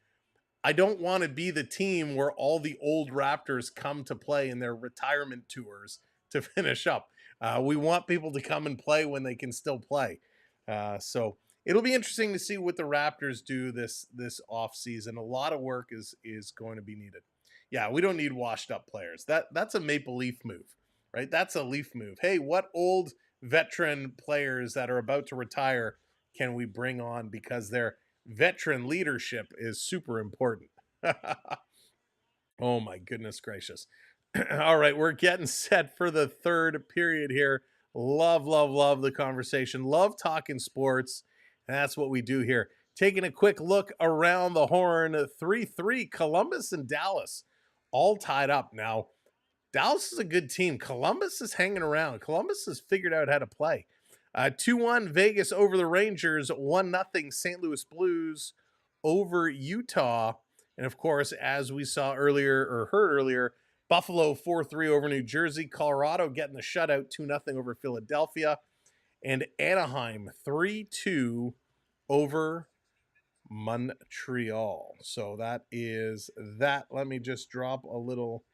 I don't want to be the team where all the old Raptors come to play in their retirement tours to finish up. We want people to come and play when they can still play. So it'll be interesting to see what the Raptors do this off season. A lot of work is going to be needed. Yeah, we don't need washed up players. That's a Maple Leaf move, right? That's a Leaf move. Hey, what old veteran players that are about to retire can we bring on, because their veteran leadership is super important. Oh my goodness gracious. All right, we're getting set for the third period here. Love the conversation. Love talking sports. And that's what we do here. Taking a quick look around the horn. 3-3, Columbus and Dallas all tied up. Now, Dallas is a good team. Columbus is hanging around. Columbus has figured out how to play. 2-1 Vegas over the Rangers. 1-0 St. Louis Blues over Utah. And of course, as we saw earlier or heard earlier, Buffalo 4-3 over New Jersey. Colorado getting the shutout 2-0 over Philadelphia. And Anaheim 3-2 over Montreal. So that is that. Let me just drop a little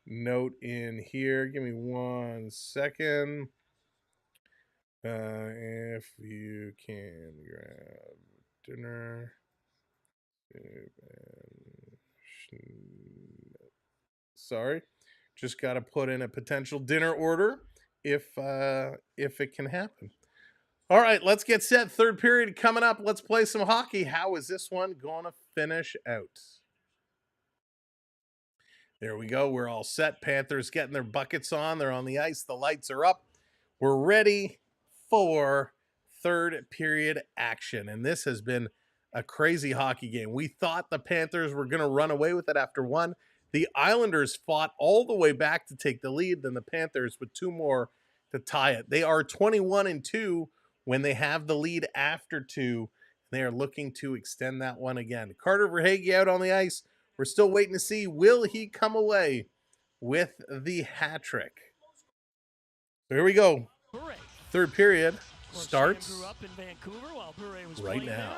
note in here. Give me 1 second. If you can grab dinner. Sorry, just got to put in a potential dinner order if it can happen. All right, let's get set. Third period coming up. Let's play some hockey. How is this one going to finish out? There we go. We're all set. Panthers getting their buckets on. They're on the ice. The lights are up. We're ready for third period action. And this has been a crazy hockey game. We thought the Panthers were going to run away with it after one. The Islanders fought all the way back to take the lead. Then the Panthers with 2 more to tie it. They are 21-2 when they have the lead after 2. They are looking to extend that one again. Carter Verhaeghe out on the ice. We're still waiting to see, will he come away with the hat trick? So here we go. Third period starts right now.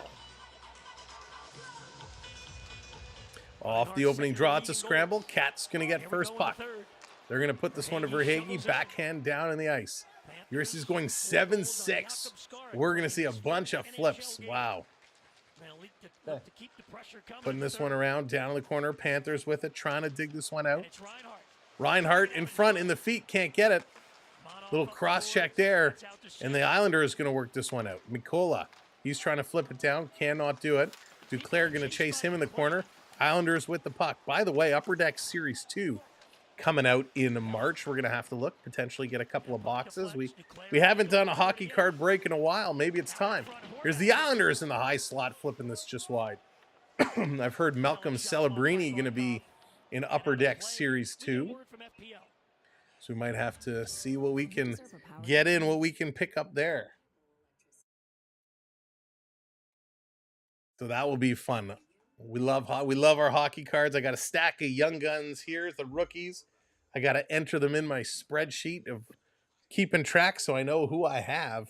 Off the opening draw, it's a scramble. Cat's going to get first puck. They're going to put this one to Verhaeghe, backhand down in the ice. Ursi's going 7-6. We're going to see a bunch of flips. Wow. Putting this one around, down in the corner. Panthers with it, trying to dig this one out. Reinhart in front, in the feet, can't get it. Little cross check there. And the Islander is going to work this one out. Mikola, he's trying to flip it down, cannot do it. Duclair going to chase him in the corner. Islanders with the puck. By the way, Upper Deck Series 2 coming out in March. We're going to have to look, potentially get a couple of boxes. We haven't done a hockey card break in a while. Maybe it's time. Here's the Islanders in the high slot, flipping this just wide. I've heard Malcolm Celebrini going to be in Upper Deck Series 2. So we might have to see what we can get in, what we can pick up there. So that will be fun. We love our hockey cards. I got a stack of Young Guns here, the rookies. I got to enter them in my spreadsheet of keeping track so I know who I have.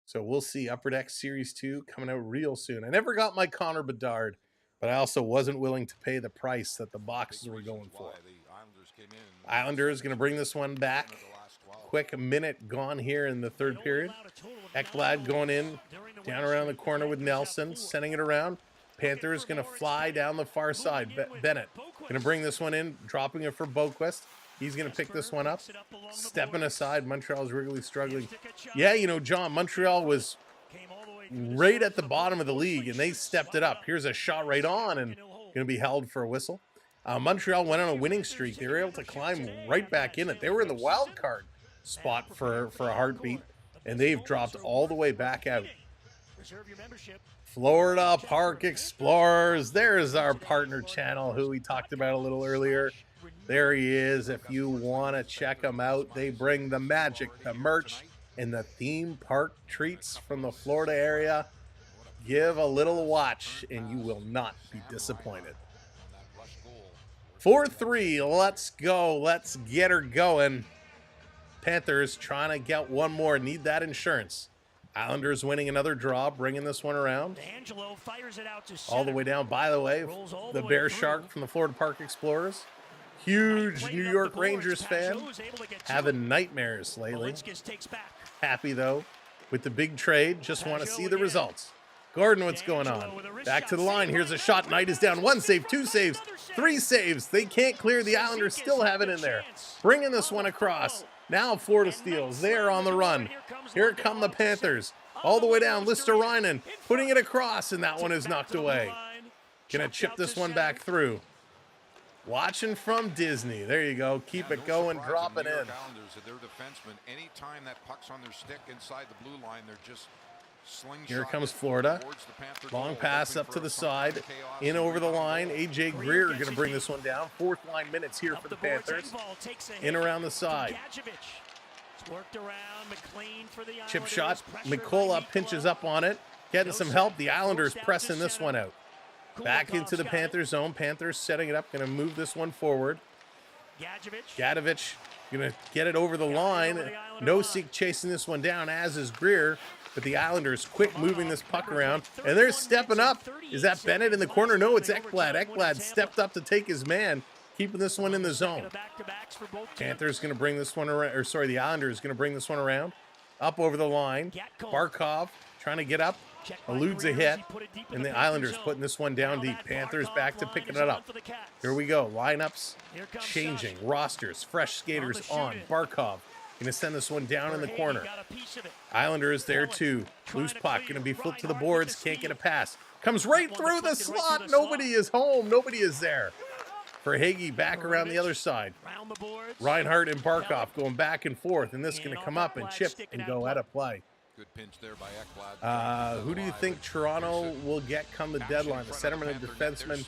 So we'll see. Upper Deck Series 2 coming out real soon. I never got my Connor Bedard, but I also wasn't willing to pay the price that the boxes were going for. Islanders going to bring this one back. Quick minute gone here in the third period. Ekblad going in, down around the corner with Nelson, sending it around. Panthers going to fly down the far side. Bennett going to bring this one in, dropping it for Boquist. He's going to pick this one up. Stepping aside, Montreal's really struggling. Yeah, you know, John, Montreal was right at the bottom of the league, and they stepped it up. Here's a shot right on, and going to be held for a whistle. Montreal went on a winning streak. They were able to climb right back in it. They were in the wild card spot for a heartbeat, and they've dropped all the way back out. Florida Park Explorers. There's our partner channel who we talked about a little earlier. There he is. If you want to check them out, they bring the magic, the merch, and the theme park treats from the Florida area. Give a little watch, and you will not be disappointed. 4-3, let's go. Let's get her going. Panthers trying to get one more. Need that insurance. Islanders winning another draw, bringing this one around. Angelo fires it out to all the way down. By the way, the Bear Shark from the Florida Park Explorers. Huge New York Rangers fan. Having nightmares lately. Happy, though, with the big trade. Just want to see the results. Gordon, what's going on? Back to the line. Here's a shot. Knight is down. 1 save, 2 saves, 3 saves. They can't clear. The Islanders still have it in there. Bringing this one across. Now Florida steals. They are on the run. Here come the Panthers. All the way down. Listerinen putting it across, and that one is knocked away. Gonna chip this one back through. Watching from Disney. There you go. Keep it going. Drop it in. Their defensemen, anytime that puck's on their stick inside the blue line, they're just slingshot. Here comes Florida. Long pass up to the side. In over the line. A.J. Greer going to bring this one down. 4th line minutes here for the Panthers. In around the side. Chip shot. Mikola pinches up on it. Getting some help. The Islanders pressing this one out. Back into the Panthers zone. Panthers setting it up. Going to move this one forward. Gadovich going to get it over the line. Nosek chasing this one down, as is Greer. But the Islanders quick moving this puck around. And they're stepping up. Is that Bennett in the corner? No, it's Ekblad. Ekblad stepped up to take his man, keeping this one in the zone. Panthers going to bring this one around. Or sorry, the Islanders going to bring this one around. Up over the line. Barkov trying to get up. Eludes a hit. And the Islanders putting this one down deep. Panthers back to picking it up. Here we go. Lineups changing. Rosters. Fresh skaters on. Barkov going to send this one down in the corner. Islanders there too. Loose puck. Going to be flipped to the boards. Can't get a pass. Comes right through the slot. Nobody is home. Nobody is there. For Hagee back around the other side. Reinhardt and Barkov going back and forth. And this is going to come up and chip and go out of play. Good pinch there by Ekblad. Who do you think Toronto will get come the deadline? A centerman and defenseman?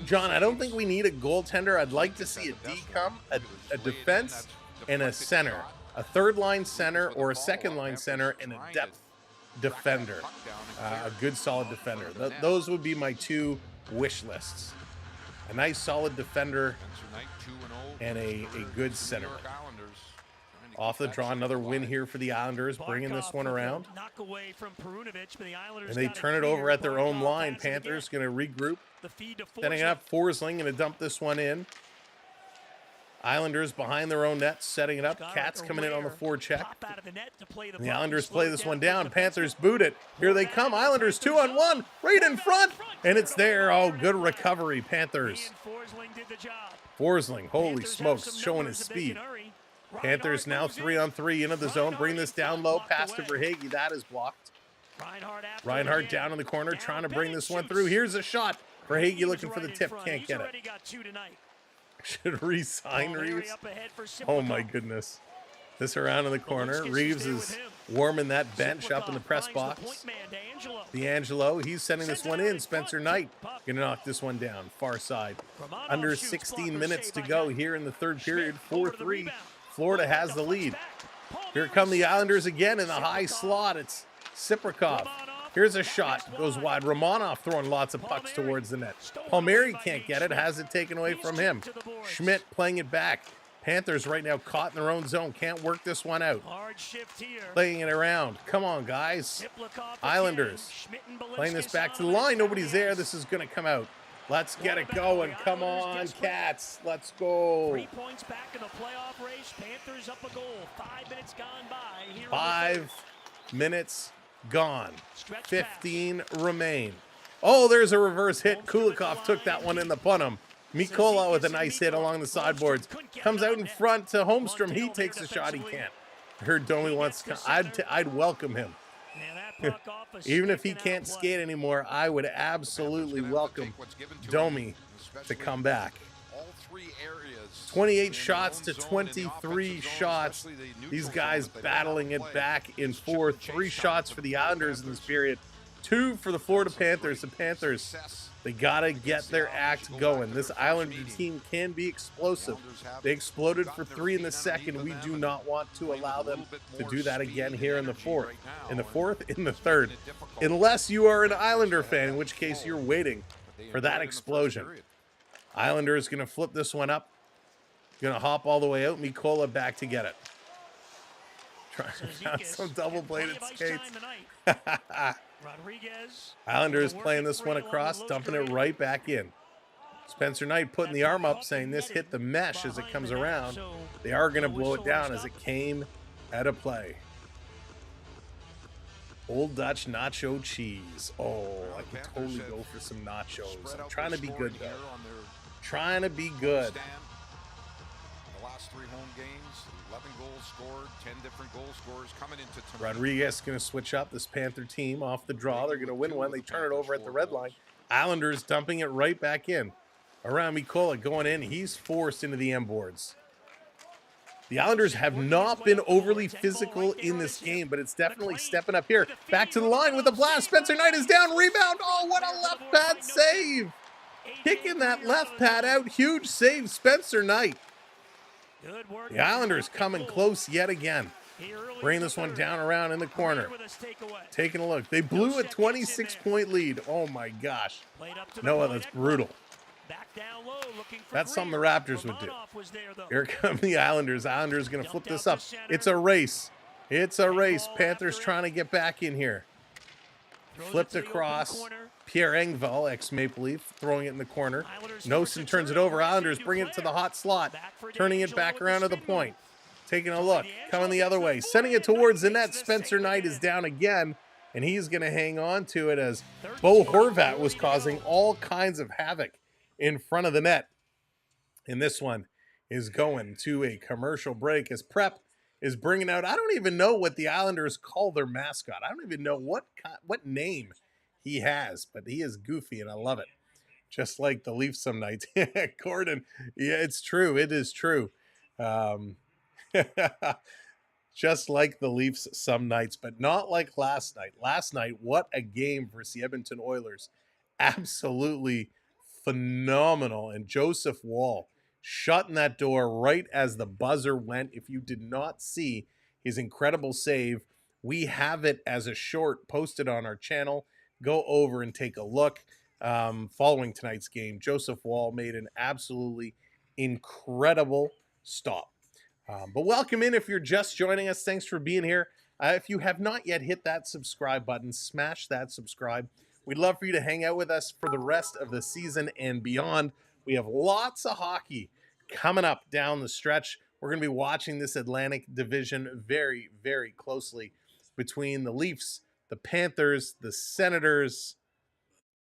John, I don't think we need a goaltender. I'd like to see a D come, a defense, and a center. A third-line center or a second-line center and a depth defender. A good, solid defender. Those would be my 2 wish lists. A nice, solid defender and a good center. Off the draw, another win here for the Islanders, bringing this one around. And they turn it over at their own line. Panthers going to regroup. Setting it up, Forsling going to dump this one in. Islanders behind their own net, setting it up. Cats coming in on the forecheck. And the Islanders play this one down. Panthers boot it. Here they come. Islanders 2-on-1, right in front. And it's there. Oh, good recovery, Panthers. Forsling, holy smokes, showing his speed. Panthers now 3-on-3 into the zone. Bring this down low. Pass to Verhaeghe. That is blocked. Reinhardt down in the corner trying to bring this one through. Here's a shot. Verhaeghe looking for the tip. Can't get it. Should re-sign Reeves. Oh, my goodness. This around in the corner. Reeves is warming that bench up in the press box. D'Angelo, he's sending this one in. Spencer Knight going to knock this one down. Far side. Under 16 minutes to go here in the third period. 4-3. Florida has the lead. Here come the Islanders again in the high slot. It's Siprikov. Here's a shot. Goes wide. Romanov throwing lots of pucks towards the net. Palmieri can't get it. Has it taken away from him. Schmidt playing it back. Panthers right now caught in their own zone. Can't work this one out. Playing it around. Come on, guys. Islanders playing this back to the line. Nobody's there. This is going to come out. Let's get it going. Come on, Cats. Let's go. 3 points back in the playoff race. Panthers up a goal. 5 minutes gone by. 5 minutes gone. 15 remain. Oh, there's a reverse hit. Kulikov took that one in the punum. Mikola with a nice hit along the sideboards. Comes out in front to Holmstrom. He takes a shot. He can't. I heard Domi wants to come. I'd welcome him. Even if he can't skate anymore, I would absolutely welcome Domi to come back. 28 shots to 23 shots. These guys battling it back in 4. 3 shots for the Islanders in this period. 2 for the Florida Panthers. The Panthers, they got to get their act going. This Islander team can be explosive. They exploded for 3 in the second. We do not want to allow them to do that again here in the fourth. In the fourth, in the third. Unless you are an Islander fan, in which case you're waiting for that explosion. Islanders going to flip this one up. Going to hop all the way out. Mikola back to get it. Trying to find some double-bladed skates. Islanders playing this one across, dumping it right back in. Spencer Knight putting the arm up, saying this hit the mesh as it comes around. They are going to blow it down as it came out of play. Old Dutch nacho cheese. Oh, I could totally go for some nachos. I'm trying to be good, though. Trying to be good. The last 3 home games, 11 goals scored, 10 different goal scorers coming into tonight. Rodriguez going to switch up this Panther team off the draw. They're going to win one. They turn it over at the red line. Islanders dumping it right back in. Around Mikola going in. He's forced into the M boards. The Islanders have not been overly physical in this game, but it's definitely stepping up here. Back to the line with a blast. Spencer Knight is down. Rebound. Oh, what a left pad save. Kicking that left pad out. Huge save, Spencer Knight. The Islanders coming close yet again. Bringing this one down around in the corner. Taking a look. They blew a 26-point lead. Oh, my gosh. Noah, that's brutal. That's something the Raptors would do. Here come the Islanders. Islanders going to flip this up. It's a race. It's a race. Panthers trying to get back in here. Flipped across. Pierre Engvall, ex-Maple Leaf, throwing it in the corner. Nosen turns it over. Islanders bring it to the hot slot. Turning it back around to the point. Taking a look. Coming the other way. Sending it towards the net. Spencer Knight is down again. And he's going to hang on to it as Bo Horvat was causing all kinds of havoc in front of the net. And this one is going to a commercial break as Prep is bringing out, I don't even know what the Islanders call their mascot. I don't even know what name he has, but he is goofy and I love it. Just like the Leafs some nights. Gordon, yeah, it's true. It is true. Just like the Leafs some nights, but not like last night. Last night, what a game for the Edmonton Oilers. Absolutely phenomenal. And Joseph Woll shutting that door right as the buzzer went. If you did not see his incredible save, we have it as a short posted on our channel. Go over and take a look. Following tonight's game, Joseph Woll made an absolutely incredible stop. But welcome in if you're just joining us. Thanks for being here. If you have not yet hit that subscribe button, smash that subscribe. We'd love for you to hang out with us for the rest of the season and beyond. We have lots of hockey coming up down the stretch. We're going to be watching this Atlantic Division very, very closely between the Leafs, the Panthers, the Senators,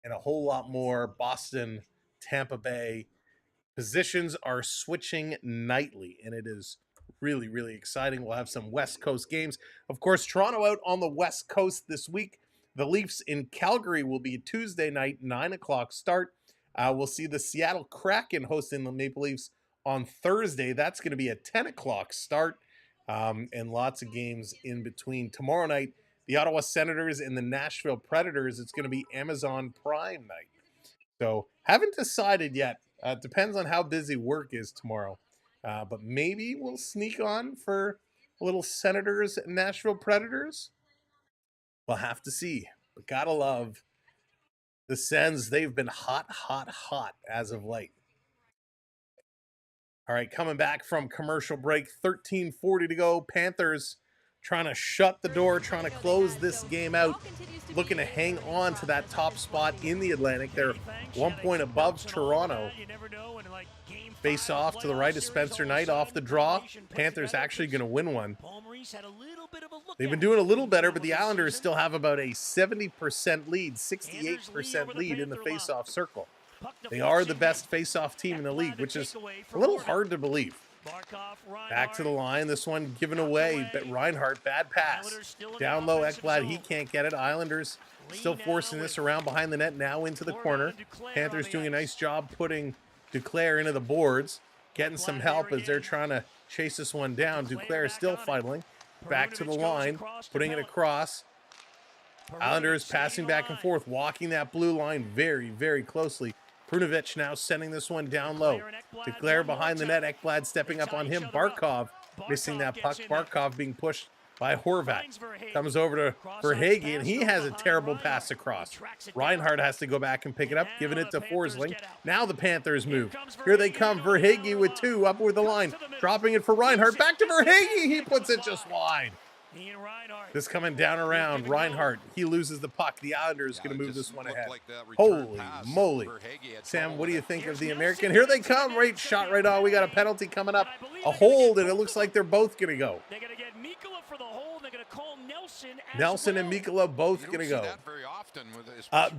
and a whole lot more. Boston, Tampa Bay. Positions are switching nightly, and it is really, really exciting. We'll have some West Coast games. Of course, Toronto out on the West Coast this week. The Leafs in Calgary will be Tuesday night, 9 o'clock start. We'll see the Seattle Kraken hosting the Maple Leafs on Thursday. That's going to be a 10 o'clock start, and lots of games in between. Tomorrow night, the Ottawa Senators and the Nashville Predators. It's going to be Amazon Prime night. So haven't decided yet. Depends on how busy work is tomorrow. But maybe we'll sneak on for a little Senators and Nashville Predators. We'll have to see. But gotta love the Sens. They've been hot, hot, hot as of late. All right, coming back from commercial break, 13:40 to go. Panthers trying to shut the door, trying to close this game out, looking to hang on to that top spot in the Atlantic. They're 1 point above Toronto. Face off to the right of Spencer Knight off the draw. Panthers actually going to win one. They've been doing a little better, but the Islanders still have about a 70% lead, 68% lead in the face-off circle. They are the best face-off team in the league, which is a little hard to believe. Back to the line. This one given away. But Reinhart, bad pass. Down low, Ekblad, he can't get it. Islanders still forcing this around behind the net, now into the corner. Panthers doing a nice job putting Duclair into the boards, getting some help as they're trying to chase this one down. Duclair is still fighting. Back to the line, putting it across. Islanders passing back and forth, walking that blue line very, very closely. Prunovich now sending this one down low. Duclair behind the net. Ekblad stepping up on him. Barkov missing that puck. Barkov being pushed by Horvat. Comes over to Verhaeghe, and he has a terrible pass across. Reinhardt has to go back and pick it up, giving it to Forsling. Now the Panthers move. Here they come. Verhaeghe with 2 up with the line. Dropping it for Reinhardt. Back to Verhaeghe. He puts it just wide. This coming down around. Reinhardt, he loses the puck. The Islanders going to move this one ahead. Holy moly. Sam, what do you think of the American? Here they come. Right shot right on. We got a penalty coming up. A hold, and it looks like they're both going to go. They're going to get Mikkola for the hold. They're going to call Nelson and Mikkola both going to go.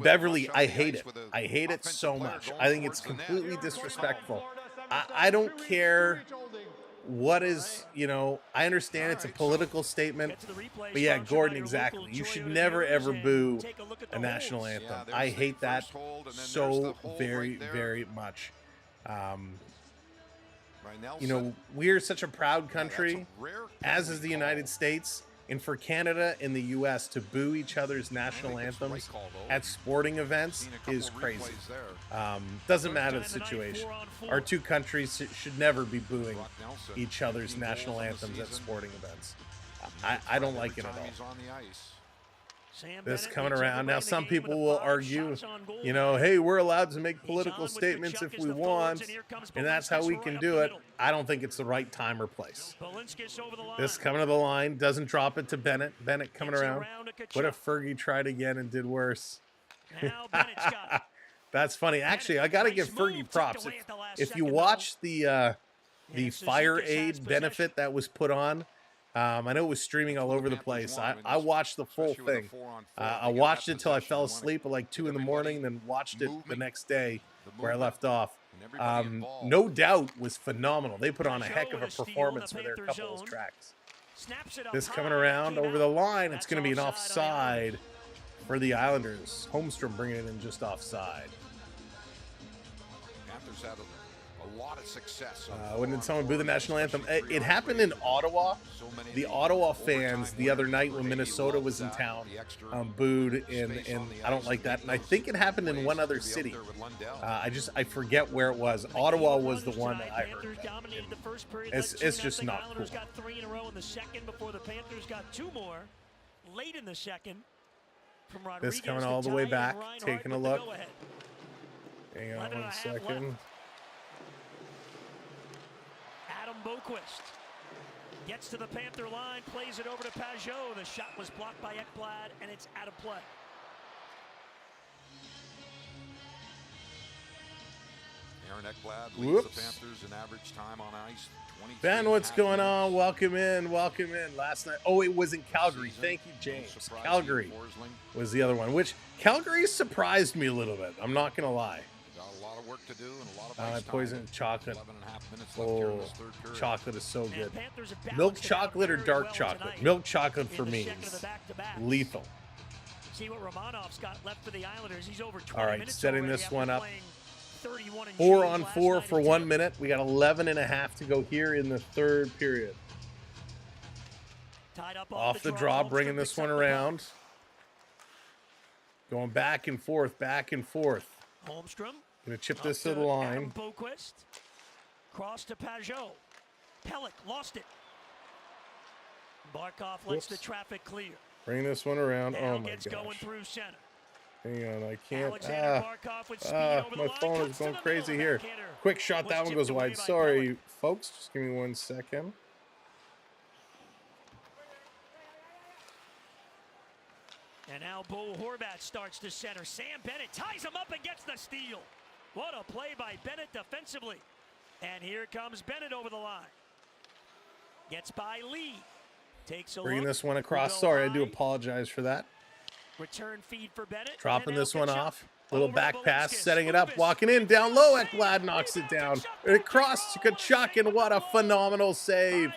Beverly, I hate it. I hate it so much. I think it's completely disrespectful. I don't care what is, you know, I understand it's a political statement, but yeah, Gordon, exactly. You should never, ever boo a national anthem. I hate that so very, very much. You know, we're such a proud country, as is the United States, and for Canada and the U.S. to boo each other's national anthems at sporting events is crazy. Doesn't matter the situation. Our two countries should never be booing each other's national anthems at sporting events. I don't like it at all. This coming around. Now, some people will argue, you know, hey, we're allowed to make political statements if we want, and that's how we can do it. I don't think it's the right time or place. This coming to the line, doesn't drop it to Bennett. Bennett coming around. What if Fergie tried again and did worse? That's funny. Actually, I got to give Fergie props. If you watch the fire aid benefit that was put on, I know it was streaming all over the place. I watched the full thing. I watched it till I fell asleep at like 2 in the morning, then watched it the next day where I left off. No Doubt was phenomenal. They put on a heck of a performance for their couple of tracks. This coming around over the line, it's going to be an offside for the Islanders. Holmstrom bringing it in just offside. Panthers had a lot of success. When did someone boo the national anthem? It happened in Ottawa. The Ottawa fans the other night when Minnesota was in town booed, and I don't like that. And I think it happened in one other city. I forget where it was. Ottawa was the one that I heard about. It's just not cool. Got 3 in a row in the second before the Panthers got 2 more late in the second from Rodriguez. This coming all the way back, taking a look. Hang on 1 second. Boquist gets to the Panther line, plays it over to Pajot. The shot was blocked by Ekblad, and it's out of play. Aaron Ekblad leads the Panthers in average time on ice. Ben, what's going on? Welcome in. Welcome in. Last night, oh, it was in Calgary. Thank you, James. Calgary was the other one, which Calgary surprised me a little bit. I'm not going to lie. Work to do and a lot of ice poison chocolate. 11.5 minutes left here in this third period. Chocolate is so good. Milk chocolate or dark chocolate? Milk chocolate for me is lethal. See what Romanov's got left for the Islanders. He's over 20 All right, minutes setting already this one up. 4 on 4 for 1 minute. We got 11.5 to go here in the third period. Off the draw, bringing this one around. Going back and forth, back and forth. Holmstrom. Gonna chip this to the line. Boquist. Cross to Pajot. Pellick lost it. Barkov lets the traffic clear. Bring this one around. Oh my gosh. Going through center. Hang on, I can't. My phone is going crazy here. Quick shot, that one goes wide. Sorry, folks. Just give me 1 second. And now Bo Horvat starts to center. Sam Bennett ties him up and gets the steal. What a play by Bennett defensively. And here comes Bennett over the line. Gets by Lee. Takes a look. Bringing this one across. Sorry, I do apologize for that. Return feed for Bennett. Dropping this one off. Little back pass, setting it up, walking in, down low. Ekblad knocks it down. Across to Kachuk, and what a phenomenal save.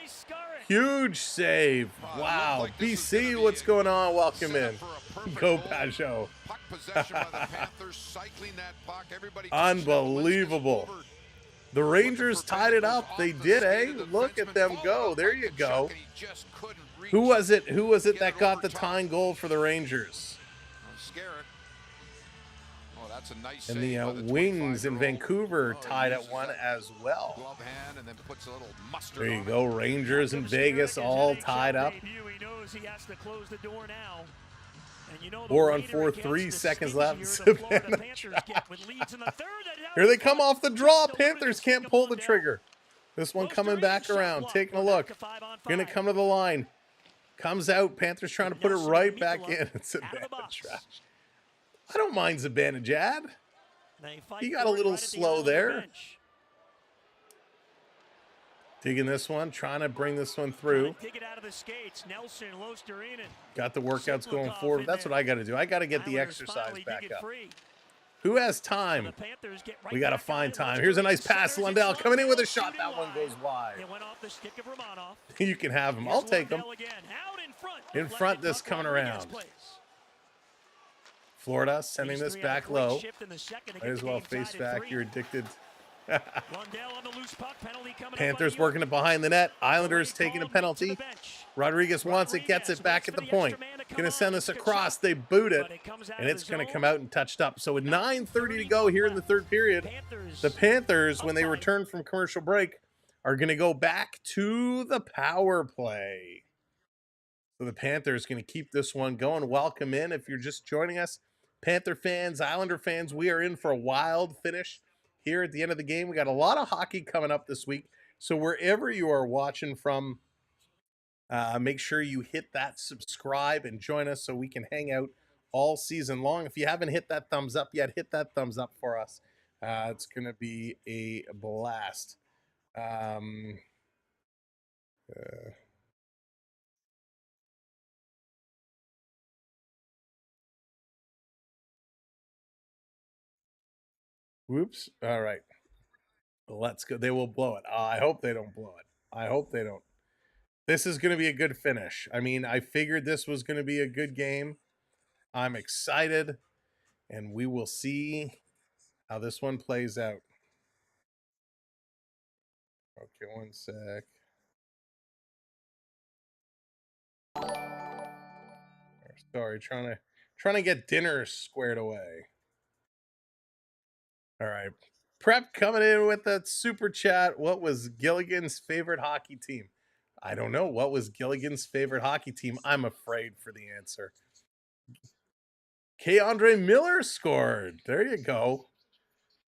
Huge save. Wow. BC, what's going on? Welcome in. Go Pajot. Unbelievable. The Rangers tied it up. They did, eh? Look at them go. There you go. Who was it? Who was it that got the tying goal for the Rangers? That's a nice And save the by the Wings in 25-year-old. Vancouver Oh, he tied at uses one that as well. glove hand and then puts a little mustard There you on go. it. Rangers and Vegas all tied up. He knows he has to close the door now. And you know, the 4 on later 4, it gets, 3 the seconds stingier left. the Florida Savannah Panthers get with leads in the third. And now Here they come off the draw. delivered Panthers the can't second pull one the down. trigger. This one coming back around, taking a look. Gonna come to the line. Comes out. Panthers trying to put it right back in. It's Zibanejad. I don't mind Zibanejad. He got a little slow there. Digging this one, trying to bring this one through. Got the workouts going forward. That's what I got to do. I got to get the exercise back up. Who has time? We got to find time. Here's a nice pass. Lundell coming in with a shot. That one goes wide. You can have him. I'll take him. In front, this coming around. Florida sending this back low. Might as well face back. You're addicted. Panthers working it behind the net. Islanders taking a penalty. Rodriguez wants it, gets it back at the point. Gonna send this across. They boot it, and it's gonna come out and touched up. So with 9:30 to go here in the third period, the Panthers, when they return from commercial break, are gonna go back to the power play. So the Panthers gonna keep this one going. Welcome in if you're just joining us. Panther fans, Islander fans, we are in for a wild finish here at the end of the game. We got a lot of hockey coming up this week. So wherever you are watching from, make sure you hit that subscribe and join us so we can hang out all season long. If you haven't hit that thumbs up yet, hit that thumbs up for us. It's going to be a blast. Whoops. All right. Let's go. They will blow it. I hope they don't blow it. I hope they don't. This is going to be a good finish. I mean, I figured this was going to be a good game. I'm excited, and we will see how this one plays out. Okay, one sec. Sorry, trying to get dinner squared away. All right. Prep coming in with that super chat. What was Gilligan's favorite hockey team? I don't know. What was Gilligan's favorite hockey team? I'm afraid for the answer. K-Andre Miller scored. There you go.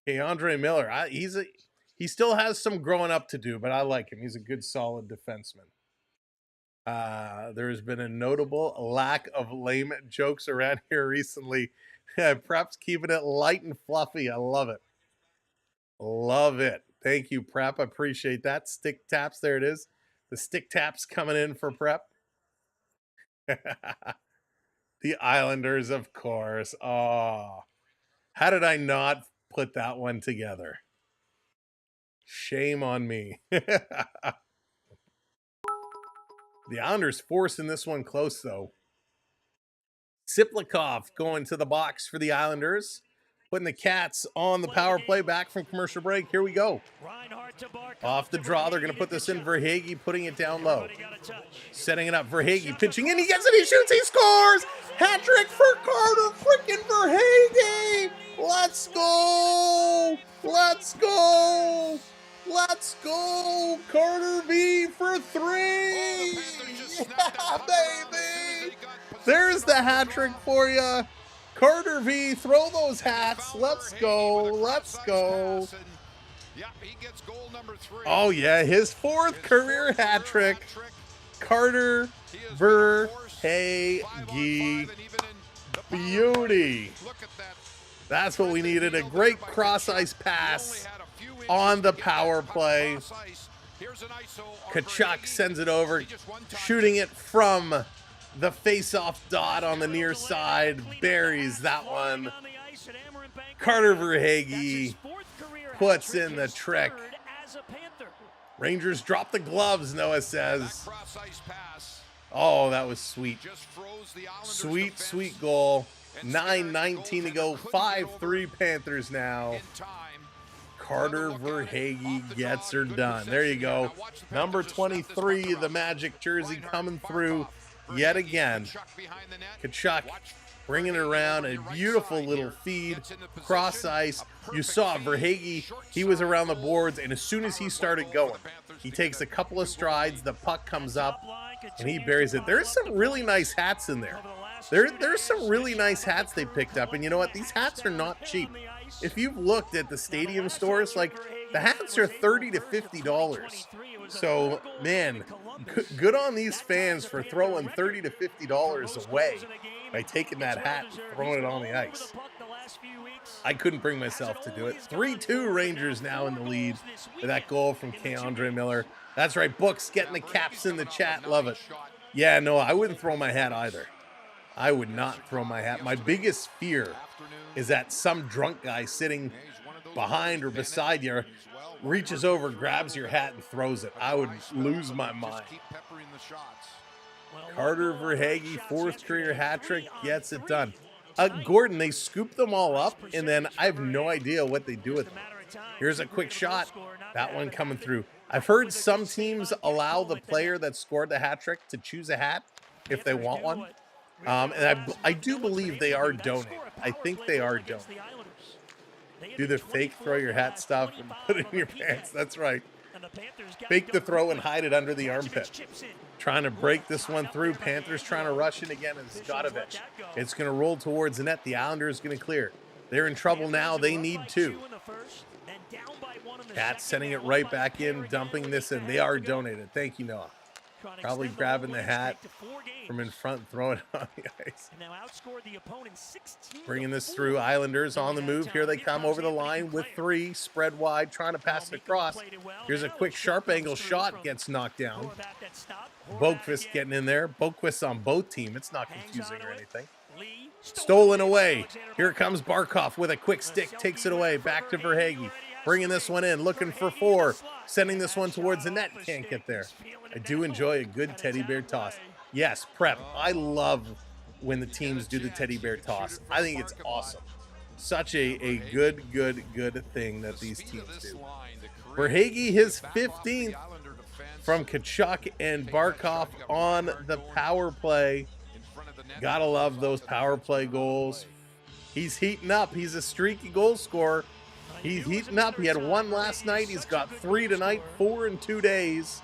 K-Andre Miller. He still has some growing up to do, but I like him. He's a good, solid defenseman. There has been a notable lack of lame jokes around here recently. Prep's keeping it light and fluffy. I love it. Love it. Thank you, Prep. I appreciate that. Stick taps. There it is. The stick taps coming in for Prep. The Islanders, of course. Oh, how did I not put that one together? Shame on me. The Islanders forcing this one close, though. Siplikov going to the box for the Islanders. Putting the Cats on the power play back from commercial break. Here we go. Off the draw, they're going to put this in. Verhaeghe putting it down low. Setting it up. Verhaeghe pitching in. He gets it. He shoots. He scores. Hat trick for Carter freaking Verhaeghe. Let's go. Let's go. Let's go. Carter V for 3. Yeah, baby. There's the hat trick for you. Carter V, throw those hats. Let's go. Let's go. Oh, yeah. His 4th career hat trick. Carter Verhaeghe. Beauty. That's what we needed. A great cross-ice pass on the power play. Tkachuk sends it over, shooting it from the face-off dot on the near side. Buries that one. Carter Verhaeghe puts in the trick. Rangers drop the gloves, Noah says. Oh, that was sweet. Sweet, sweet goal. 9:19 to go. 5-3 Panthers now. Carter Verhaeghe gets her done. There you go. Number 23, the Magic jersey coming through yet again. Tkachuk bringing it around, a beautiful little feed, cross ice. You saw Verhaeghe, he was around the boards, and as soon as he started going, he takes a couple of strides, the puck comes up, and he buries it. There's some really nice hats in there. There's some really nice hats they picked up, and you know what? These hats are not cheap. If you've looked at the stadium stores, like, the hats are $30 to $50. So, man, good on these fans for throwing $30 to $50 away by taking that hat and throwing it on the ice. I couldn't bring myself to do it. 3-2 Rangers now in the lead with that goal from Keandre Miller. That's right, Books getting the caps in the chat. Love it. Yeah, no, I wouldn't throw my hat either. I would not throw my hat. My biggest fear is that some drunk guy sitting behind or beside you reaches over, grabs your hat, and throws it. I would lose my mind. Carter Verhaeghe, fourth career hat trick, gets it done. Gordon, they scoop them all up, and then I have no idea what they do with them. Here's a quick shot. That one coming through. I've heard some teams allow the player that scored the hat trick to choose a hat if they want one. And I do believe they are donating. I think they are donating. Do the fake throw your hat stuff and put it in your pants. That's right. Fake the throw and hide it under the armpit. Trying to break this one through. Panthers trying to rush in again is Gotovich. It's going to roll towards the net. The Islanders going to clear. They're in trouble now. They need two. Cats sending it right back in, dumping this in. They are donated. Thank you, Noah. Probably grabbing the hat from in front, throwing it on the ice. Bringing this through. Islanders on the move. Here they come over the line with three. Spread wide, trying to pass it across. Here's a quick sharp angle shot. Gets knocked down. Boqvist getting in there. Boqvist on both teams. It's not confusing or anything. Stolen away. Here comes Barkov with a quick stick. Takes it away. Back to Verhaeghe. Bringing this one in. Looking for four. Sending this one towards the net. Can't get there. I do enjoy a good teddy bear toss. Yes, prep. I love when the teams do the teddy bear toss. I think it's awesome. Such a good thing that these teams do. Verhaeghe, his 15th from Tkachuk and Barkov on the power play. Gotta love those power play goals. He's heating up. He's a streaky goal scorer. He's heating up. He had one last night. He's got 3 tonight, 4 in 2 days.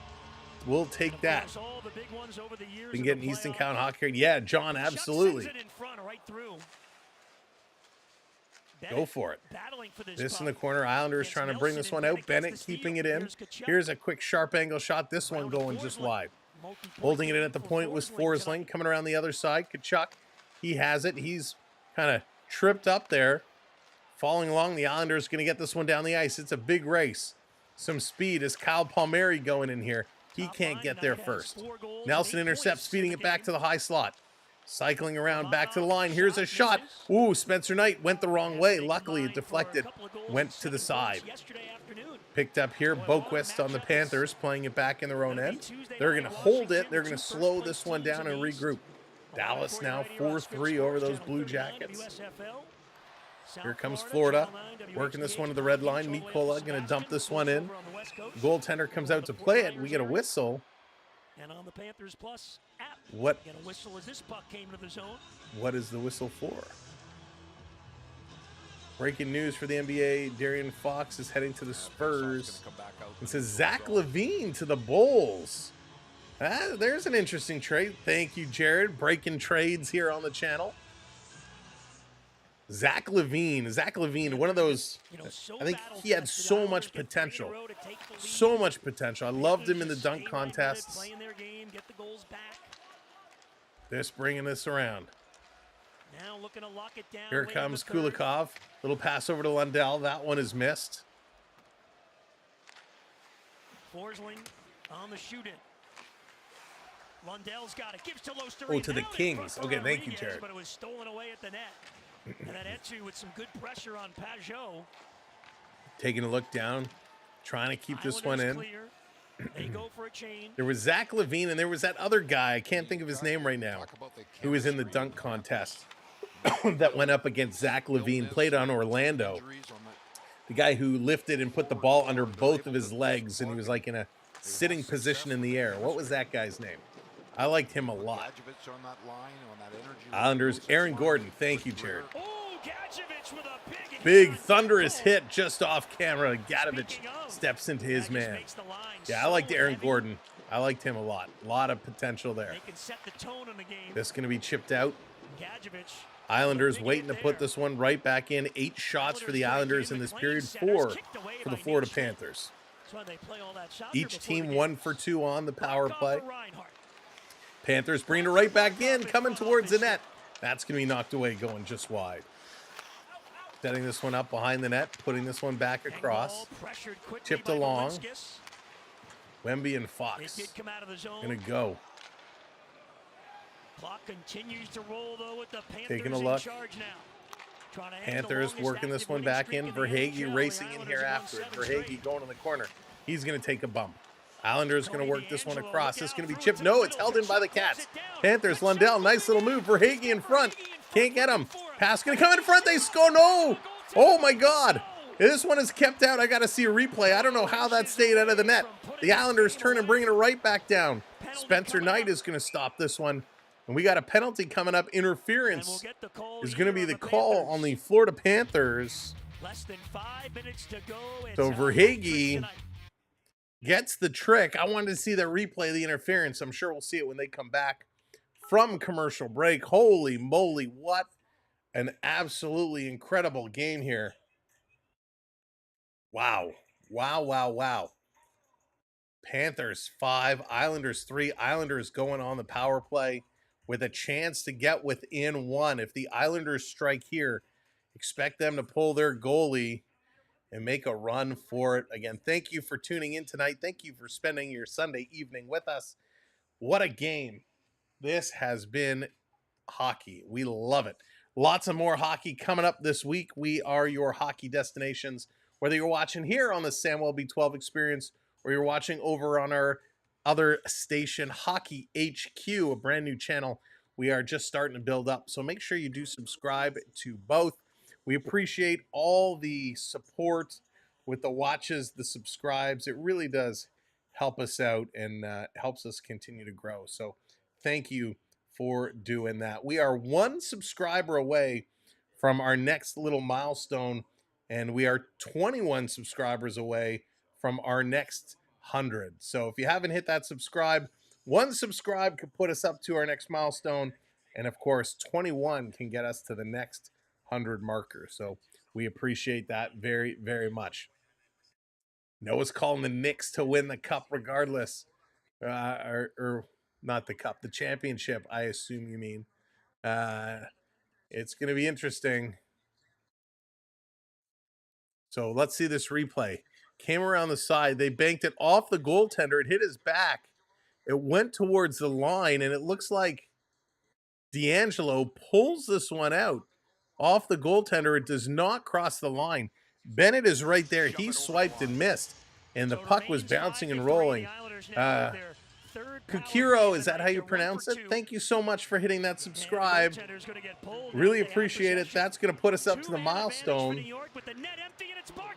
We'll take that. Been getting Easton County Hockey. Yeah, John, absolutely. Go for it. This in the corner. Islanders trying to bring this one out. Bennett keeping it in. Here's a quick sharp angle shot. This one going just wide. Holding it in at the point was Forsling. Coming around the other side. Tkachuk, he has it. He's kind of tripped up there. Falling along. The Islanders going to get this one down the ice. It's a big race. Some speed. Is Kyle Palmieri going in here? He can't get there first. Nelson intercepts, feeding it back to the high slot. Cycling around back to the line. Here's a shot. Ooh, Spencer Knight went the wrong way. Luckily, it deflected. Went to the side. Picked up here. Boqvist on the Panthers, playing it back in their own end. They're going to hold it. They're going to slow this one down and regroup. Dallas now 4-3 over those Blue Jackets. Here comes Florida, working this one to the red line. Mikola going to dump this one in. Goaltender comes out to play it. We get a whistle. And on the Panthers Plus app, what? Get a whistle as this puck came to the zone. What is the whistle for? Breaking news for the NBA: Darian Fox is heading to the Spurs. It says Zach LaVine to the Bulls. There's an interesting trade. Thank you, Jared. Breaking trades here on the channel. Zach LaVine, one of those, I think he had so much potential. So much potential. I loved him in the dunk contests. Just bringing this around. Here comes Kulikov. Little pass over to Lundell. That one is missed. Forsling on the shoot-in. Lundell's got it. Gives to Lostereen. Oh, to the Kings. Okay, thank you, Jared. But it was stolen away at the net. And that entry with some good pressure on Pajot. Taking a look down, trying to keep this one in. They go for a change. There was Zach LaVine, and there was that other guy, I can't think of his name right now, who was in the dunk contest that went up against Zach LaVine, played on Orlando. The guy who lifted and put the ball under both of his legs, and he was like in a sitting position in the air. What was that guy's name? I liked him a lot. Gadjevich on that line, on that energy Islanders, line. Aaron Gordon. Thank you, Jared. Oh, Gadjevich with a Big thunderous hit just off camera. Gadjevich steps into his man. Yeah, I liked Aaron Gordon. I liked him a lot. A lot of potential there. They can set the tone in the game. This is going to be chipped out. Gadjevich. Islanders waiting to put this one right back in. 8 shots for the Islanders in this period. 4 for the Florida Panthers. Each team 1 for 2 on the power play. Panthers bring it right back in, coming towards the net. That's going to be knocked away, going just wide. Setting this one up behind the net, putting this one back across. Tipped along. Wemby and Fox going to go. Clock continues to roll, though, with the Panthers taking a look. in charge now. Panthers working this one back in. Verhaeghe racing in here after it. Verhaeghe going in the corner. He's going to take a bump. Islanders going to work this one across. This is going to be chipped. No, it's held in by the Cats. Panthers, Lundell, nice little move. Verhaeghe in front. Can't get him. Pass going to come in front. They score. No. Oh, my God. This one is kept out. I got to see a replay. I don't know how that stayed out of the net. The Islanders turn and bringing it right back down. Spencer Knight is going to stop this one. And we got a penalty coming up. Interference is going to be the call on the Florida Panthers. Less than 5 minutes to go. So Verhaeghe gets the trick. I wanted to see the replay of the interference. I'm sure we'll see it when they come back from commercial break. Holy moly, what an absolutely incredible game here. Wow. Wow, wow, wow. Panthers 5, Islanders 3. Islanders going on the power play with a chance to get within 1. If the Islanders strike here, expect them to pull their goalie and make a run for it. Again, thank you for tuning in tonight. Thank you for spending your Sunday evening with us. What a game. This has been hockey. We love it. Lots of more hockey coming up this week. We are your hockey destinations. Whether you're watching here on the Samwelb 12 Experience or you're watching over on our other station, Hockey HQ, a brand new channel we are just starting to build up. So make sure you do subscribe to both. We appreciate all the support with the watches, the subscribes. It really does help us out and helps us continue to grow. So thank you for doing that. We are 1 subscriber away from our next little milestone, and we are 21 subscribers away from our next 100. So if you haven't hit that subscribe, 1 subscribe could put us up to our next milestone. And of course, 21 can get us to the next 100 marker. So we appreciate that very, very much. Noah's calling the Knicks to win the cup regardless. Or not the cup, the championship, I assume you mean. It's going to be interesting. So let's see this replay. Came around the side. They banked it off the goaltender. It hit his back. It went towards the line, and it looks like D'Angelo pulls this one out off the goaltender. It does not cross the line. Bennett is right there. He swiped and missed, and the puck was bouncing and rolling. Kukiro, is that how you pronounce it? Thank you so much for hitting that subscribe. Really appreciate it. That's going to put us up to the milestone.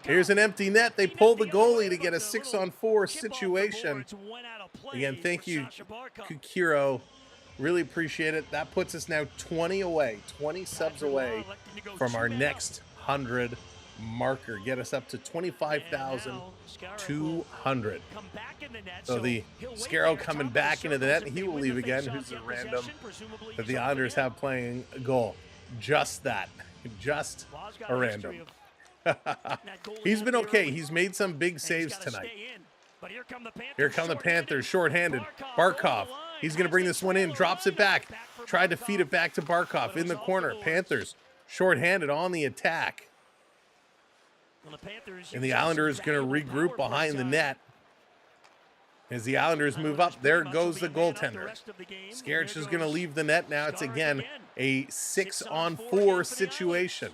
Here's an empty net. They pulled the goalie to get a 6-on-4 situation. Again, thank you, Kukiro. Really appreciate it. That puts us now 20 away, 20 subs away from our next 100 marker. Get us up to 25,200. So the Scarrow coming back into the net. He will leave again. Who's a random that the Islanders have playing a goal? Just that. Just a random. He's been okay. He's made some big saves tonight. Here come the Panthers, shorthanded. Barkov. He's going to bring this one in. Drops it back. Tried to feed it back to Barkov in the corner. Panthers shorthanded on the attack. And the Islanders going to regroup behind the net. As the Islanders move up, there goes the goaltender. Scarich is going to leave the net. Now it's again a 6-on-4 situation.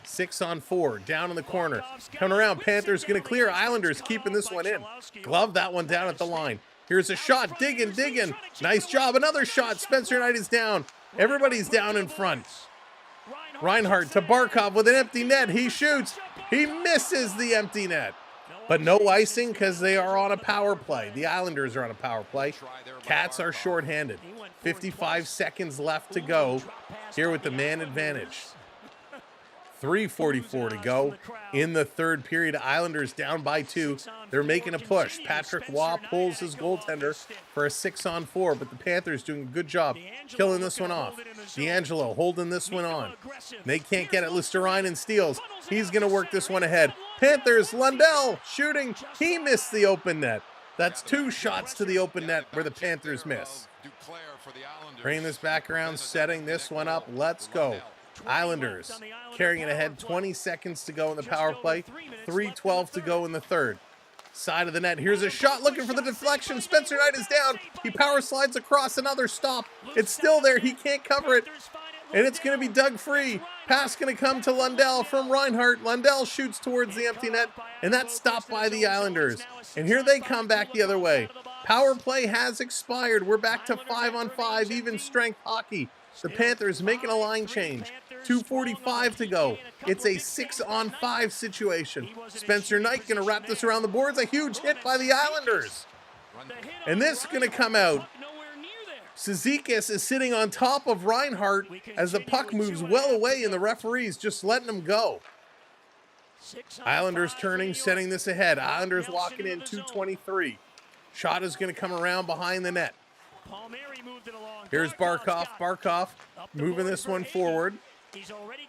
6-on-4 down in the corner. Coming around, Panthers going to clear. Islanders keeping this one in. Glove that one down at the line. Here's a shot. Digging. Nice job. Another shot. Spencer Knight is down. Everybody's down in front. Reinhardt to Barkov with an empty net. He shoots. He misses the empty net. But no icing because they are on a power play. The Islanders are on a power play. Cats are shorthanded. 55 seconds left to go here with the man advantage. 3:44 to go in the third period. Islanders down by 2. They're making a push. Patrick Waugh pulls his goaltender for a 6-on-4, but the Panthers doing a good job killing this one off. D'Angelo holding this one on. They can't get it. Listerine steals. He's going to work this one ahead. Panthers, Lundell shooting. He missed the open net. That's 2 shots to the open net where the Panthers miss. Bringing this back around, setting this one up. Let's go. Islanders carrying it ahead. 20 seconds to go in the power play. 3:12 to go in the third. Side of the net. Here's a shot looking for the deflection. Spencer Knight is down. He power slides across. Another stop. It's still there. He can't cover it. And it's going to be dug free. Pass going to come to Lundell from Reinhart. Lundell shoots towards the empty net. And that's stopped by the Islanders. And here they come back the other way. Power play has expired. We're back to 5-on-5, even strength hockey. The Panthers making a line change. 2:45 to go. It's a 6-on-5 situation. Spencer Knight going to wrap this around the boards. A huge hit by the Islanders. And this is going to come out. Cizikas is sitting on top of Reinhart as the puck moves well away and the referee's just letting him go. Islanders turning, setting this ahead. Islanders walking in 2:23. Shot is going to come around behind the net. Here's Barkov. Barkov moving this one forward.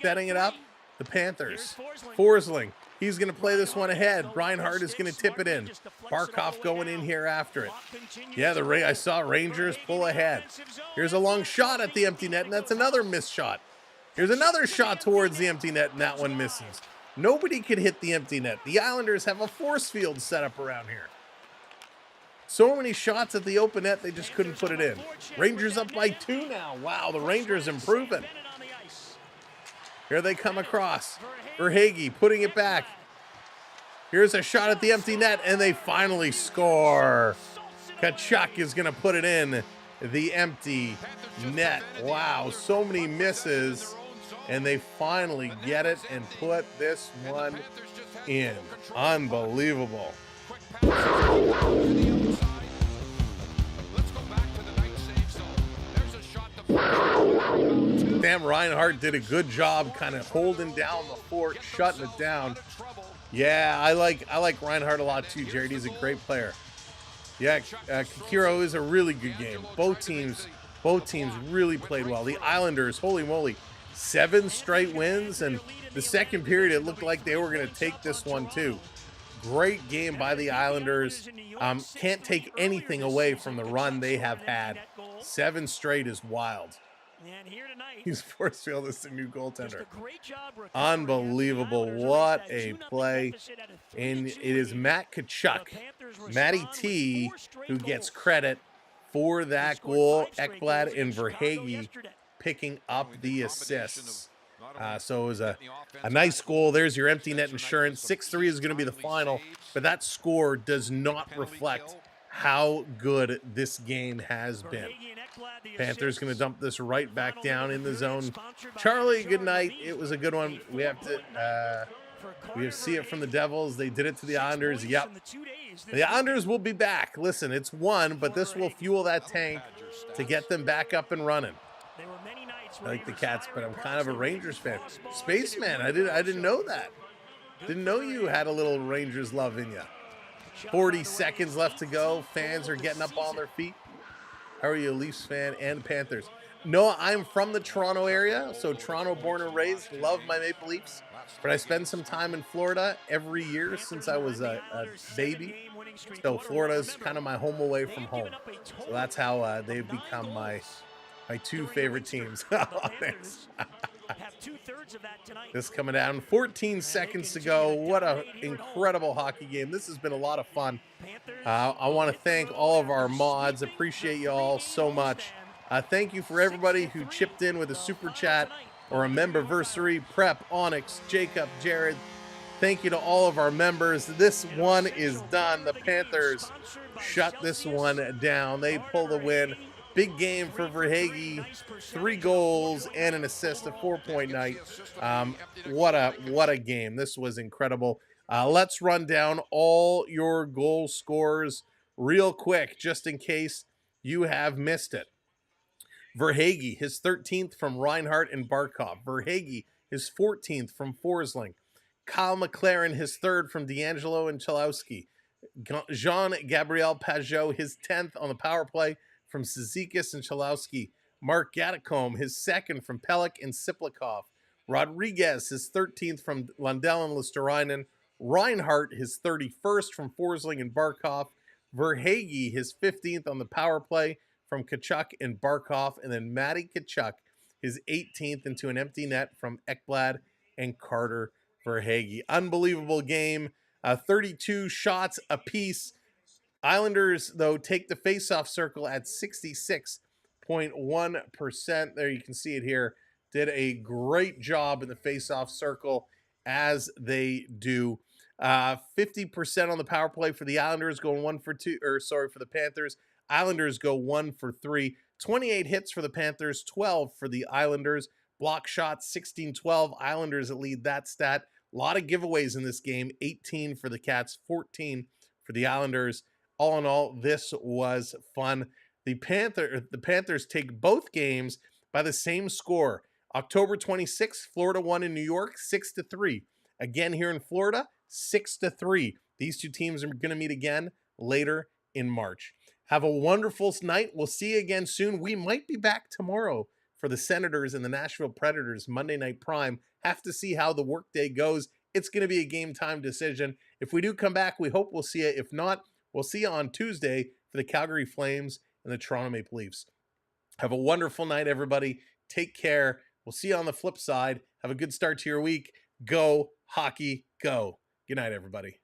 Setting it up. The Panthers. Forsling. He's going to play this one ahead. Reinhart is going to tip it in. Barkov going in here after it. Yeah, I saw Rangers pull ahead. Here's a long shot at the empty net, and that's another missed shot. Here's another shot towards the empty net, and that one misses. Nobody could hit the empty net. The Islanders have a force field set up around here. So many shots at the open net, they just couldn't put it in. Rangers up by 2 now. Wow, the Rangers improving. Here they come across. Verhaeghe putting it back. Here's a shot at the empty net, and they finally score. Tkachuk is going to put it in the empty net. Wow, so many misses, and they finally get it and put this one in. Unbelievable. Sam Reinhart did a good job kind of holding down the fort, shutting it down. Yeah, I like Reinhart a lot too, Jared. He's a great player. Yeah, Kikiro is a really good game. Both teams really played well. The Islanders, holy moly, 7 straight wins, and the second period it looked like they were going to take this one too. Great game by the Islanders. Can't take anything away from the run they have had. 7 straight is wild. He's force field as the new goaltender. Unbelievable. What a play. And it is Matt Tkachuk, Matty T, who gets credit for that goal. Ekblad and Verhaeghe picking up the assists. So it was a nice goal. There's your empty net insurance. 6-3 is going to be the final, but that score does not reflect how good this game has been. Panthers going to dump this right back down in the zone. Charlie, good night. It was a good one. We have to see it from the Devils. They did it to the Islanders. Yep. The Islanders will be back. Listen, it's 1, but this will fuel that tank to get them back up and running. I like the Cats, but I'm kind of a Rangers fan. Spaceman, I didn't know that. Didn't know you had a little Rangers love in you. 40 seconds left to go. Fans are getting up on their feet. How are you, a Leafs fan and Panthers? No, I'm from the Toronto area, so Toronto born and raised. Love my Maple Leafs, but I spend some time in Florida every year since I was a baby. So Florida's kind of my home away from home. So that's how they've become my 2 favorite teams. Thanks. This coming down. 14 seconds to go. What an incredible hockey game. This has been a lot of fun. I want to thank all of our mods. Appreciate you all so much. Thank you for everybody who chipped in with a super chat or a memberversary. Prep, Onyx, Jacob, Jared. Thank you to all of our members. This one is done. The Panthers shut this one down. They pull the win. Big game for Verhaeghe, 3 goals and an assist, a 4-point night. What a game. This was incredible. Let's run down all your goal scores real quick, just in case you have missed it. Verhaeghe, his 13th from Reinhart and Barkov. Verhaeghe, his 14th from Forsling. Kyle McLaren, his 3rd from D'Angelo and Chalowski. Jean-Gabriel Pajot, his 10th on the power play from Cizikas and Chalowski. Mark Gattacombe, his 2nd from Pelech and Siplikov. Rodriguez, his 13th from Lundell and Lusterainen. Reinhart, his 31st from Forsling and Barkov. Verhaeghe, his 15th on the power play from Kachuk and Barkov. And then Matty Kachuk, his 18th into an empty net from Ekblad and Carter Verhaeghe. Unbelievable game. 32 shots apiece. Islanders, though, take the faceoff circle at 66.1%. There you can see it here. Did a great job in the faceoff circle, as they do. 50% on the power play for the Islanders, going for the Panthers. Islanders go 1 for 3. 28 hits for the Panthers, 12 for the Islanders. Block shots, 16-12. Islanders lead that stat. A lot of giveaways in this game. 18 for the Cats, 14 for the Islanders. All in all, this was fun. The Panthers take both games by the same score. October 26th, Florida won in New York, 6-3. Again here in Florida, 6-3. These two teams are going to meet again later in March. Have a wonderful night. We'll see you again soon. We might be back tomorrow for the Senators and the Nashville Predators Monday Night Prime. Have to see how the workday goes. It's going to be a game time decision. If we do come back, we hope we'll see you. If not, we'll see you on Tuesday for the Calgary Flames and the Toronto Maple Leafs. Have a wonderful night, everybody. Take care. We'll see you on the flip side. Have a good start to your week. Go, hockey, go. Good night, everybody.